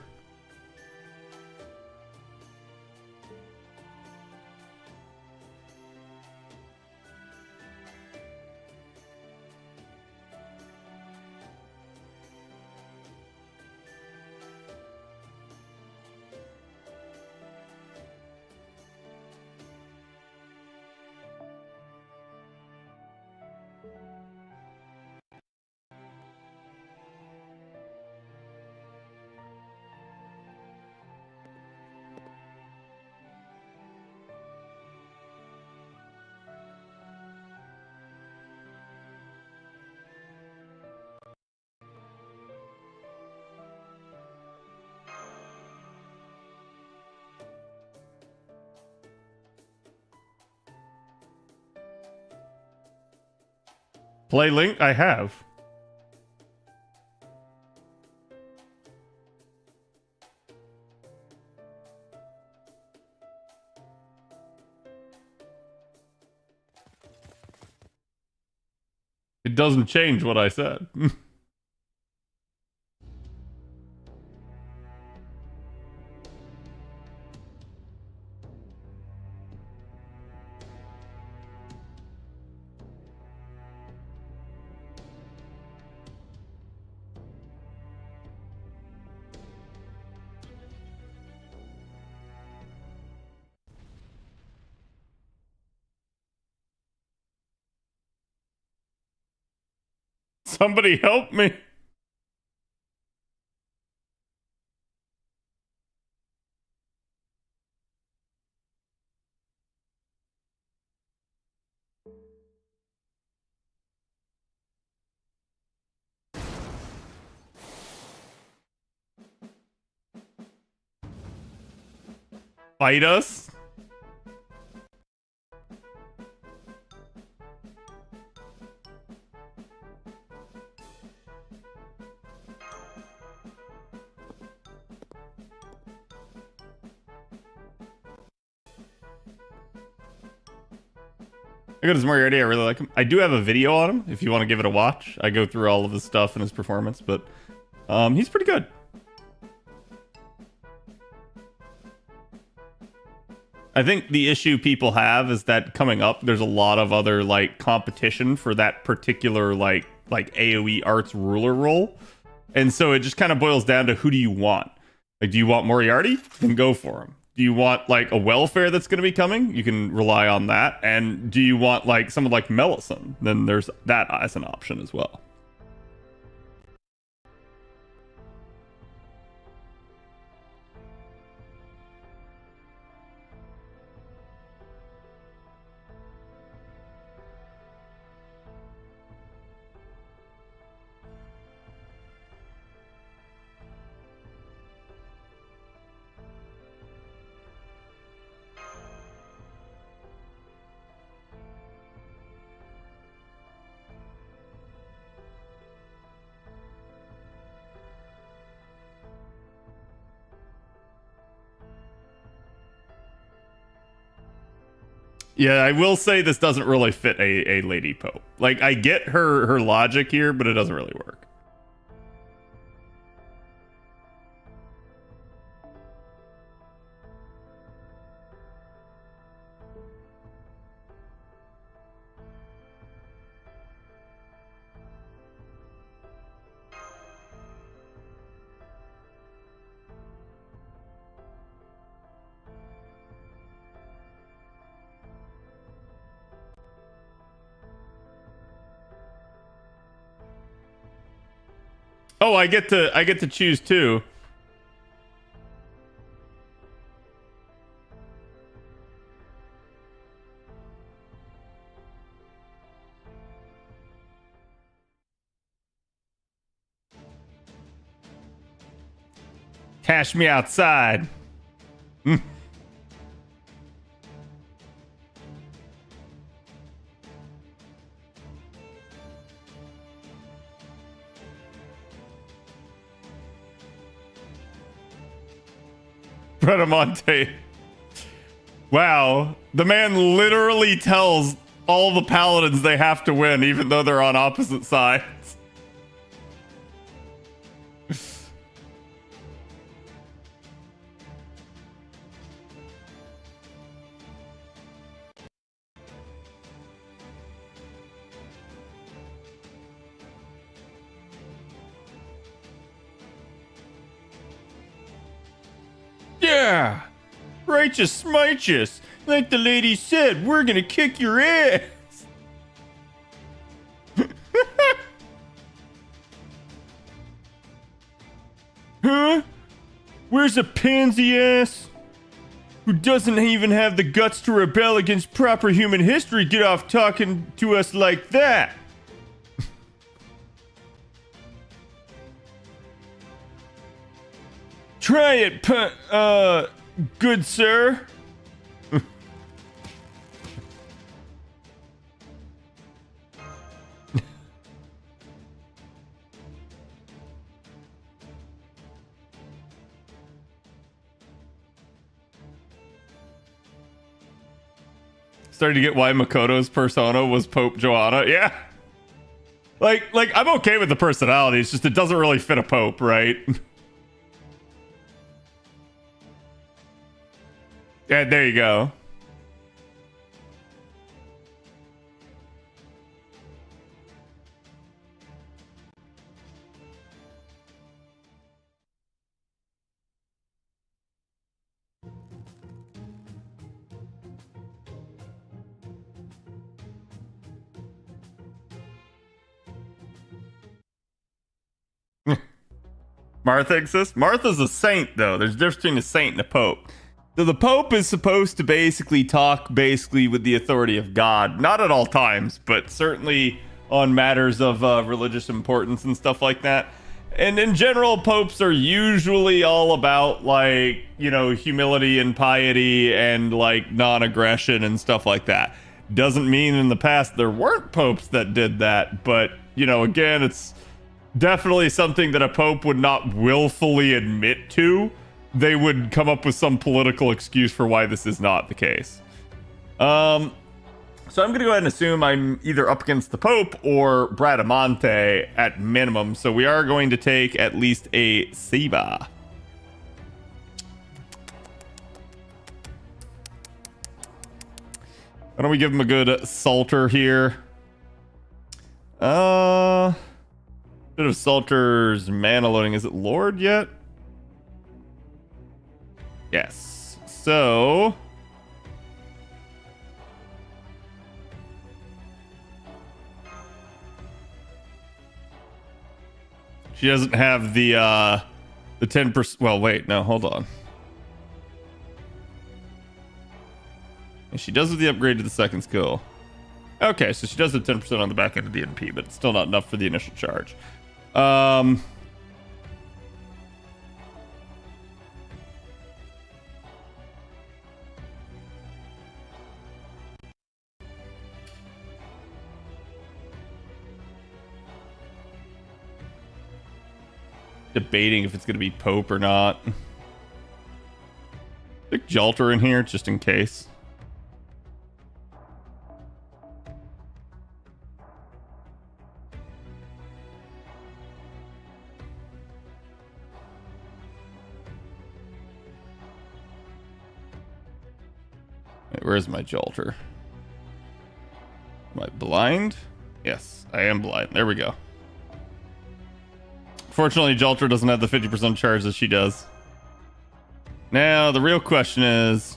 Speaker 1: Play Link? I have. It doesn't change what I said. Somebody help me. Fight us? I got his Moriarty. I really like him. I do have a video on him if you want to give it a watch. I go through all of his stuff and his performance, but he's pretty good. I think the issue people have is that coming up, there's a lot of other like competition for that particular like AoE arts ruler role. And so it just kind of boils down to who do you want? Like, do you want Moriarty? Then go for him. Do you want like a welfare that's going to be coming? You can rely on that. And do you want like someone like Mellison? Then there's that as an option as well. Yeah, I will say this doesn't really fit a Lady Pope. Like, I get her logic here, but it doesn't really work. Oh, I get to choose two. Cash me outside. Bradamante. Wow. The man literally tells all the paladins they have to win, even though they're on opposite sides. Yeah! Righteous smichus! Like the lady said, we're gonna kick your ass! Huh? Where's a pansy ass? Who doesn't even have the guts to rebel against proper human history get off talking to us like that? Try it, good sir. Starting to get why Makoto's persona was Pope Joanna. Yeah. Like I'm okay with the personality. It's just it doesn't really fit a pope, right? Yeah, there you go. Martha exists? Martha's a saint, though. There's a difference between a saint and a pope. So the Pope is supposed to basically talk with the authority of God. Not at all times, but certainly on matters of religious importance and stuff like that. And in general, popes are usually all about, like, you know, humility and piety and, like, non-aggression and stuff like that. Doesn't mean in the past there weren't popes that did that, but, you know, again, it's definitely something that a pope would not willfully admit to. They would come up with some political excuse for why this is not the case. So I'm going to go ahead and assume I'm either up against the Pope or Bradamante at minimum. So we are going to take at least a Siba. Why don't we give him a good Salter here? Bit of Salter's mana loading. Is it Lord yet? Yes. So she doesn't have the 10%. Well, wait, no, hold on. And she does with the upgrade to the second skill. Okay, so she does have 10% on the back end of the NP, but it's still not enough for the initial charge. Debating if it's going to be Pope or not. Stick Jalter in here just in case. Wait, where's my Jalter? Am I blind? Yes, I am blind. There we go. Fortunately, Jalter doesn't have the 50% charge that she does. Now, the real question is...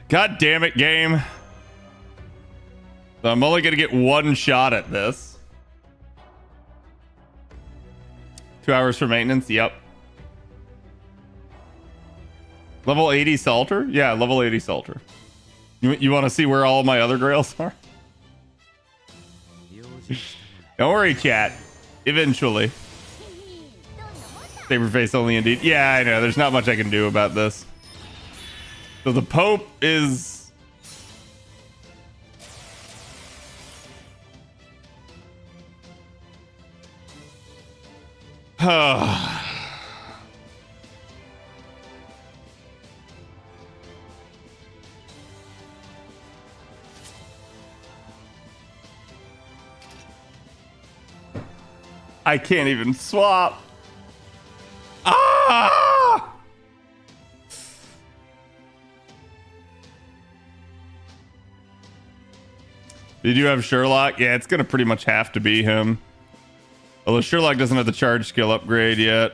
Speaker 1: God damn it, game. So I'm only going to get one shot at this. 2 hours for maintenance. Yep. Level 80 Salter? Yeah, level 80 Salter. You want to see where all my other grails are? Don't worry, chat. Eventually. Saberface only indeed. Yeah, I know. There's not much I can do about this. So the Pope is... I can't even swap. Ah! Did you have Sherlock? Yeah, it's gonna pretty much have to be him. Although Sherlock doesn't have the charge skill upgrade yet.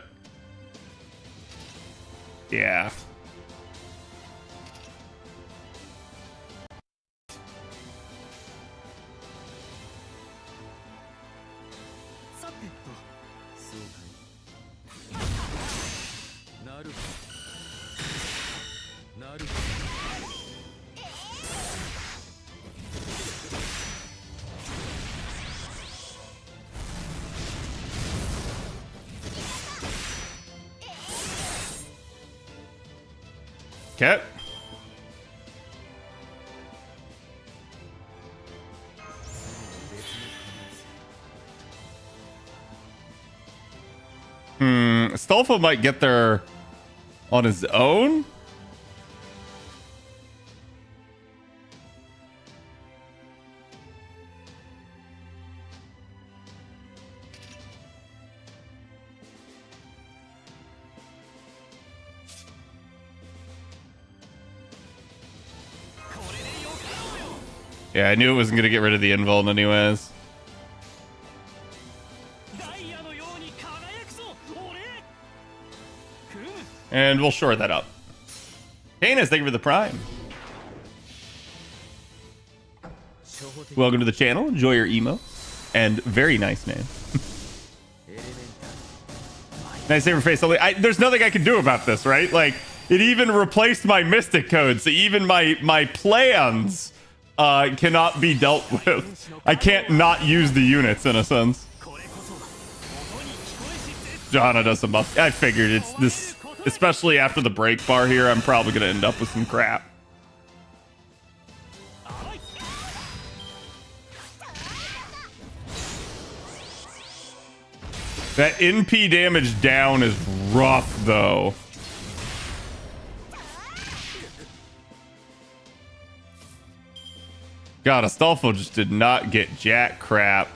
Speaker 1: Yeah. Okay. Stolfo might get there on his own. Yeah, I knew it wasn't going to get rid of the invuln anyways. And we'll shore that up. Canis, thank you for the prime. Welcome to the channel. Enjoy your emo. And very nice name. Nice Saberface only. There's nothing I can do about this, right? Like, it even replaced my Mystic code, so even my plans cannot be dealt with. I can't not use the units in a sense. Jana does some buff. I figured it's this, especially after the break bar here, I'm probably going to end up with some crap. That NP damage down is rough, though. God, Astolfo just did not get jack crap.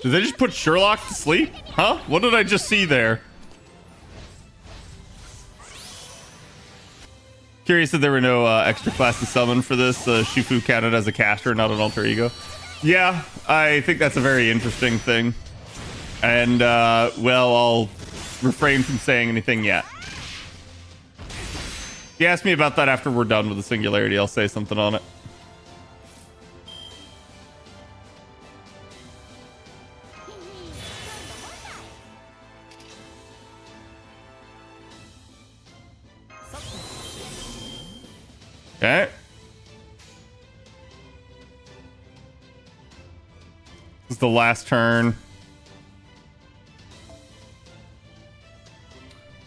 Speaker 1: Did they just put Sherlock to sleep? Huh? What did I just see there? Curious if there were no extra classes summoned for this. Shifu counted as a caster, not an alter ego. Yeah, I think that's a very interesting thing. And, well, I'll refrain from saying anything yet. If you ask me about that after we're done with the Singularity, I'll say something on it. Okay. This is the last turn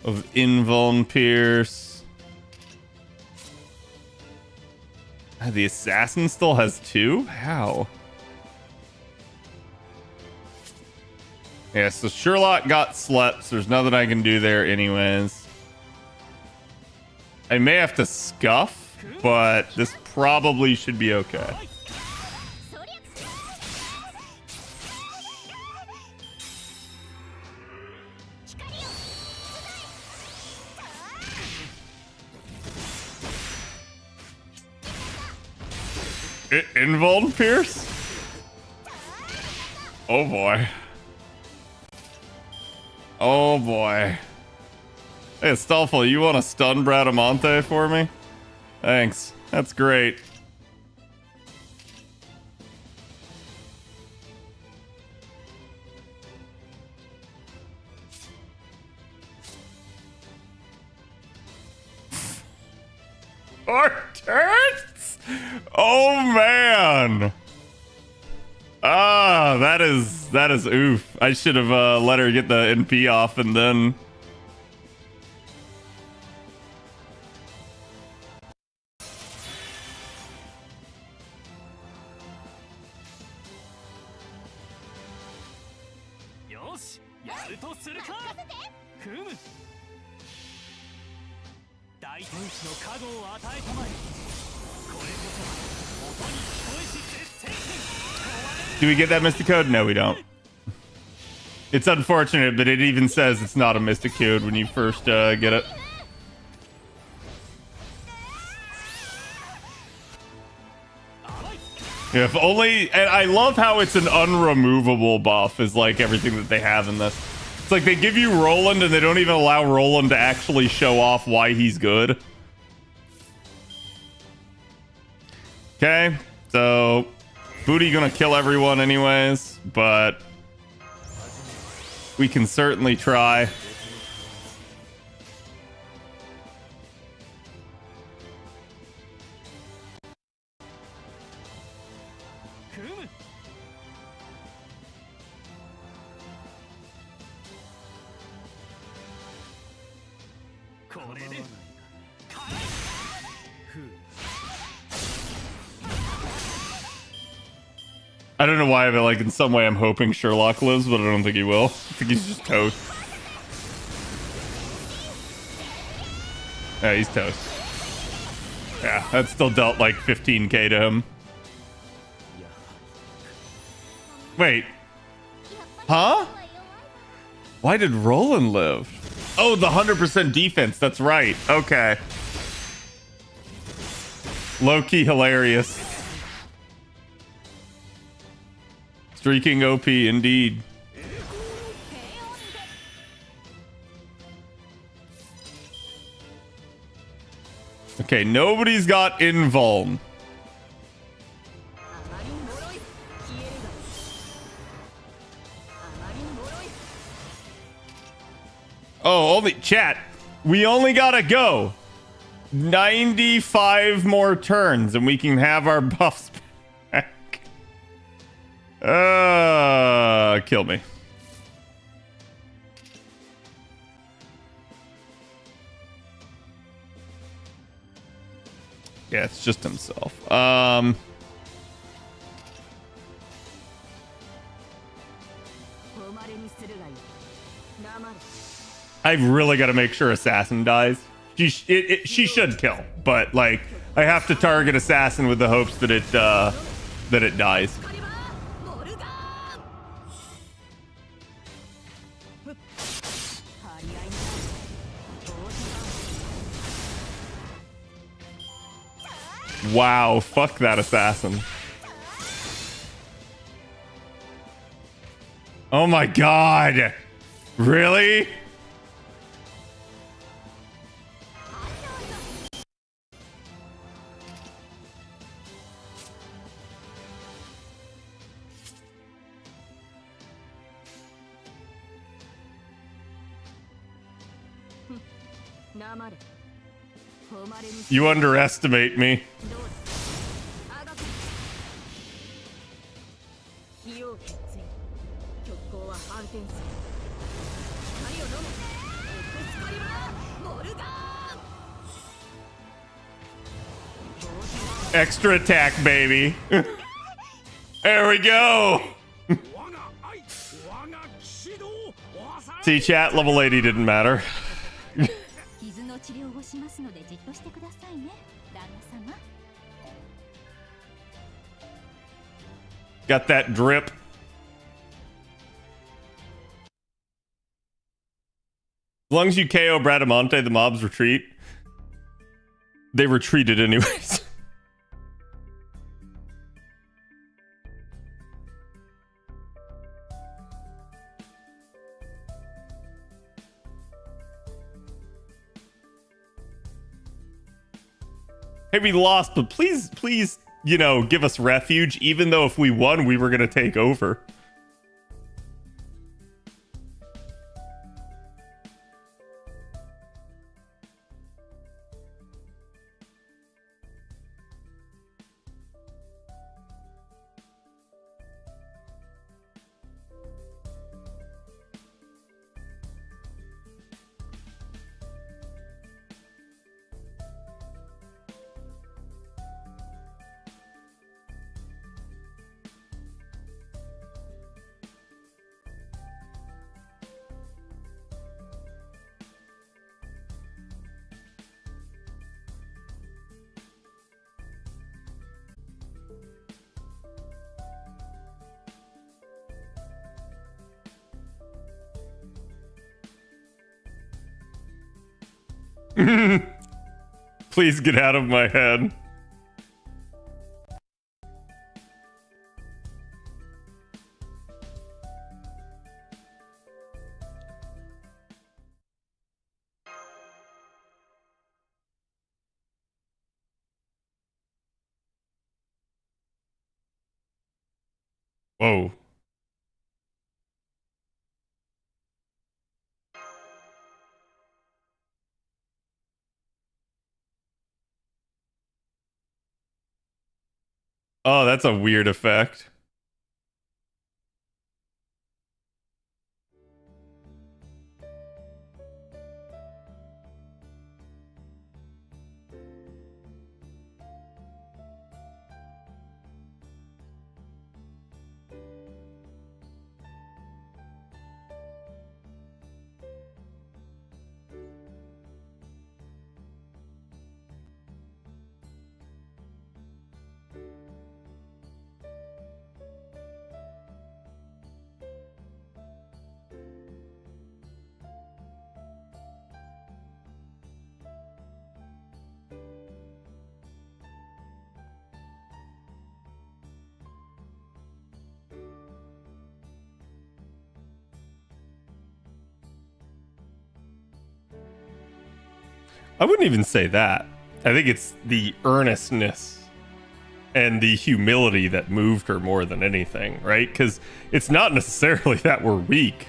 Speaker 1: of Invuln Pierce. The assassin still has 2? How? Yeah, so Sherlock got slept, so there's nothing I can do there anyways. I may have to scuff. but this probably should be okay. Invuln Pierce? Oh boy. Oh boy. Hey, Stolfel, you want to stun Bradamante for me? Thanks. That's great. Four turns? Oh man. Ah, that is oof. I should have let her get the NP off and then. Do we get that Mystic Code? No, we don't. It's unfortunate, but it even says it's not a Mystic Code when you first get it. Yeah, if only... And I love how it's an unremovable buff is like everything that they have in this. It's like they give you Roland and they don't even allow Roland to actually show off why he's good. Okay, so... Booty gonna kill everyone anyways, but we can certainly try. I don't know why, but like in some way I'm hoping Sherlock lives, but I don't think he will. I think he's just toast. Yeah, he's toast. Yeah, that still dealt like 15k to him. Wait. Huh? Why did Roland live? Oh, the 100% defense. That's right. Okay. Low-key hilarious. Streaking OP, indeed. Okay, nobody's got invuln. Oh, only chat. We only gotta go 95 more turns and we can have our buffs back. Kill me. Yeah, it's just himself. I've really got to make sure Assassin dies. She should kill, but like I have to target Assassin with the hopes that it dies. Wow, fuck that Assassin. Oh my god. Really? You underestimate me. Extra attack, baby. There we go. See, chat, level 80 didn't matter. Got that drip. As long as you KO Bradamante, the mobs retreat. They retreated anyways. Hey, we lost, but please, please, you know, give us refuge, even though if we won, we were going to take over. Please get out of my head. Whoa. Oh, that's a weird effect. I wouldn't even say that. I think it's the earnestness and the humility that moved her more than anything, right? Because it's not necessarily that we're weak.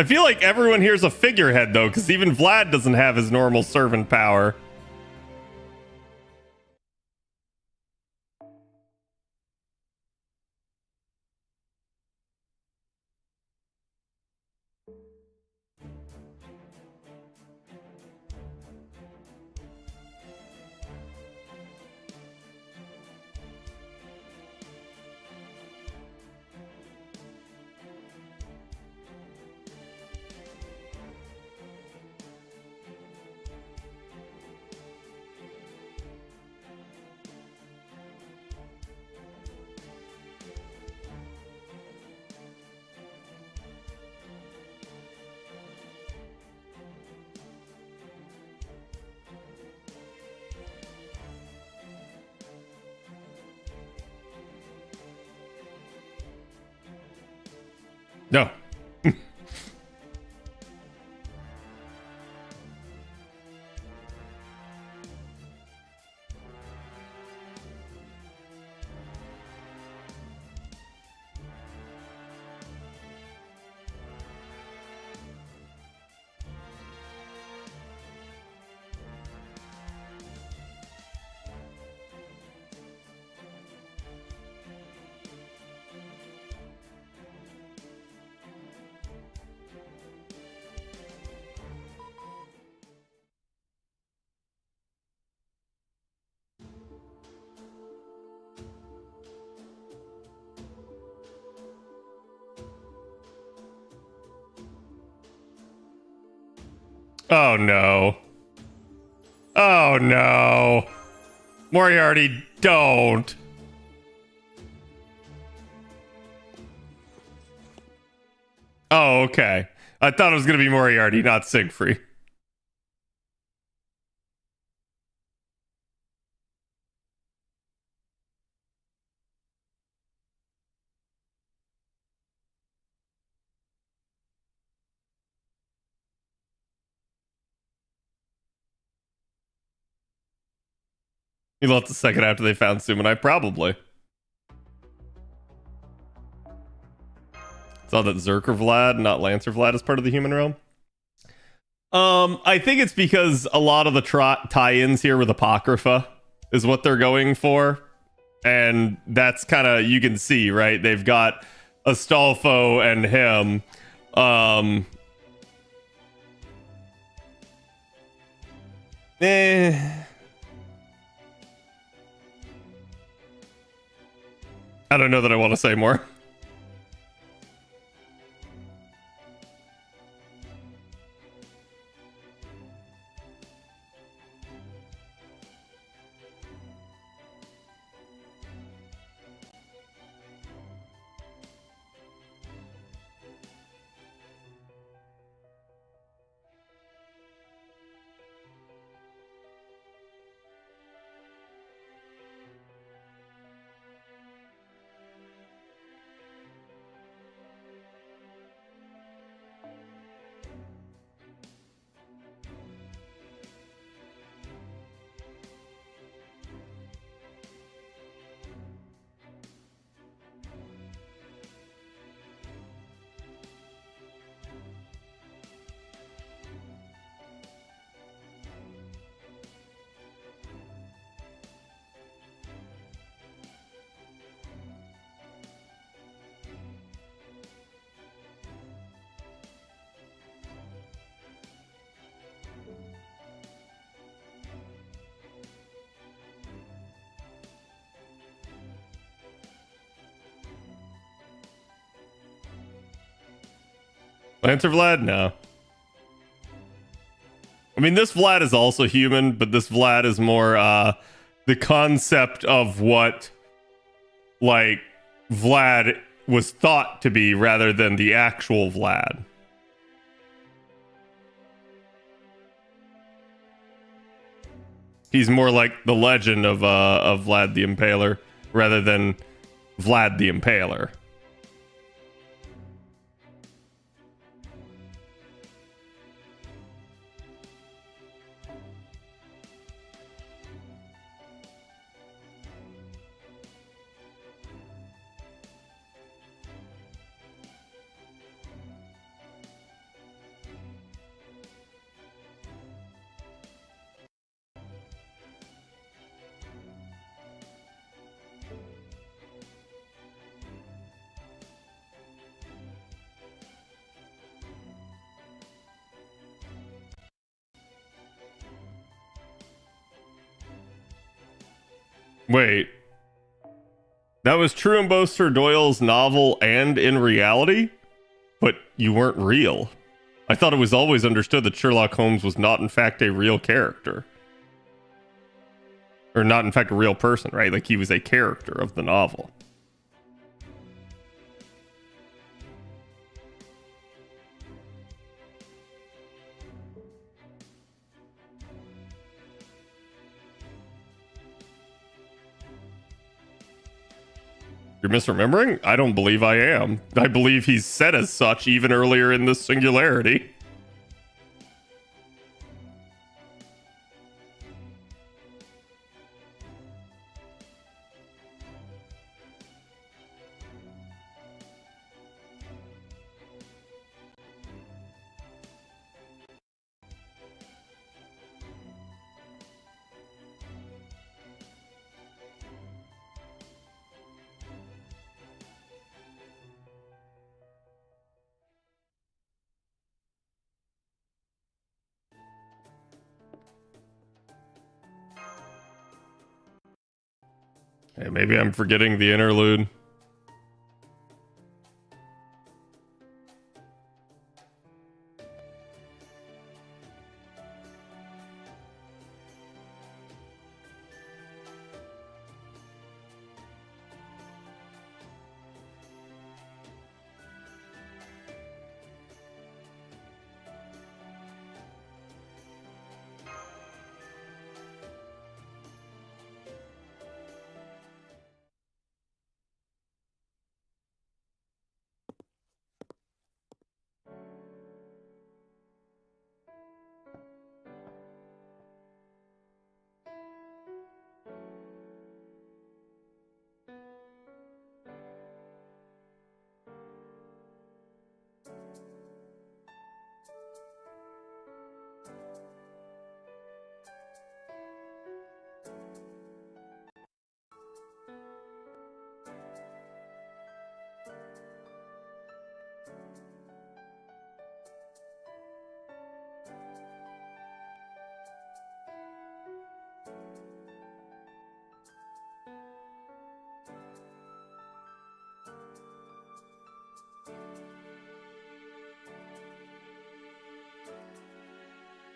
Speaker 1: I feel like everyone here's a figurehead, though, because even Vlad doesn't have his normal servant power. No. Oh no. Oh no. Moriarty, don't. Oh, okay. I thought it was going to be Moriarty, not Siegfried. He left a second after they found Sumonai, probably. Saw that Zerker Vlad, not Lancer Vlad, is part of the human realm. I think it's because a lot of the tie-ins here with Apocrypha is what they're going for. And that's kind of, you can see, right? They've got Astolfo and him. I don't know that I want to say more. Lancer Vlad? No. I mean, this Vlad is also human, but this Vlad is more the concept of what, like, Vlad was thought to be rather than the actual Vlad. He's more like the legend of Vlad the Impaler rather than Vlad the Impaler. Wait. That was true in both Sir Doyle's novel and in reality? But you weren't real. I thought it was always understood that Sherlock Holmes was not in fact a real character. Or not in fact a real person, right? Like he was a character of the novel. You're misremembering? I don't believe I am. I believe he's said as such even earlier in this singularity. Hey, maybe I'm forgetting the interlude.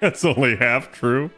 Speaker 1: That's only half true.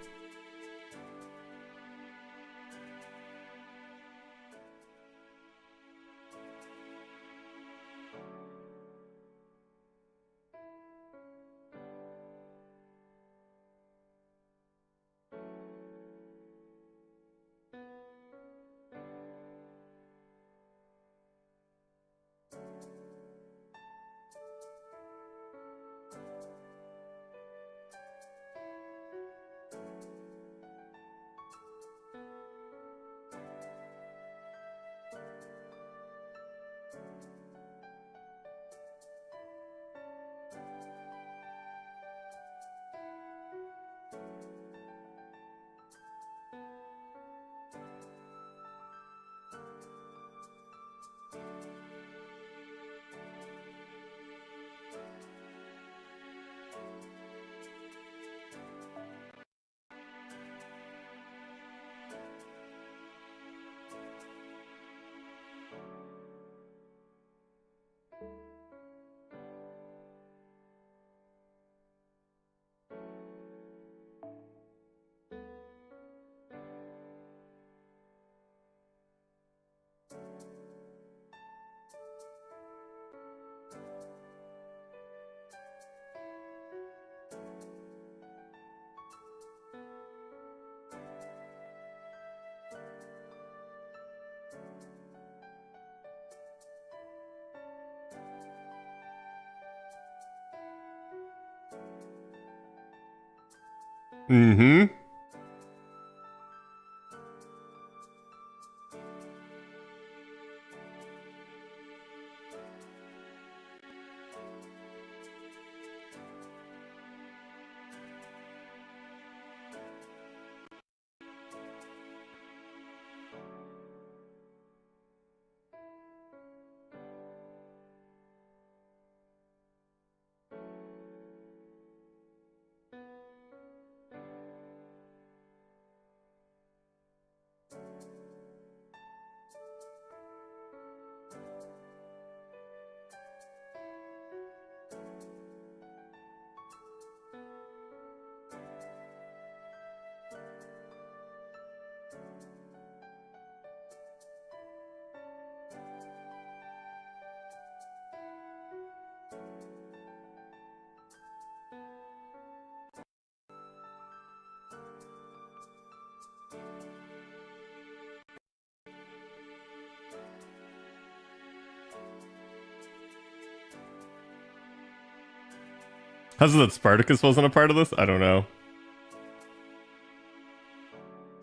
Speaker 1: Mm-hmm. How's it that Spartacus wasn't a part of this? I don't know.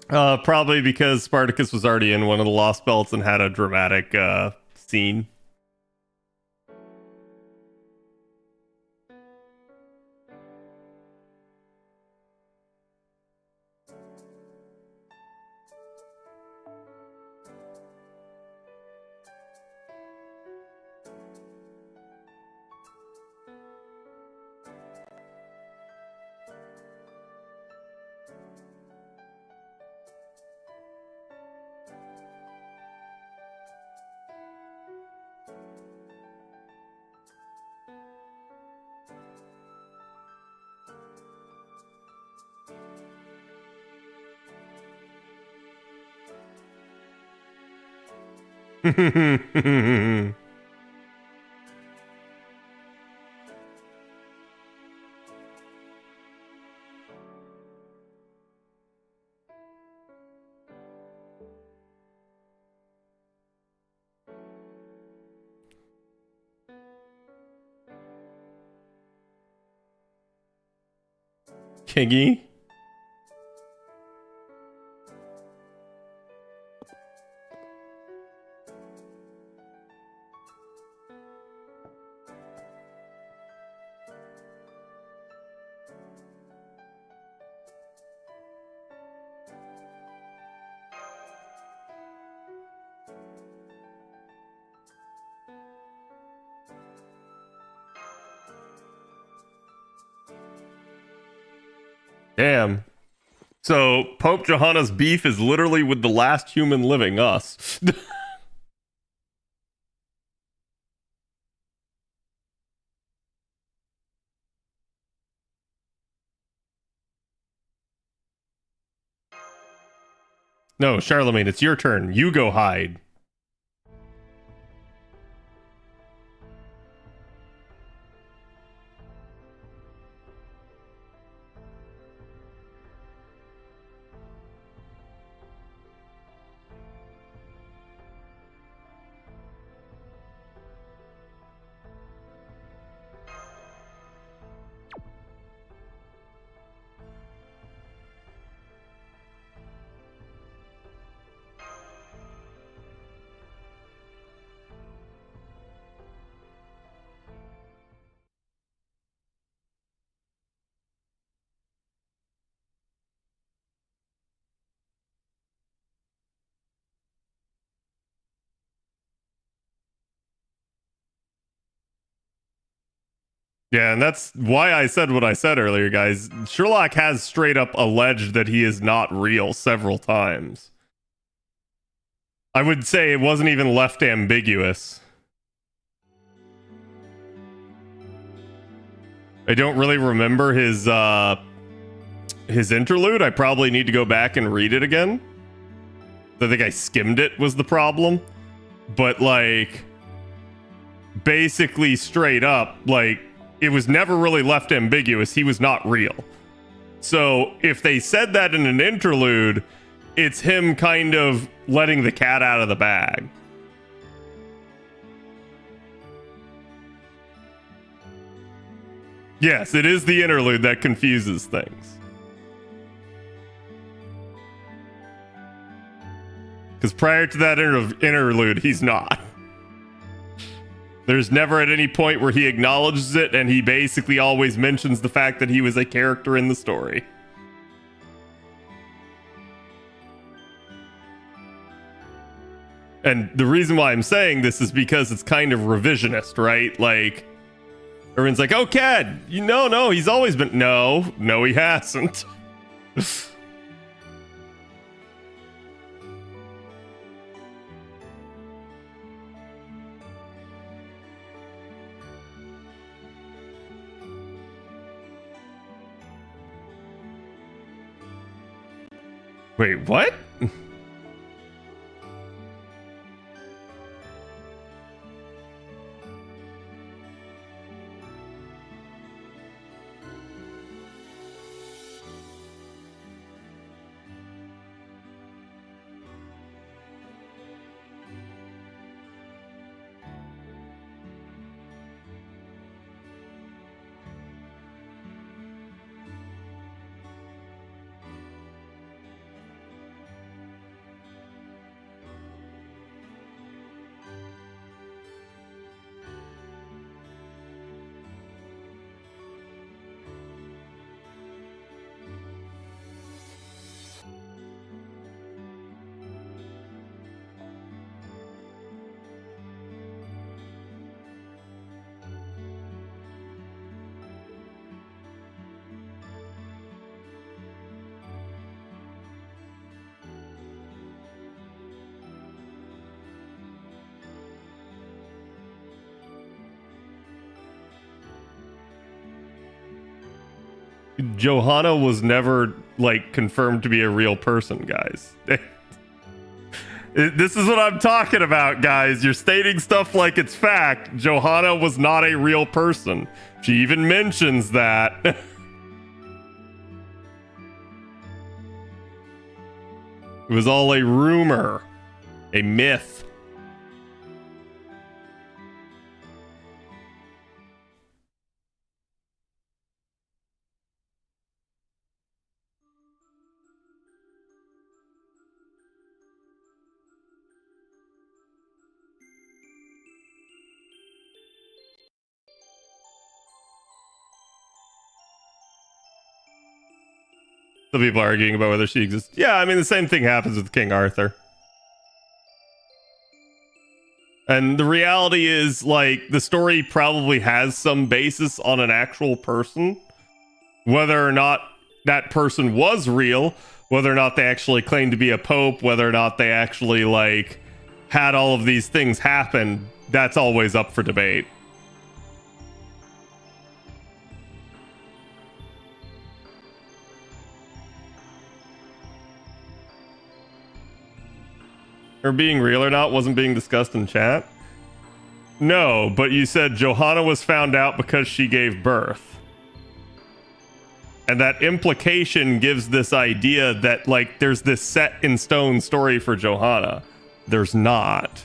Speaker 1: Probably because Spartacus was already in one of the Lost Belts and had a dramatic scene. Kingy? Damn. So Pope Johanna's beef is literally with the last human living, us.
Speaker 3: No, Charlemagne, it's your turn. You go hide. Yeah, and that's why I said what I said earlier, guys. Sherlock has straight up alleged that he is not real several times. I would say it wasn't even left ambiguous. I don't really remember his interlude. I probably need to go back and read it again. I think I skimmed it was the problem. But like basically straight up, like it was never really left ambiguous. He was not real. So if they said that in an interlude, it's him kind of letting the cat out of the bag. Yes, it is the interlude that confuses things. Because prior to that interlude, he's not. There's never at any point where he acknowledges it, and he basically always mentions the fact that he was a character in the story. And the reason why I'm saying this is because it's kind of revisionist, right? Like, everyone's like, oh, Cad, no, he's always been... No, he hasn't. Wait, what? Johanna was never, like, confirmed to be a real person, guys. This is what I'm talking about, guys. You're stating stuff like it's fact. Johanna was not a real person. She even mentions that. It was all a rumor, a myth. Some people are arguing about whether she exists. Yeah, I mean, the same thing happens with King Arthur. And the reality is, like, the story probably has some basis on an actual person. Whether or not that person was real, whether or not they actually claimed to be a pope, whether or not they actually, like, had all of these things happen, that's always up for debate. Or being real or not wasn't being discussed in chat? No, but you said Johanna was found out because she gave birth. And that implication gives this idea that, like, there's this set in stone story for Johanna. There's not.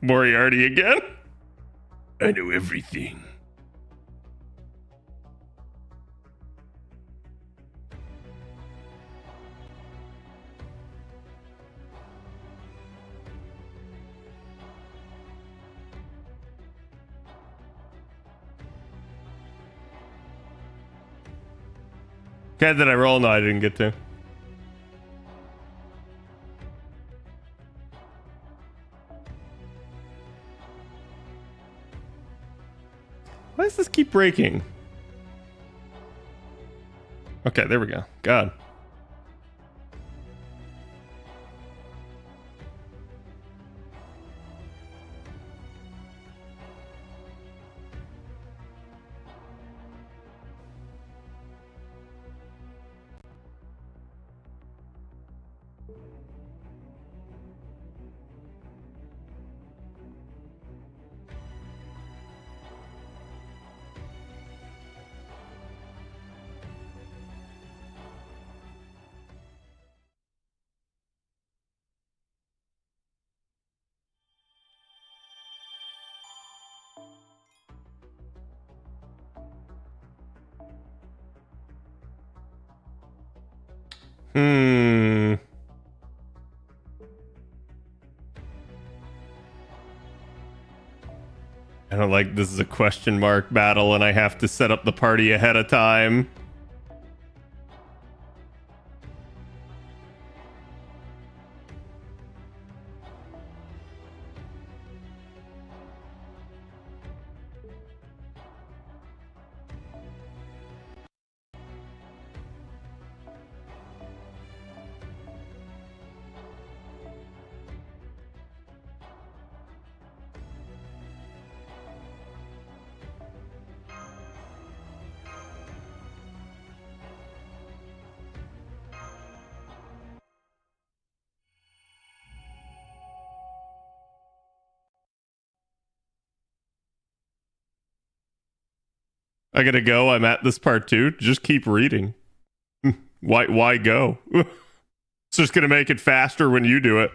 Speaker 3: Moriarty again? I know everything. Okay, did I roll? No, I didn't get to. Why does this keep breaking? Okay, there we go. God. I don't like this is a question mark battle and I have to set up the party ahead of time. I gotta go. I'm at this part too. Just keep reading. Why go? It's just gonna make it faster when you do it.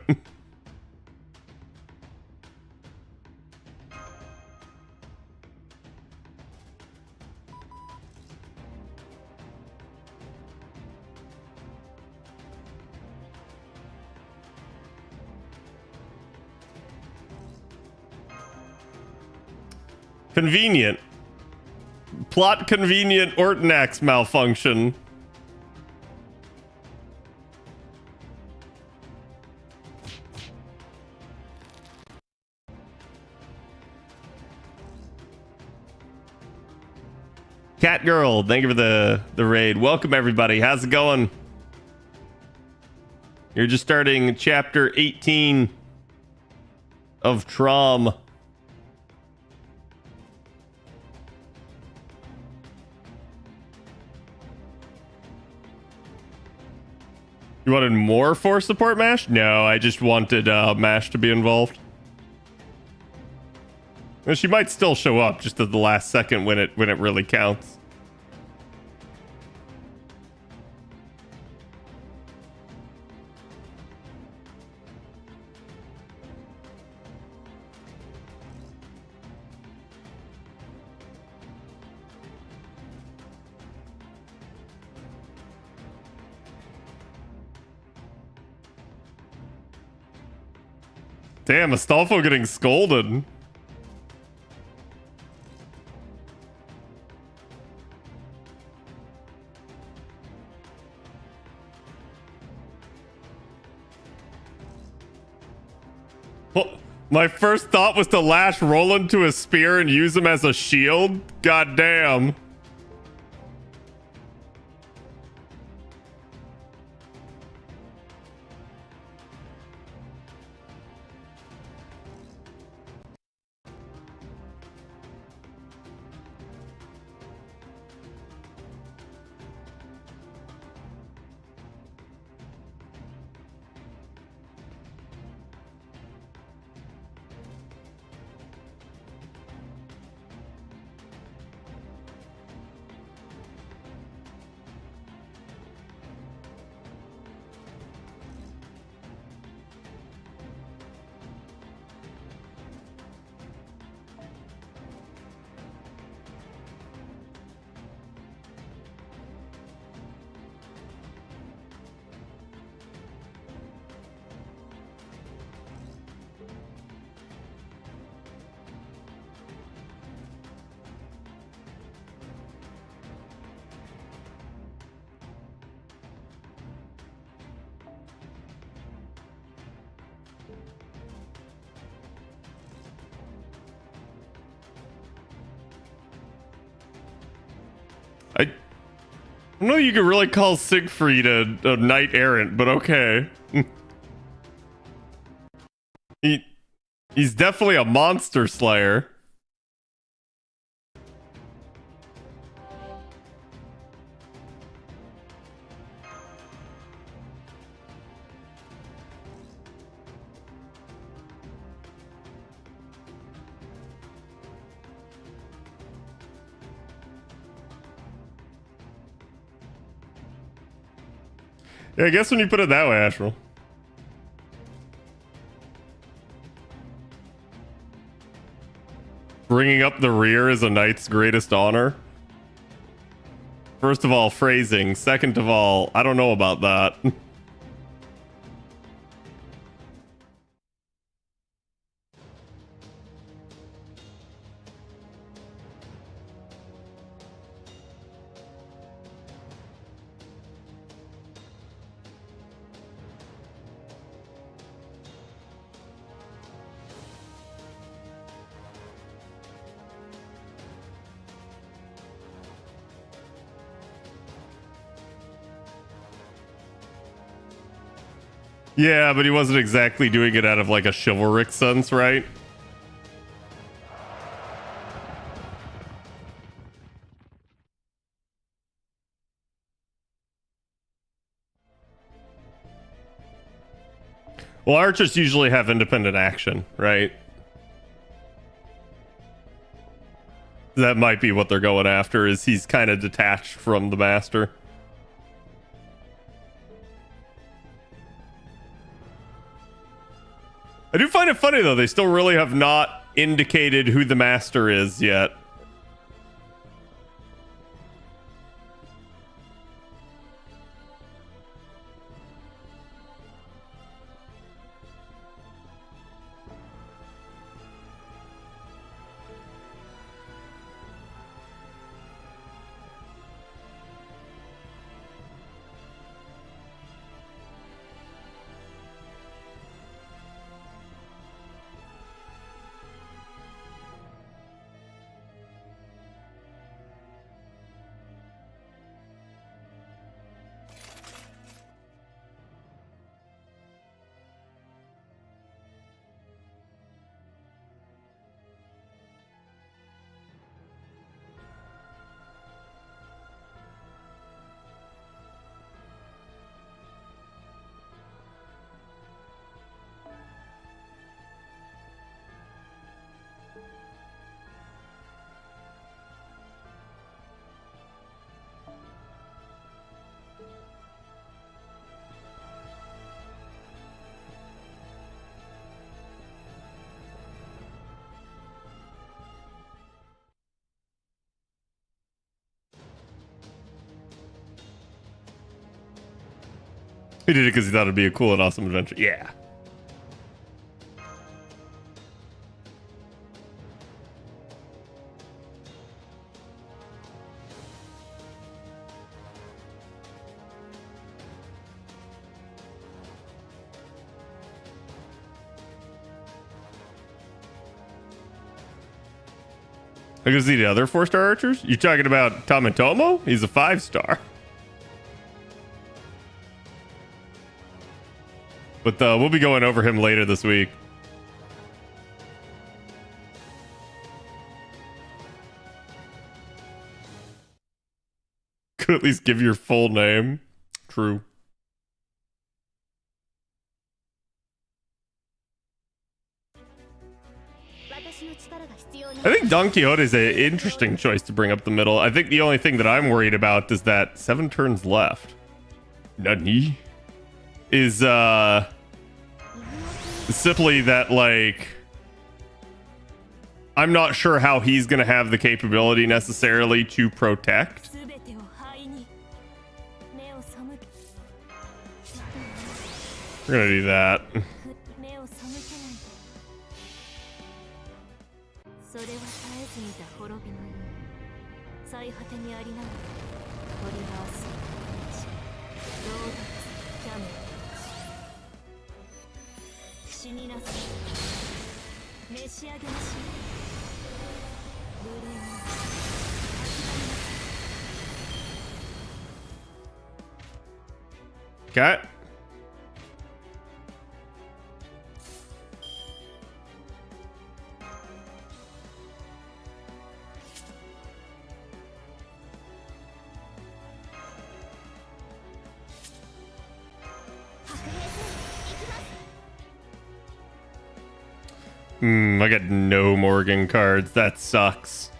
Speaker 3: Convenient. Plot convenient Ortonax malfunction. Cat Girl, thank you for the raid. Welcome everybody. How's it going? You're just starting chapter 18 of Traum. You wanted more force support, Mash? No, I just wanted Mash to be involved. Well, she might still show up just at the last second when it really counts. Damn, Astolfo getting scolded. Well, my first thought was to lash Roland to a spear and use him as a shield. God damn. I don't know you could really call Siegfried a knight errant, but okay. He's definitely a monster slayer. Yeah, I guess when you put it that way, Astral. Bringing up the rear is a knight's greatest honor. First of all, phrasing. Second of all, I don't know about that. Yeah, but he wasn't exactly doing it out of like a chivalric sense, right? Well, archers usually have independent action, right? That might be what they're going after, is he's kind of detached from the master. I do find it funny, though. They still really have not indicated who the master is yet. He did it because he thought it'd be a cool and awesome adventure. Yeah. I can see the other 4-star archers. You talking about Tamatomo? He's a 5-star. But we'll be going over him later this week. Could at least give your full name. True. I think Don Quixote is an interesting choice to bring up the middle. I think the only thing that I'm worried about is that 7 turns left. Nani? Is simply that, like, I'm not sure how he's gonna have the capability necessarily to protect. We're gonna do that. Okay. I got no Morgan cards. That sucks.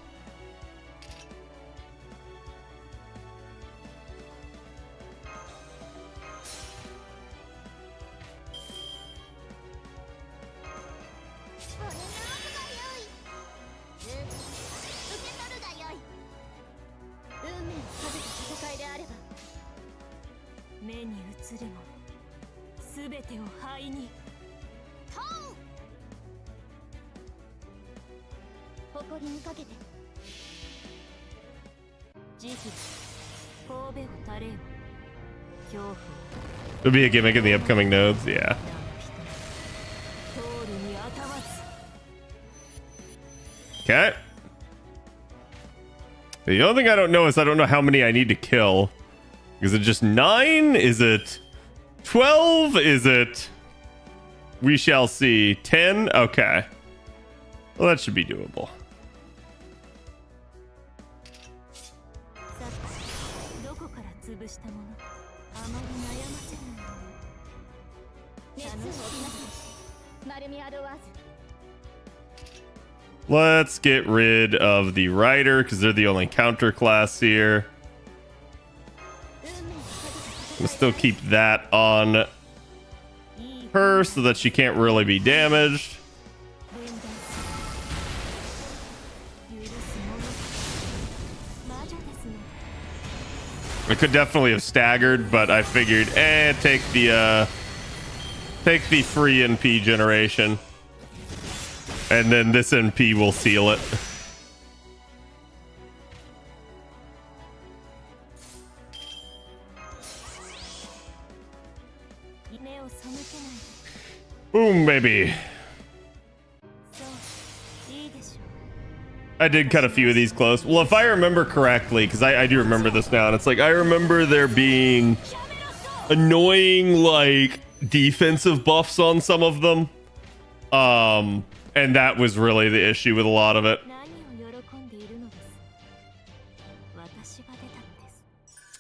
Speaker 3: It'll be a gimmick in the upcoming nodes, yeah. Okay. The only thing I don't know is I don't know how many I need to kill. Is it just 9? Is it 12? Is it... We shall see. 10? Okay. Well, that should be doable. Let's get rid of the Rider because they're the only counter class here. We'll still keep that on her so that she can't really be damaged. I could definitely have staggered, but I figured, take the free NP generation. And then this NP will seal it. Boom, baby. I did cut a few of these close. Well, if I remember correctly, because I do remember this now, and it's like I remember there being annoying like defensive buffs on some of them. And that was really the issue with a lot of it.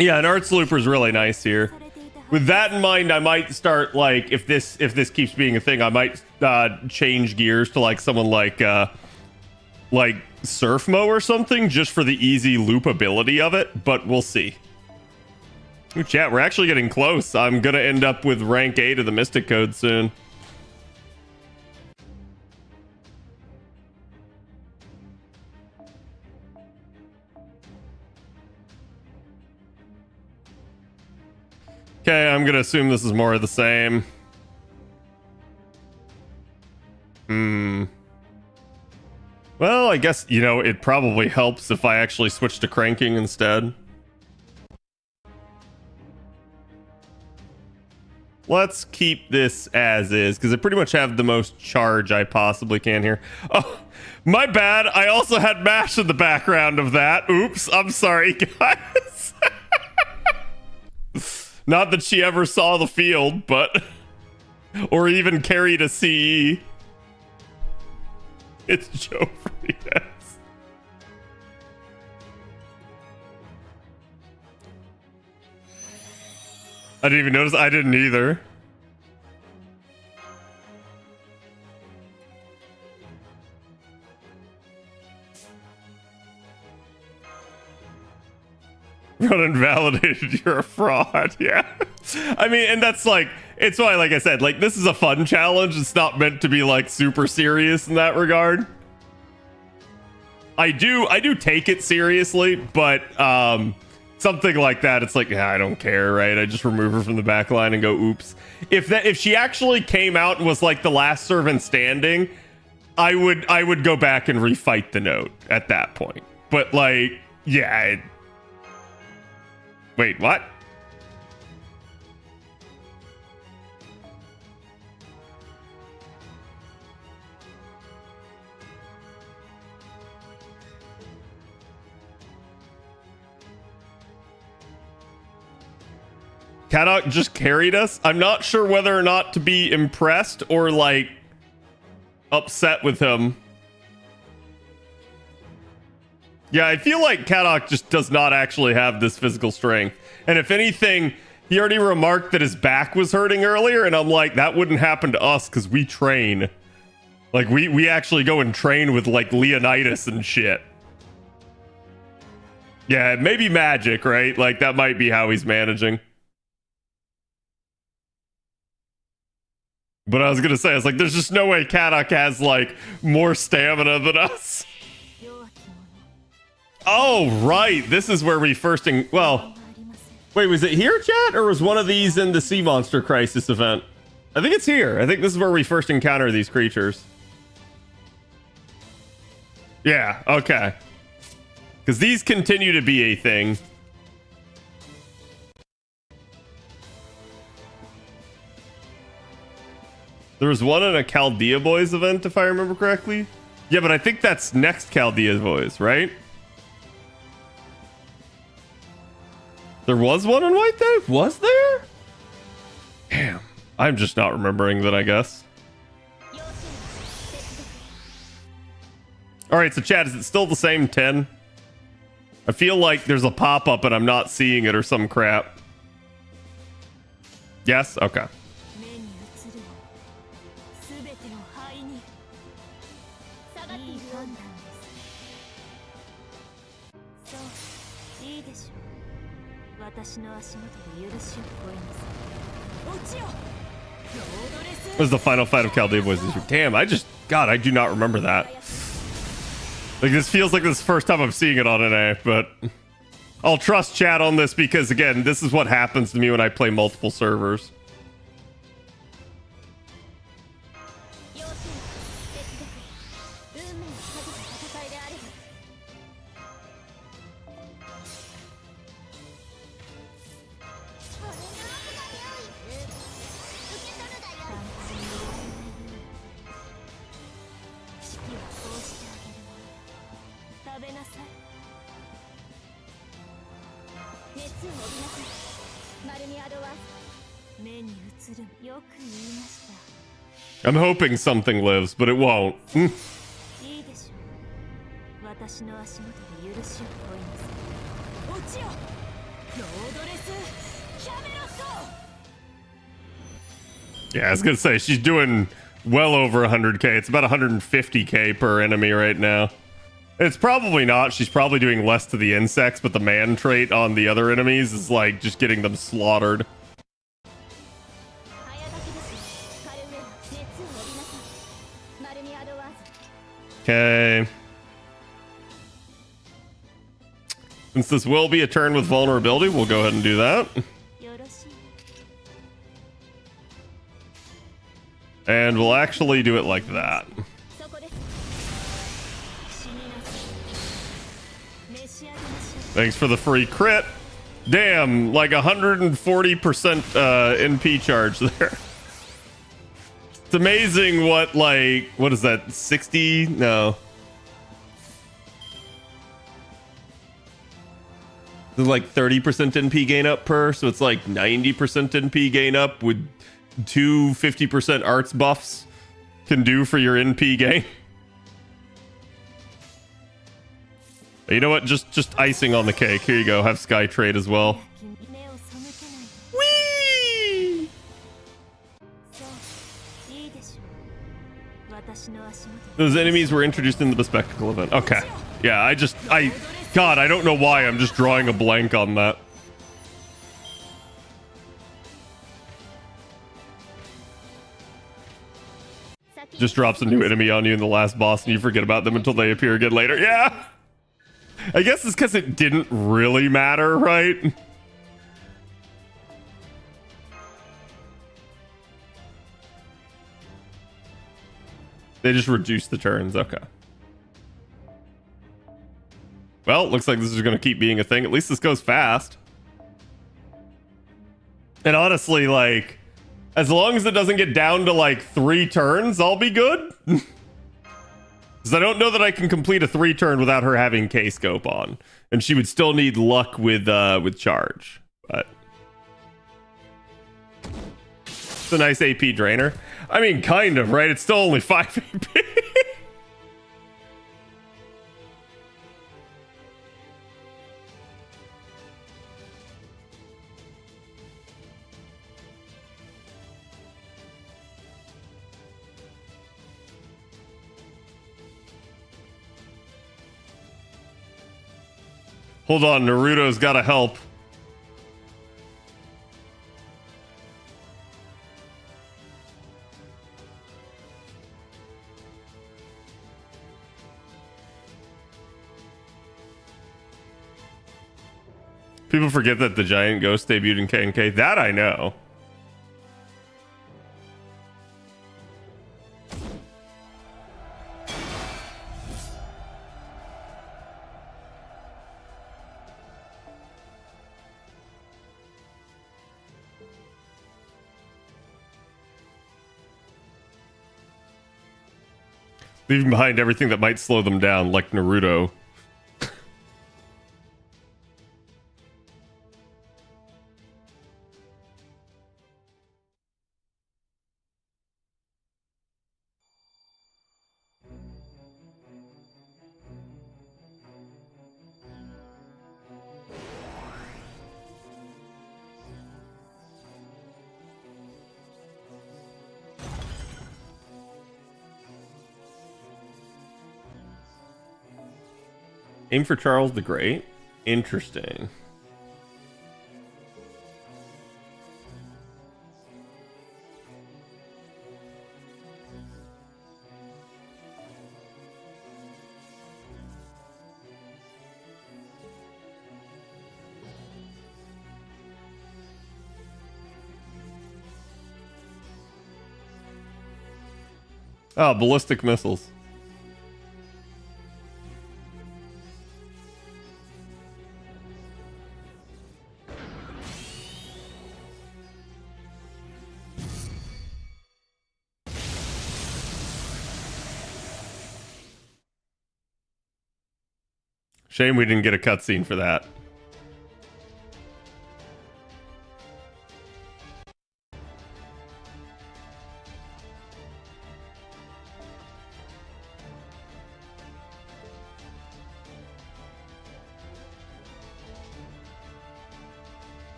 Speaker 3: Yeah, and Arts Looper is really nice here. With that in mind, I might start like if this keeps being a thing, I might change gears to like someone like Surfmo or something, just for the easy loopability of it. But we'll see. Ooh, chat, we're actually getting close. I'm gonna end up with rank 8 of the Mystic Code soon. Okay, I'm gonna assume this is more of the same. Well, I guess, you know, it probably helps if I actually switch to cranking instead. Let's keep this as is, because I pretty much have the most charge I possibly can here. Oh, my bad. I also had MASH in the background of that. Oops, I'm sorry, guys. Not that she ever saw the field, but... or even carried a CE. It's Joe Frias. I didn't even notice. I didn't either. Run invalidated, you're a fraud. Yeah. I mean, and that's like, it's why, like I said, like this is a fun challenge. It's not meant to be like super serious in that regard. I do take it seriously, but something like that, it's like, yeah, I don't care, right? I just remove her from the back line and go, oops. If she actually came out and was like the last servant standing, I would go back and refight the note at that point. But like, yeah. Wait, what? Kadok just carried us. I'm not sure whether or not to be impressed or like upset with him. Yeah, I feel like Kadok just does not actually have this physical strength. And if anything, he already remarked that his back was hurting earlier, and I'm like, that wouldn't happen to us because we train. Like, we actually go and train with, like, Leonidas and shit. Yeah, maybe magic, right? Like, that might be how he's managing. But I was gonna say, I was like, there's just no way Kadok has, like, more stamina than us. Oh, right. This is where we first... well... Wait, was it here, chat? Or was one of these in the Sea Monster Crisis event? I think it's here. I think this is where we first encounter these creatures. Yeah, okay. Because these continue to be a thing. There was one in a Chaldea Boys event, if I remember correctly. Yeah, but I think that's next Chaldea Boys, right? There was one in White Day? Was there? Damn. I'm just not remembering that, I guess. Alright, so chat, is it still the same 10? I feel like there's a pop-up and I'm not seeing it or some crap. Yes? Okay. This was the final fight of Chaldea Boys this year. Damn, God, I do not remember that. Like, this feels like this is the first time I'm seeing it on NA, but I'll trust chat on this because, again, this is what happens to me when I play multiple servers. I'm hoping something lives, but it won't. Yeah, I was gonna say, she's doing well over 100k. It's about 150k per enemy right now. It's probably not. She's probably doing less to the insects, but the man trait on the other enemies is like just getting them slaughtered. Okay. Since this will be a turn with vulnerability, we'll go ahead and do that. And we'll actually do it like that. Thanks for the free crit. Damn, like 140% NP charge there. It's amazing what, like, what is that, 60? No. There's like 30% NP gain up per, so it's like 90% NP gain up with 2 50% arts buffs can do for your NP gain. You know what? Just icing on the cake. Here you go. Have Sky trade as well. Whee! Those enemies were introduced in the spectacle event. Okay. Yeah, God, I don't know why. I'm just drawing a blank on that. Just drops a new enemy on you in the last boss and you forget about them until they appear again later. Yeah! I guess it's because it didn't really matter, right? They just reduced the turns. Okay. Well, looks like this is going to keep being a thing. At least this goes fast. And honestly, like, as long as it doesn't get down to like 3 turns, I'll be good. Because I don't know that I can complete a 3 turn without her having K-scope on. And she would still need luck with charge. But It's a nice AP drainer. I mean, kind of, right? It's still only 5 AP. Hold on, Naruto's gotta help. People forget that the giant ghost debuted in K&K. That I know. Leaving behind everything that might slow them down, like Naruto. Aim for Charles the Great? Interesting. Oh, ballistic missiles. Shame we didn't get a cutscene for that.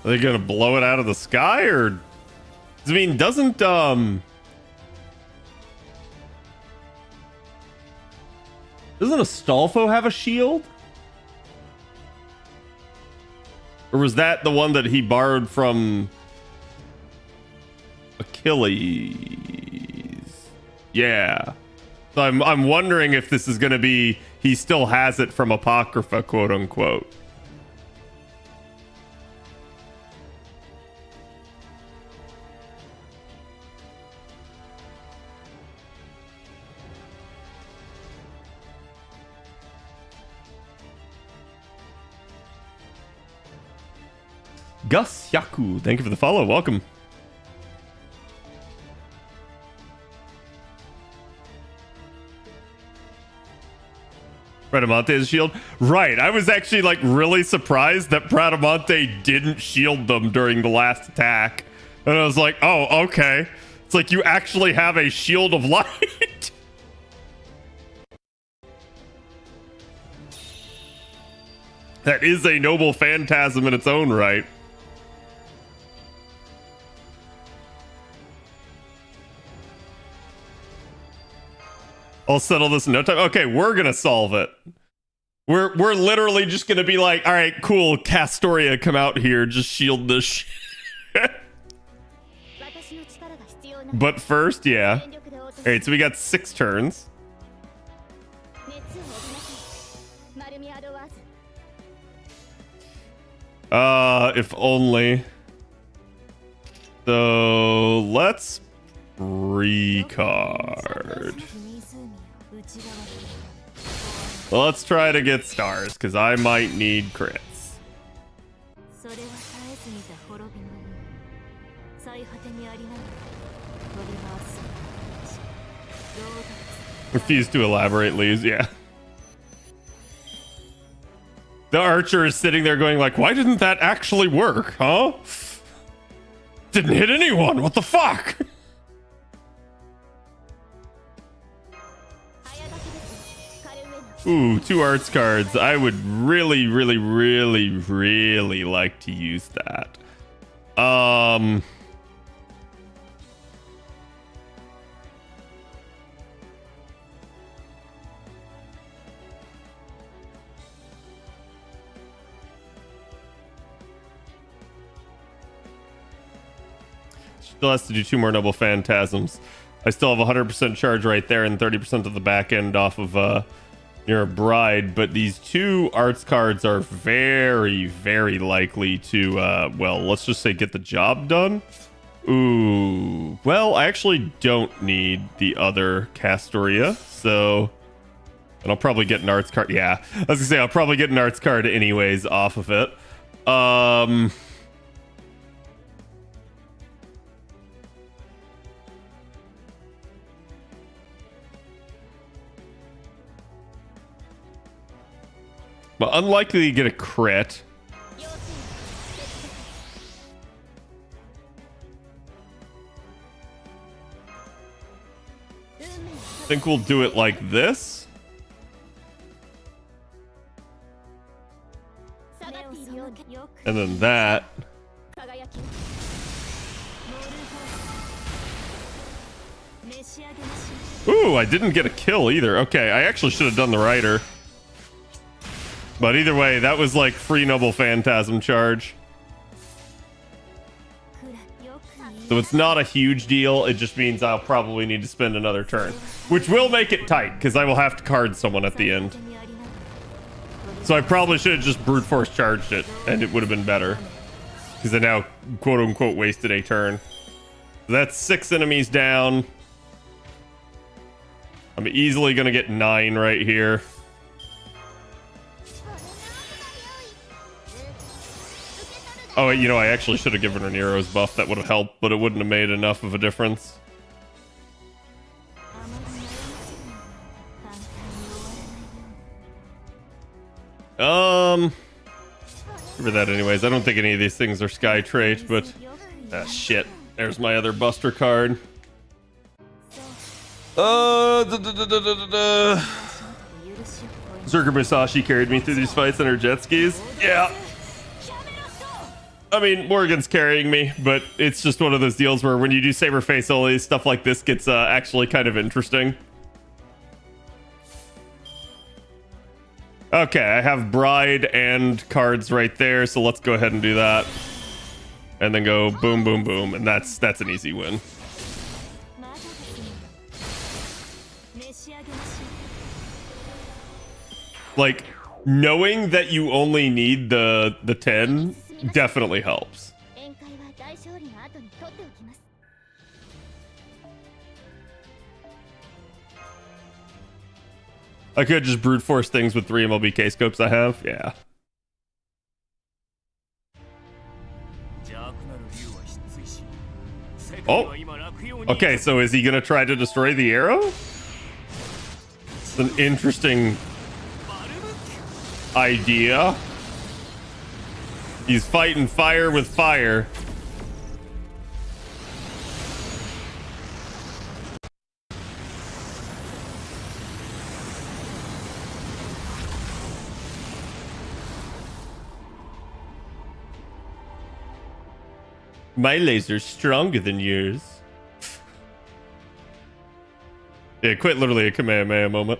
Speaker 3: Are they gonna blow it out of the sky, or I mean, doesn't Astolfo have a shield? Or was that the one that he borrowed from Achilles? Yeah. So I'm wondering if this is gonna be he still has it from Apocrypha, quote unquote. Gus Yaku, thank you for the follow. Welcome. Bradamante's shield. Right. I was actually like really surprised that Bradamante didn't shield them during the last attack. And I was like, oh, okay. It's like you actually have a shield of light. That is a noble phantasm in its own right. I'll settle this in no time. Okay, we're gonna solve it. We're literally just gonna be like, all right, cool, Castoria, come out here, just shield this shit. But first, yeah. All right, so we got 6 turns. If only. So let's precard. Let's try to get stars, because I might need crits. Refuse to elaborate, leaves, yeah. The archer is sitting there going like, why didn't that actually work, huh? Didn't hit anyone, what the fuck? Ooh, 2 arts cards. I would really, really, really, really like to use that. Still has to do 2 more Noble Phantasms. I still have 100% charge right there and 30% of the back end off of your bride, but these 2 arts cards are very, very likely to, well, let's just say get the job done. Ooh, well, I actually don't need the other Castoria, so... And I'll probably get an arts card. Yeah, I was gonna say, I'll probably get an arts card anyways off of it. Well, unlikely to get a crit. I think we'll do it like this. And then that. Ooh, I didn't get a kill either. Okay, I actually should have done the rider. But either way, that was like free Noble Phantasm charge. So it's not a huge deal. It just means I'll probably need to spend another turn. Which will make it tight, because I will have to card someone at the end. So I probably should have just brute force charged it, and it would have been better. Because I now, quote-unquote, wasted a turn. So that's 6 enemies down. I'm easily going to get 9 right here. Oh, you know, I actually should have given her Nero's buff. That would have helped, but it wouldn't have made enough of a difference. For that anyways. I don't think any of these things are Sky trait, but... Ah, shit. There's my other Buster card. Zerker Musashi carried me through these fights on her jet skis. Yeah. I mean, Morgan's carrying me, but it's just one of those deals where when you do Saberface only, stuff like this gets actually kind of interesting. Okay, I have Bride and cards right there, so let's go ahead and do that. And then go boom, boom, boom, and that's an easy win. Like, knowing that you only need the 10 definitely helps. I could just brute force things with 3 MLBK scopes I have. Yeah. Oh. Okay, so is he gonna try to destroy the arrow? It's an interesting idea. He's fighting fire with fire. My laser's stronger than yours. Yeah, quite literally a Kamehameha moment.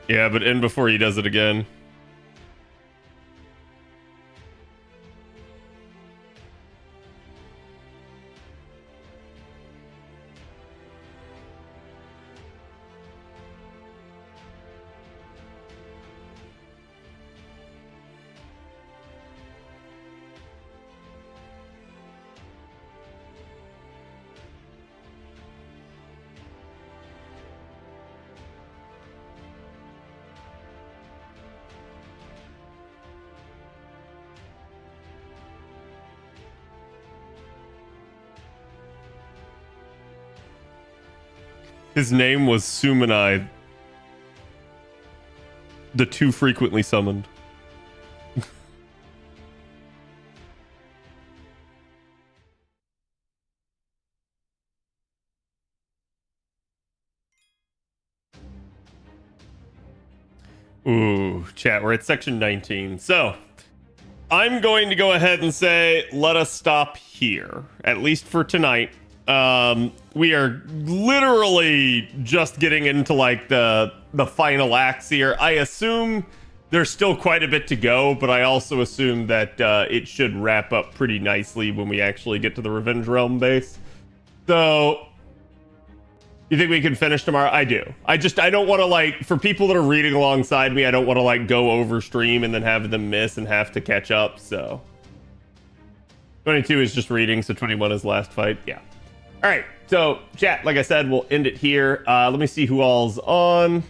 Speaker 3: Yeah, but end before he does it again. His name was Sumanai, the too frequently summoned. Ooh, chat, we're at section 19. So, I'm going to go ahead and say, let us stop here, at least for tonight. We are literally just getting into like the final acts here. I assume there's still quite a bit to go, but I also assume that it should wrap up pretty nicely when we actually get to the Revenge Realm base. So, you think we can finish tomorrow? I do. I don't want to, like, for people that are reading alongside me, I don't want to, like, go over stream and then have them miss and have to catch up, so. 22 is just reading, so 21 is last fight. Yeah. All right. So, chat, like I said, we'll end it here. Let me see who all's on.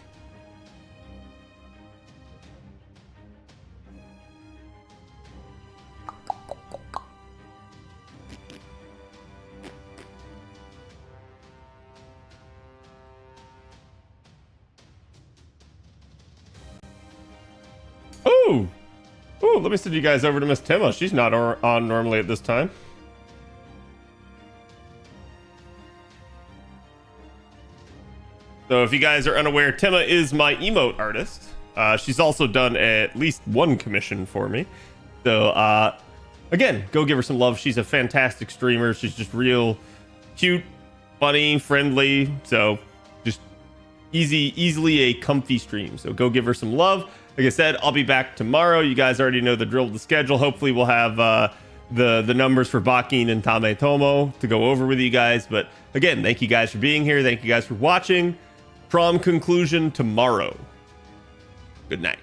Speaker 3: Ooh! Ooh, let me send you guys over to Miss Timma. She's not on normally at this time. So if you guys are unaware, Timma is my emote artist. She's also done at least one commission for me. So, again, go give her some love. She's a fantastic streamer. She's just real cute, funny, friendly. So, just easily a comfy stream. So go give her some love. Like I said, I'll be back tomorrow. You guys already know the drill with the schedule. Hopefully we'll have the numbers for Bakin and Tame Tomo to go over with you guys. But again, thank you guys for being here. Thank you guys for watching. Traum conclusion tomorrow. Good night.